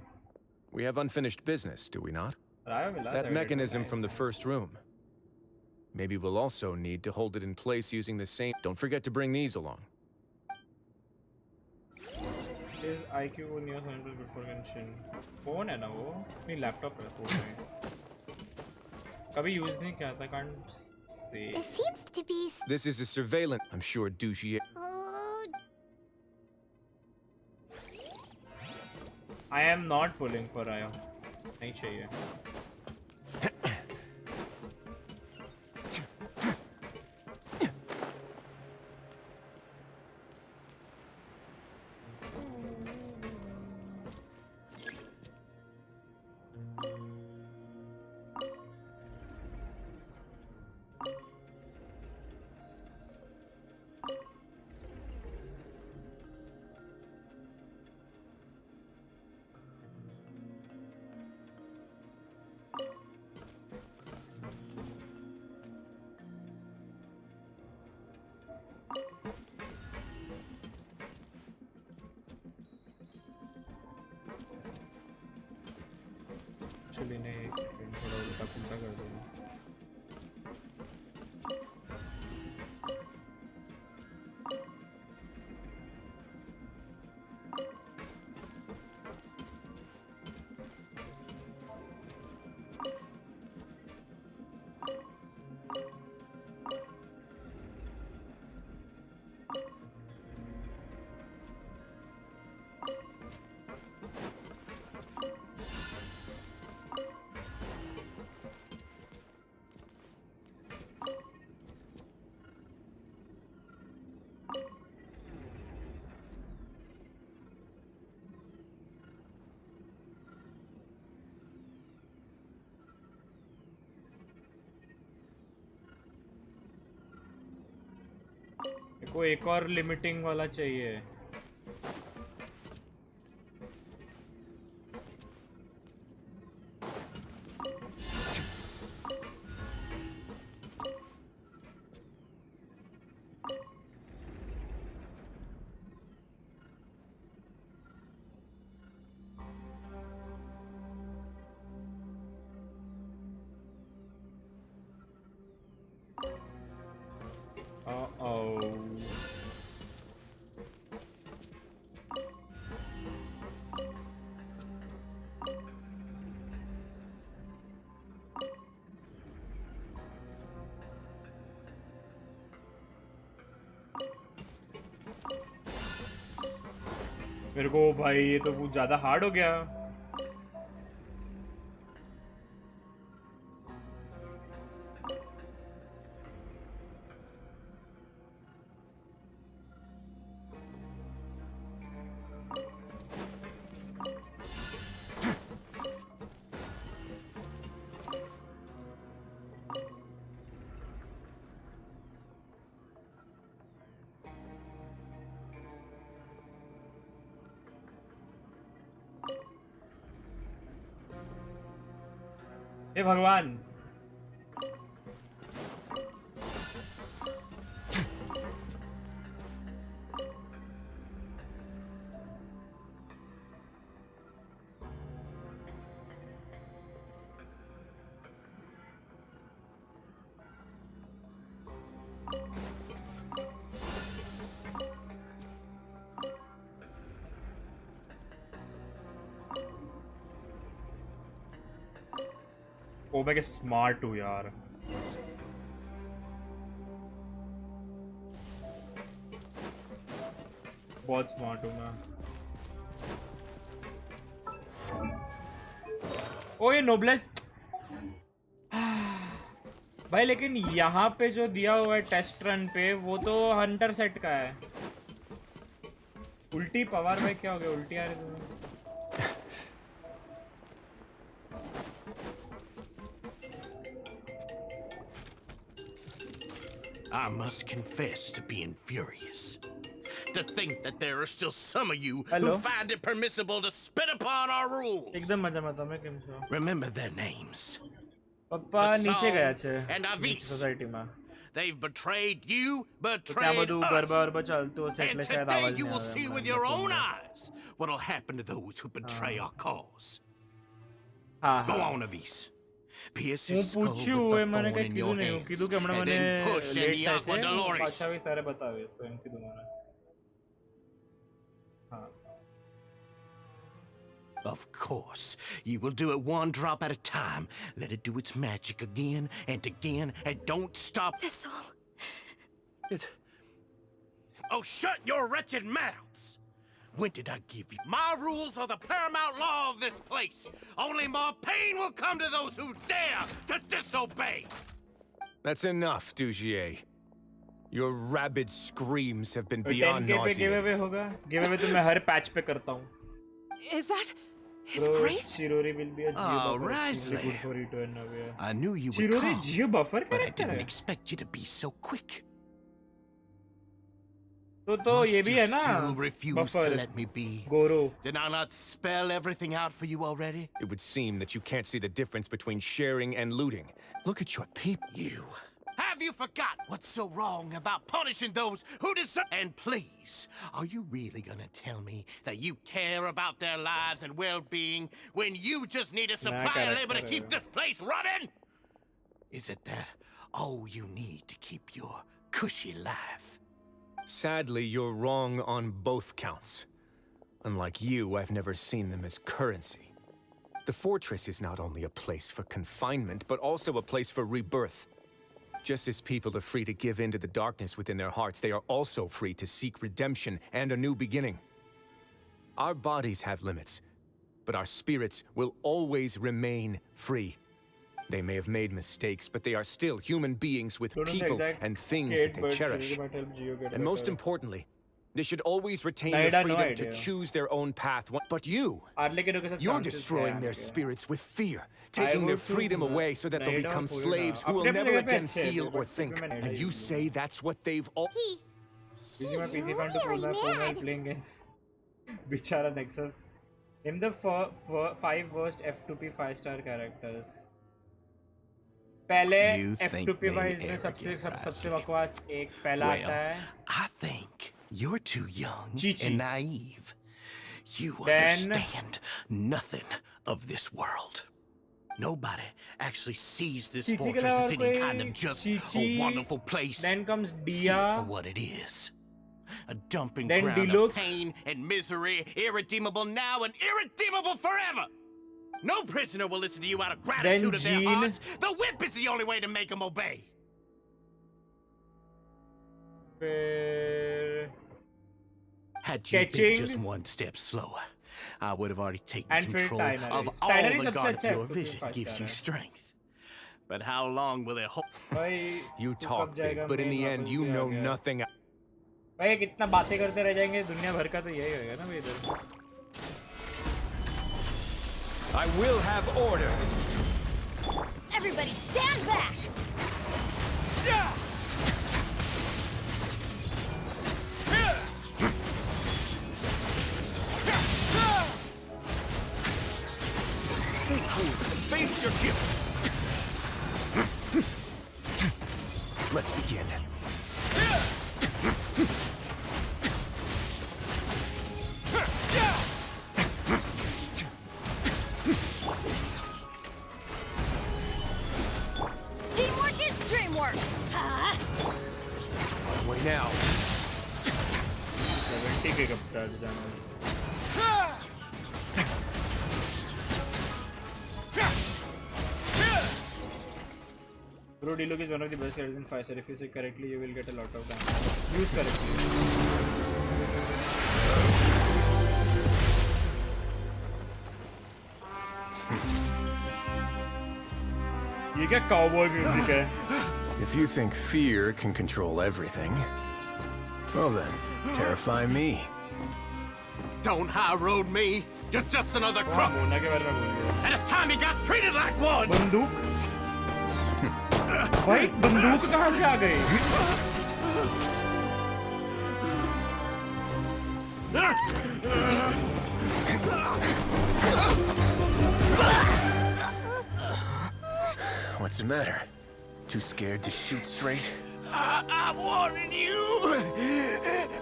We have unfinished business, do we not? Raya Vilas That added mechanism to from the first room. Maybe we'll also need to hold it in place using the same. Don't forget to bring these along. Is IQ Neo sample good for Genshin? Phone है ना वो? नहीं laptop है phone है. कभी use नहीं किया था. Can't say. It seems to be. This is a surveillance. I'm sure douchey. Oh. I am not pulling for Raya. नहीं चाहिए. Actually नहीं थोड़ा उल्टा पुल्टा कर दूँगा. को एक और लिमिटिंग वाला चाहिए. मेरे को भाई ये तो कुछ ज्यादा हार्ड हो गया. हे भगवान ओ मैं स्मार्ट हूँ यार बहुत स्मार्ट हूँ मैं ओ ये नोब्लेस भाई लेकिन यहाँ पे जो दिया हुआ है टेस्ट रन पे वो तो हंटर सेट का है उल्टी पवार भाई क्या हो गया उल्टी आ रही तुम्हें I must confess to being furious. To think that there are still some of you who find it permissible to spit upon our rules. एकदम मजा मत मैं केम छो Remember their names. पप्पा नीचे गया छे And Avis. सोसाइटी में They've betrayed you, क्या betrayed बदू us. गरबा और चलतो से And એટલે शायद today आवाज you नहीं will uh see with your own eyes what'll happen to those who betray our cause. हाँ Go on, Avis. Pierce હું his skull with પૂછ્યું the એ મને thorn કઈ in કીધું your નહીં હું hands, કીધું કે હમણાં and મને then push in late the થાય aqua છે Dolores. પાછા આવીશ ત્યારે બતાવીશ તો એમ કીધું મને હા Of course, you will do it one drop at a time. Let it do its magic again and again, and don't stop. That's all. Oh, shut your wretched mouths! When did I give you? My rules are the paramount law of this place. Only more pain will come to those who dare to disobey. That's enough, Dugier. Your rabid screams have been तो beyond 10K पे give nauseating. Away होगा give away तो मैं हर patch पे करता हूँ Is that his Bro, grace? Shirori will be a Geo Oh, buffer. It's really Rizzly. good for you to end away. I knew you would Shirori come, Geo buffer but I character didn't है expect you to be so quick. तो ये Must भी you है ना still refuse to buffer let me be? गोरो Did I not spell everything out for you already? It would seem that you can't see the difference between sharing and looting. Look at your people. You. Have you forgot what's so wrong about punishing those who deserve? And please, are you really gonna tell me that you care about their lives and well-being when you just need a supply of labor to keep this place running? Is it that all you need to keep your cushy life? Sadly, you're wrong on both counts. Unlike you, I've never seen them as currency. The fortress is not only a place for confinement, but also a place for rebirth. Just as people are free to give in to the darkness within their hearts, they are also free to seek redemption and a new beginning. Our bodies have limits, but our spirits will always remain free. They may have made mistakes, but they are still human beings with people and things that they cherish. And most importantly, they should always retain the freedom to choose their own path. But you're destroying their spirits with fear, taking their freedom away so that they'll become slaves who will never again feel or think. And you say that's what they've all... Using my PC fan to pull my phone while playing game. Bichara Nexus. Name the 5 worst F2P 5-star characters. पहले F2P wise में सबसे बकवास एक पहला आता है I think you're too young and naive. You Then- understand nothing of this world. Nobody actually sees this Chichi के fortress as अलावा any कोई kind of just Chichi, a wonderful place. then comes See Dia, it for what it is. A dumping Then ground Diluc. of pain and misery, irredeemable now and irredeemable forever. No prisoner will listen to you out of gratitude of their Jean. hearts. The whip is the only way to make them obey. फिर Had you been Catching. just one step slower, I would have already taken And फिर control Tyner of is. all Tyner is the सबसे guard. अच्छा Your F2P vision 5 gives you star है. strength. But how long will it hold? भाई You तू talk कब big, जाएगा but in main the वापस end, you भी आ know गया. nothing. भाई कितना बातें करते रह जाएंगे दुनिया भर का तो यही होगा ना भाई इधर I will have order. Everybody stand back! Stay cool and face your guilt. Let's begin. Teamwork is dreamwork! Huh? Way now. 70 के कब तक जाना है? Bro, D-Log is one of the best characters in 5 star. If you say correctly, you will get a lot of damage. Use correctly. ये क्या cowboy music है? If you think fear can control everything, well then, terrify me. Don't high road me. You're just another crook. Mona के बारे में बोल गया. And it's time he got treated like one. बंदूक? भाई बंदूक कहाँ से आ गई? What's the matter? Too scared to shoot straight? I'm warning you.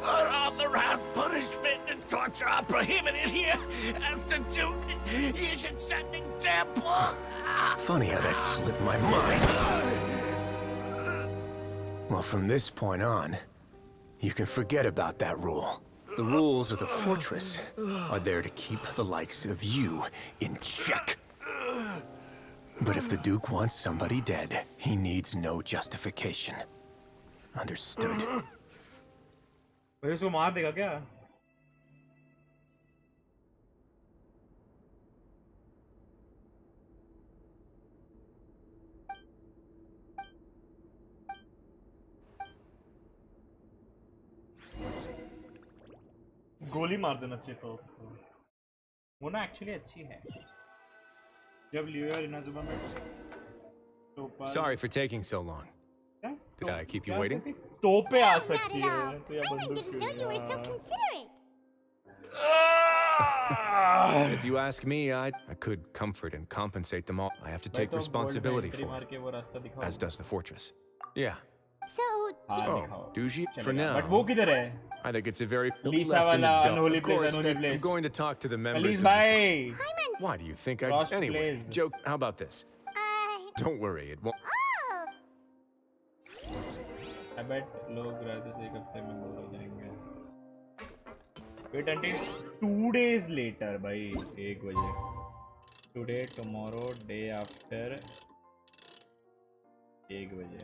Unauthorized punishment and torture are prohibited here. As the Duke, you should set an example. Funny how that slipped my mind. Well, from this point on, you can forget about that rule. The rules of the fortress are there to keep the likes of you in check. But if the Duke wants somebody dead, he needs no justification. Understood? भाई उसको मार देगा क्या? गोली मार देना चाहिए था उसको. वो ना एक्चुअली अच्छी है. जब लियो और इनाजुबा में Sorry for taking so long. Did I keep you waiting? तोपे आ Not सकती at है. all. तो या I बंदूक didn't know you were so क्यों? considerate. If you ask me, I could comfort and compensate them all. I have to take responsibility for it, as does the fortress. Yeah. So, Oh, do you? For now. But वो किधर है? I think it's a very Lisa left in the वाला dump. unholy Of place, course, unholy I'm place. going to talk to the members Please of the bye. Why do you think I... Lost Anyway, place. joke, how about this? Don't worry, it won't... oh, I bet लोग रात से एक हफ्ते में bore हो जाएंगे. Wait until 2 days later, भाई 1 बजे. Today, tomorrow, day after 1 बजे.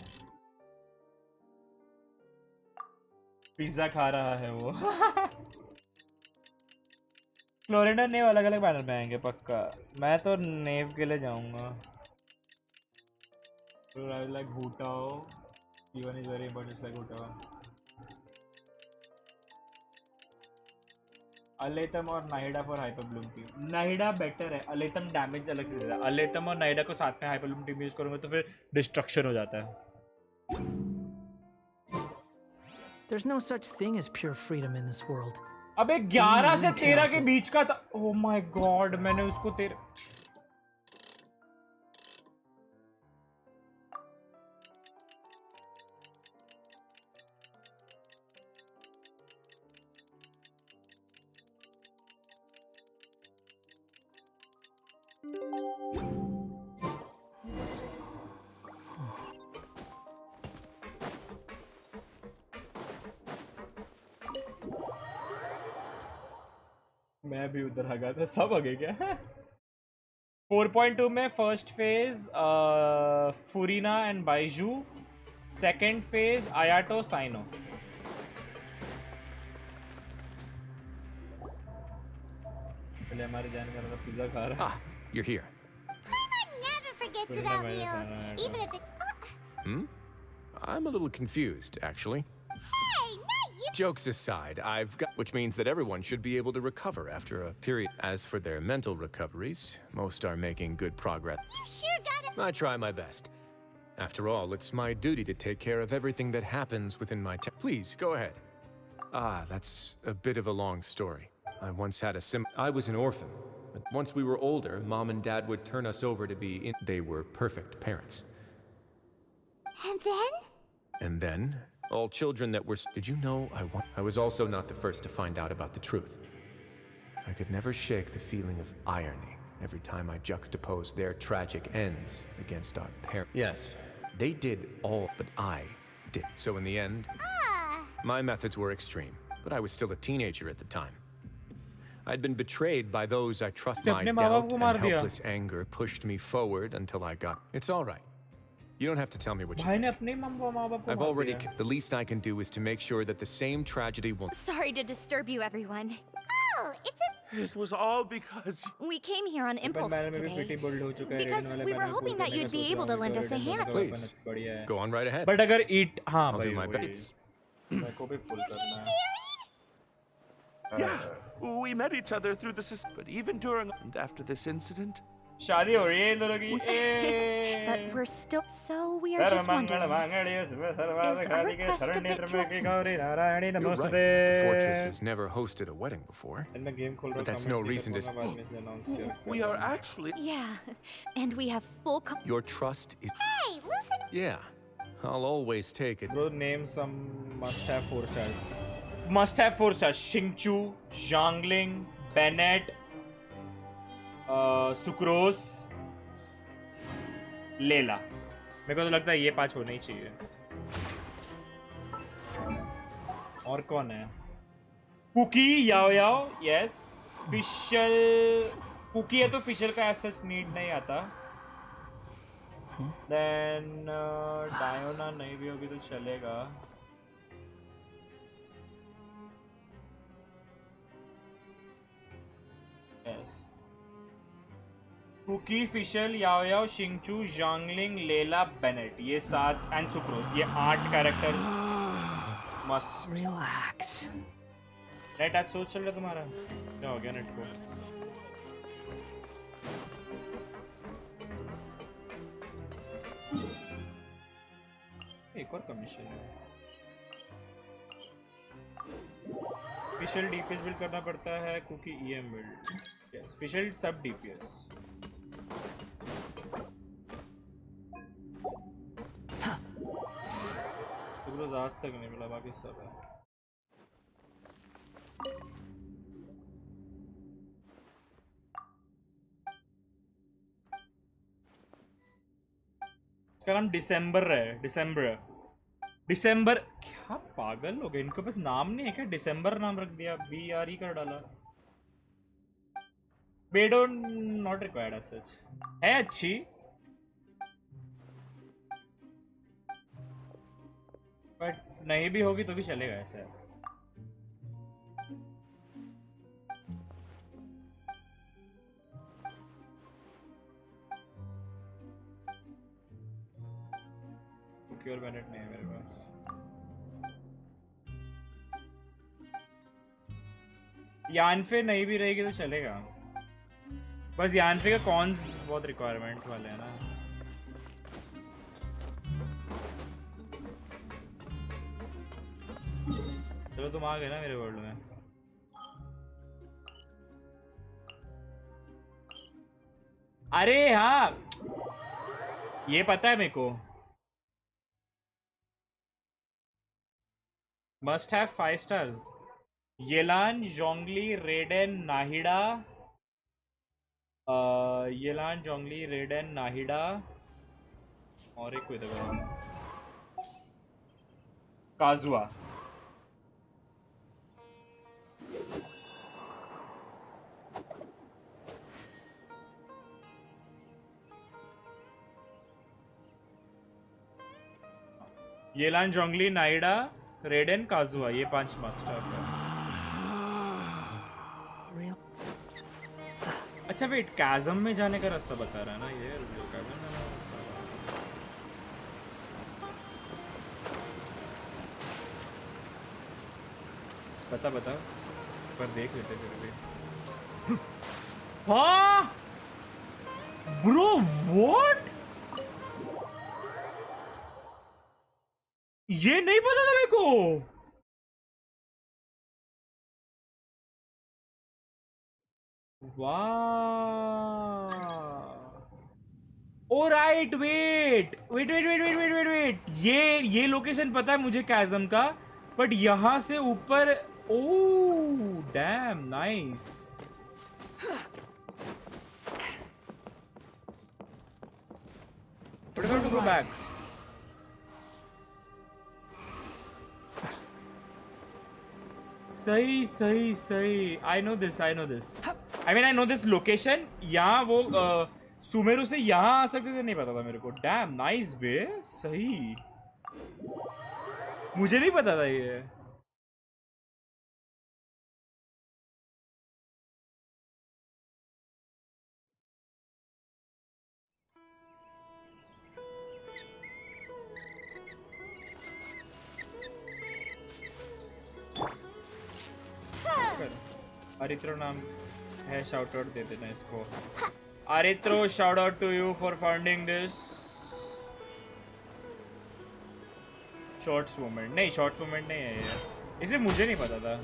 पिज्जा खा रहा है वो. फ्लोरिडा नेव अलग अलग बैनर में आएंगे पक्का. मैं तो नेव के लिए जाऊंगा. Like Hu Tao. Even is very important. It's like Hu Tao. Alhaitham और Nahida for hyperbloom team. Nahida better है. अलेतम डैमेज अलग से देता है. अलेतम और नाहिडा को साथ में हाइपरब्लूम टीम यूज करूंगा तो फिर डिस्ट्रक्शन हो जाता है. There's no such thing as pure freedom in this world. अबे 11 से 13 के बीच का था. Oh my God, मैंने उसको 13. मैं भी उधर आ गया था. सब आ गए क्या? 4.2 में first phase Furina and Baizhu. Second phase Ayato Cyno. पहले हमारे जान का मतलब पिज्जा खा रहा. You're here. Paimon never forgets about meals, even if it. I'm a little confused, actually. Hey, not you. Jokes aside, I've got... Which means that everyone should be able to recover after a period. As for their mental recoveries, most are making good progress. You sure got it. I try my best. After all, it's my duty to take care of everything that happens within my Please, go ahead. That's a bit of a long story. I once had I was an orphan. But once we were older, Mom and Dad would turn us over to be They were perfect parents. And then? And then, all children that were... Did you know I was also not the first to find out about the truth. I could never shake the feeling of irony every time I juxtaposed their tragic ends against our parents. Yes, they did all, but I did. So in the end, my methods were extreme, but I was still a teenager at the time. I'd been betrayed by those I trusted. My doubt and helpless anger pushed me forward until I got... It's all right. You don't have to tell me what you think. I've already... The least I can do is to make sure that the same tragedy won't... Sorry to disturb you, everyone. Oh, It was all because... We came here on impulse today. Because we were hoping that you'd be able to lend us a hand. Please, go on right ahead. But अगर it... हाँ I'll do भाई my वही. best. मेरे को भी pull करना है. Yeah, we met each other through the system, but even during and after this incident... शादी हो रही है इन दोनों की. But we're still... So we are just wondering... Is our request a bit too... You're right. The fortress has never hosted a wedding before. But that's no reason to... We are actually... Yeah, and we have full... Your trust is... Hey, loosen... Yeah, I'll always take it. Bro, name some must-have 4 stars. Must-have 4 stars. Xingqiu, Zhangling, Bennett, sucrose, लेला. मेरे को तो लगता है ये 5 होने ही चाहिए. और कौन है? कुकी, याओ याओ, यस. फिशल, कुकी है तो फिशल का एज सच नीड नहीं आता. देन डायोना नहीं भी होगी तो चलेगा. यस. कुकी, फिशल, याओ याओ, शिंगचू, जांगलिंग, लेला, बेनेट. ये 7 एंड सुक्रोस. ये 8 कैरेक्टर्स मस्ट. Relax. नेट आज सोच चल रहा तुम्हारा? क्या हो गया नेट को? एक और कमीशन है. फिशल डीपीएस बिल्ड करना पड़ता है. Kuki EM build. Yes, Fischl sub DPS. Sucrose आज तक नहीं मिला, बाकी सब है. इसका नाम दिसंबर है. दिसंबर. क्या पागल हो गए, इनके पास नाम नहीं है क्या? दिसंबर नाम रख दिया. BRE कर डाला. बेडो नॉट रिक्वायर्ड एज सच. है अच्छी. बट नहीं भी होगी तो भी चलेगा ऐसा. क्योर बैनेट नहीं है मेरे पास. यानफे नहीं भी रहेगी तो चलेगा. बस यानफे का कॉन्स बहुत रिक्वायरमेंट वाले हैं ना. चलो तुम आ गए ना मेरे वर्ल्ड में. अरे हाँ, ये पता है मेरे को. Must have 5 stars. Yelan, Zhongli, Raiden, Nahida. Yelan, Zhongli, Raiden, Nahida. और एक कोई दबा. काजुआ. येलान, जोंगली, नाइडा, रेडन, काजुआ. ये 5 मस्ट है. अच्छा वेट, कैज़म में जाने का रास्ता बता रहा है ना ये. कैज़म में बता पर देख लेते फिर भी. हाँ ब्रो, व्हाट? ये नहीं पता था मेरे को. वाह. Oh oh right, wait wait wait wait wait wait wait wait, ये लोकेशन पता है मुझे कैज़म का, बट यहाँ से ऊपर, oh damn nice. What about to go back? सही सही सही, I know this. I mean I know this location. यहाँ वो सुमेरु से यहाँ आ सकते थे, नहीं पता था मेरे को। डैम नाइस बे, सही, मुझे नहीं पता था ये। अरित्रो नाम है, शाउट आउट दे देना इसको। Aritro, shout out to you for founding this. Shorts movement नहीं, शॉर्ट्स मूवमेंट नहीं है ये, इसे मुझे नहीं पता था।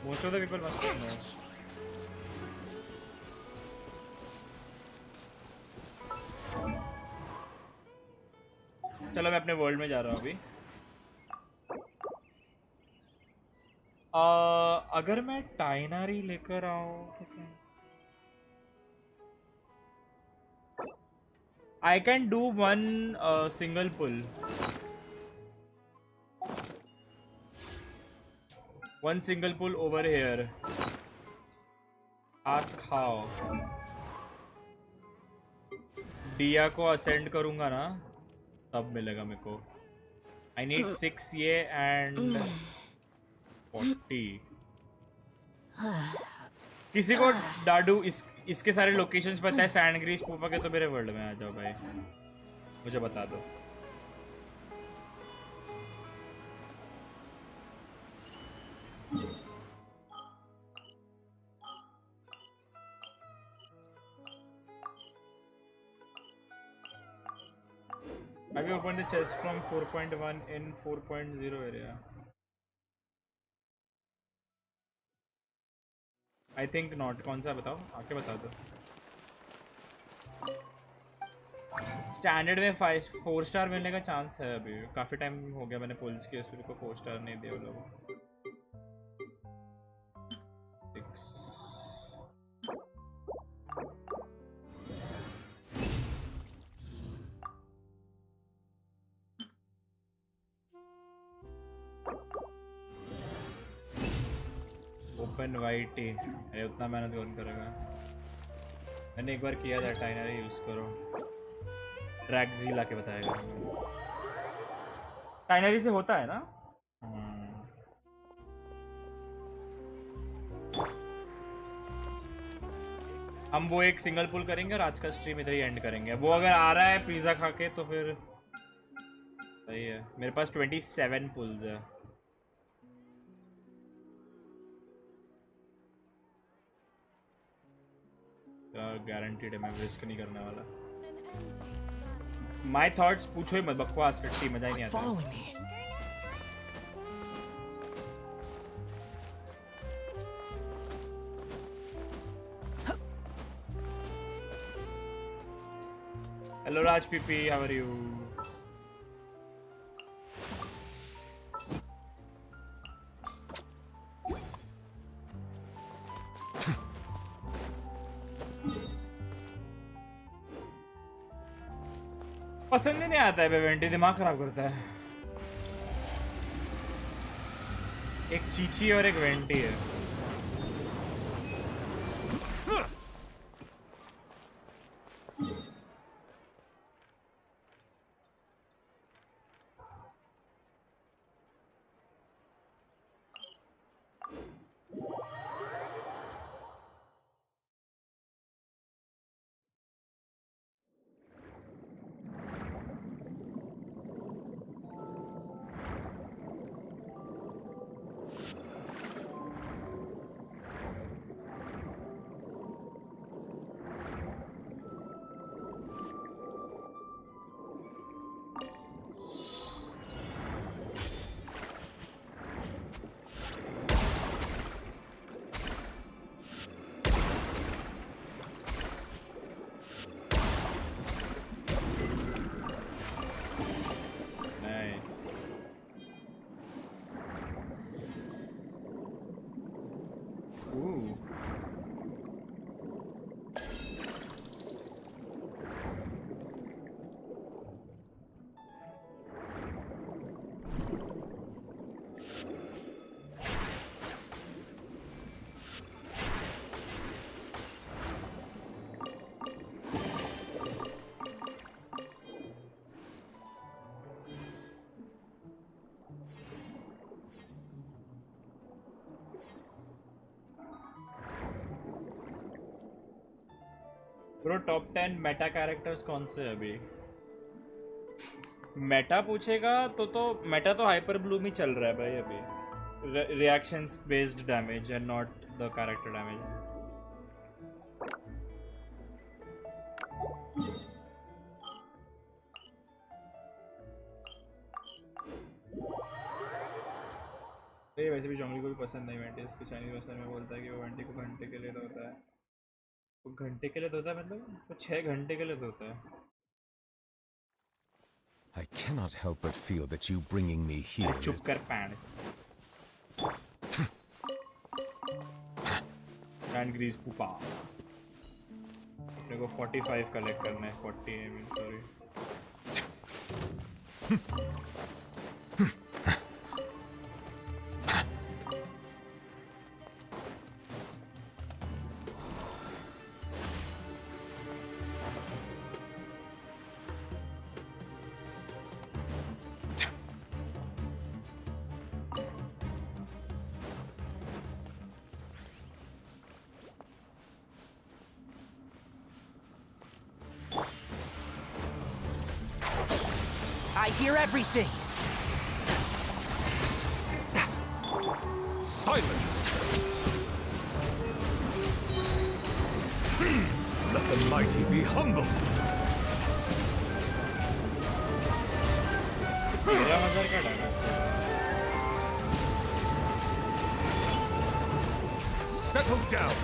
Most of the people must know. चलो मैं अपने वर्ल्ड में जा रहा हूँ अभी। अगर मैं टाइनरी लेकर आऊँ, I can do one single pull. One single pull over here. Ask how. डिया को असेंड करूँगा ना, तब मिलेगा मेरे को। I need 6 ये and 40। किसी को डाडू इसके सारे लोकेशंस पता है, सैंडग्रीस पोपा के, तो मेरे वर्ल्ड में आ जाओ भाई, मुझे बता दो। Have you opened the chest from 4.1 in 4.0 area? I think not. कौन सा बताओ, आके बता दो। स्टैंडर्ड में 4 स्टार मिलने का चांस है अभी, काफ़ी टाइम हो गया मैंने पुल्स किए, इसमें को 4 स्टार नहीं दिया वो लोग। ओपन वाइट ही अरे उतना मेहनत कौन करेगा। मैंने एक बार किया था, टाइनरी यूज करो, ट्रैक्जी ला के बताएगा। टाइनरी से होता है ना। हम वो एक सिंगल पुल करेंगे और आज का स्ट्रीम इधर ही एंड करेंगे। वो अगर आ रहा है पिज्जा खा के तो फिर सही है। मेरे पास 27 पुल्स है। गारंटीड है, मैं रिस्क नहीं करने वाला। माय थॉट्स पूछो ही मत, बकवास कट्टी, मजा ही नहीं आता। Hello Raj PP, how are you? पसंद ही नहीं आता है बेवेंटी, दिमाग खराब करता है। एक चीची और एक वेंटी है। Nice. Ooh. Bro top 10 Meta characters कौन से अभी? मेटा पूछेगा तो मेटा तो हाइपर ब्लूम ही चल रहा है भाई अभी। Reactions based damage and not the character damage. ये वैसे भी जंगली को भी पसंद नहीं वेंटी, इसके चाइनीज भाषा में बोलता है कि वो वेंटी को घंटे के लिए धोता है। वो घंटे के लिए धोता है मतलब वो 6 घंटे के लिए धोता है। I cannot help but feel that you bringing me here चुप कर पैंड। Hand Greece pupa. अपने को 45 कलेक्ट करना है, 40 I mean sorry. I hear everything. Silence! Let the mighty be humbled! Settle down!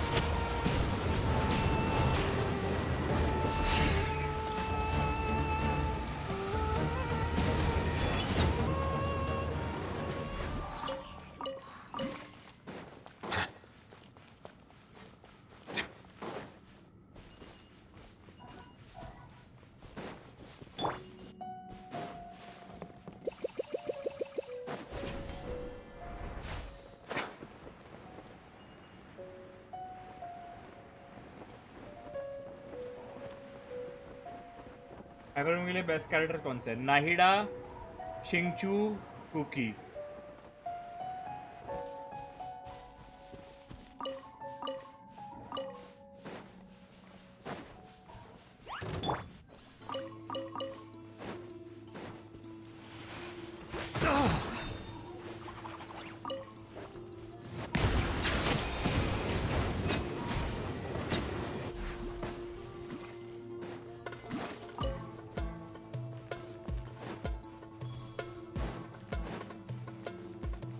अगर के लिए बेस्ट कैरेक्टर कौन सा है? Nahida, Xingqiu, Kuki.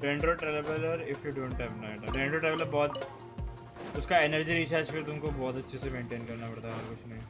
Dendro traveler if you don't have night. Dendro traveler बहुत उसका एनर्जी रिचार्ज फिर तुमको बहुत अच्छे से मेंटेन करना पड़ता है और कुछ नहीं।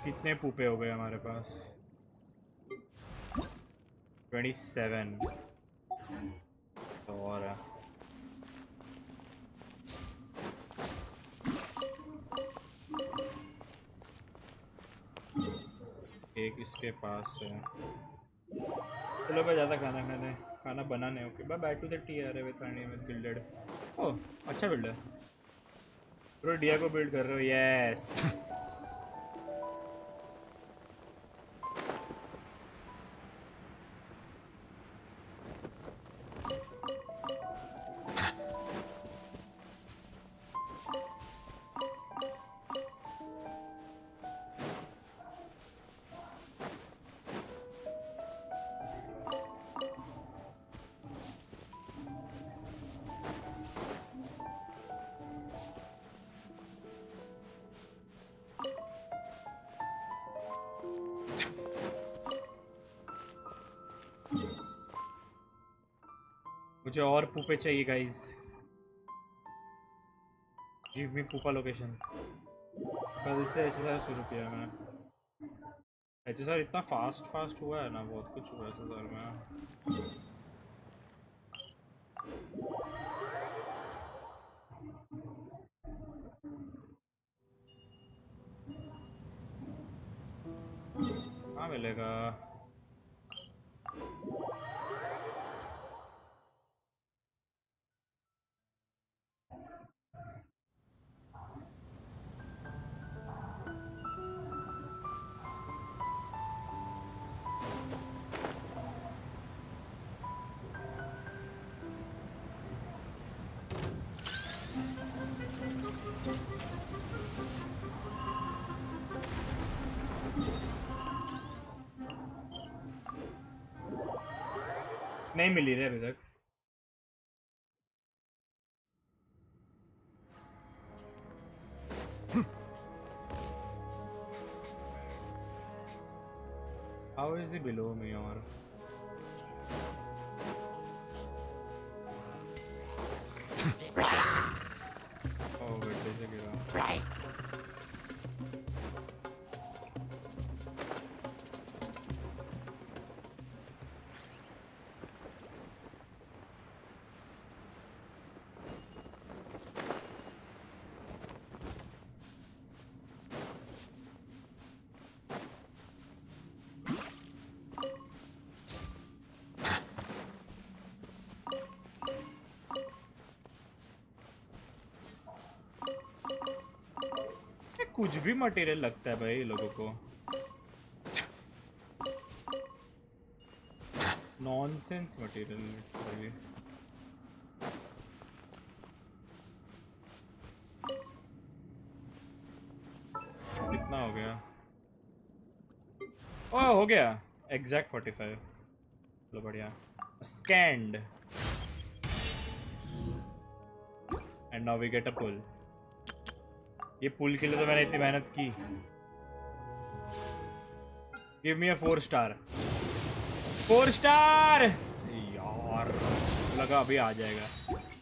कितने पूपे हो गए हमारे पास? 27 तो और है। एक इसके पास है। चलो मैं ज़्यादा खाना बनाने। Okay bye bye to the TR with रानी विद गिल्डेड। ओह अच्छा बिल्ड है ब्रो। डिया को बिल्ड कर रहे हो? यस। मुझे और पूपे चाहिए guys. Give me pupa location. कल से एसएसआर शुरू किया मैंने। एसएसआर इतना फास्ट हुआ है ना, बहुत कुछ हुआ है एसएसआर में। कहाँ मिलेगा? नहीं मिली रे अभी तक। How is he below me or? Oh, बेटे से गिरा। कुछ भी मटेरियल लगता है भाई लोगों को। Nonsense material. कितना हो गया? ओह हो गया एग्जैक्ट 45। चलो बढ़िया। स्कैंड and now we get a pull. ये पुल के लिए तो मैंने इतनी मेहनत की। Give me a 4 star. 4 star यार, लगा अभी आ जाएगा।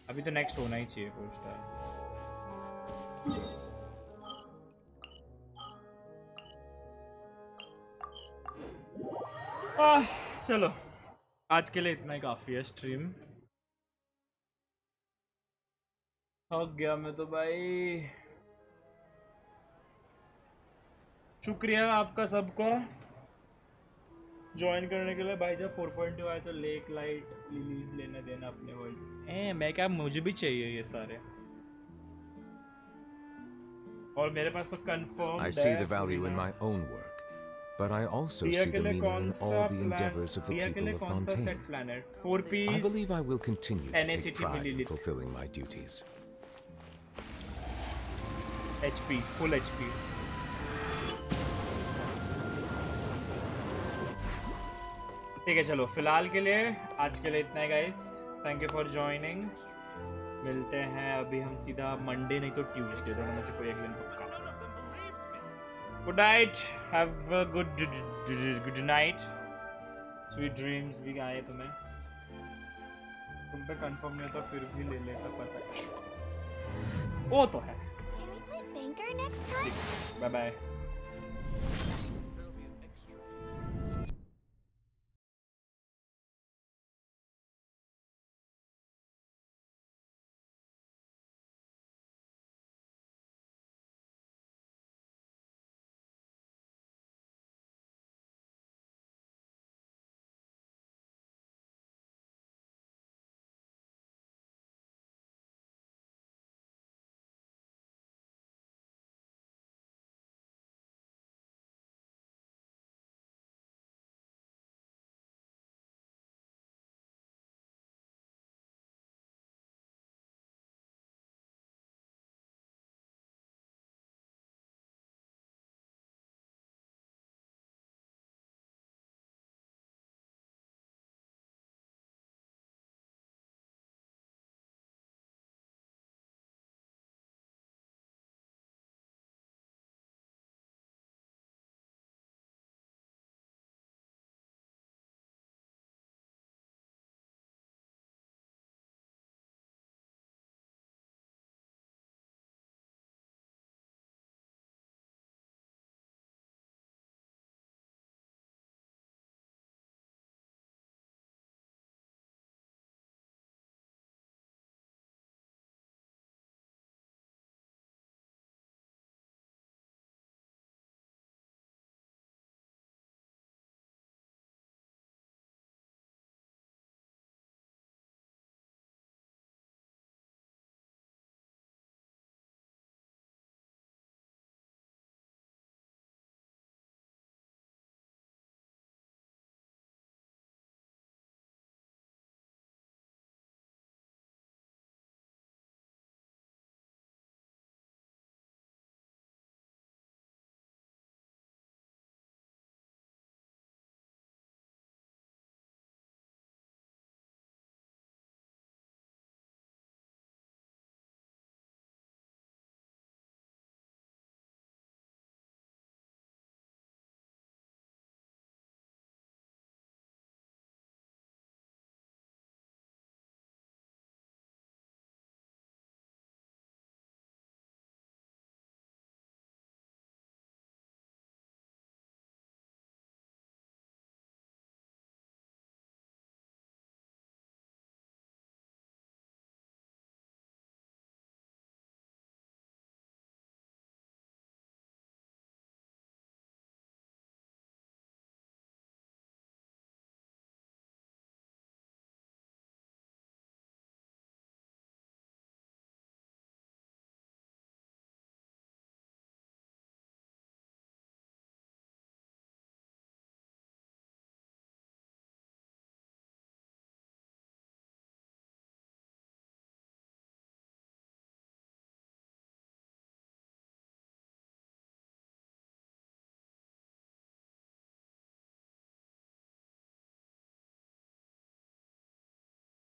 अभी तो नेक्स्ट होना ही चाहिए 4 स्टार। चलो आज के लिए इतना ही काफी है। स्ट्रीम थक गया मैं तो भाई। शुक्रिया आपका सबको ज्वाइन करने के लिए। भाई जब 4.2 आए तो लेक लाइट लिलीज लेने देना अपने वर्ल्ड। मैं क्या, मुझे भी चाहिए ये सारे। और मेरे पास तो confirm I see the value in my own work, but I also see the meaning in all the endeavors of the people of Fontaine. 4 piece I believe I will continue to take NACT pride in milliliter. fulfilling my duties. HP full HP। ठीक है चलो फिलहाल के लिए आज के लिए इतना ही guys. Thank you for joining. मिलते हैं अभी हम सीधा मंडे नहीं तो ट्यूसडे, दोनों में से कोई एक दिन पक्का। Good night, have a good night, sweet dreams भी आए तुम्हें। तुम पे कंफर्म नहीं होता फिर भी ले लेता पता। वो तो है। Banker next time? Bye bye.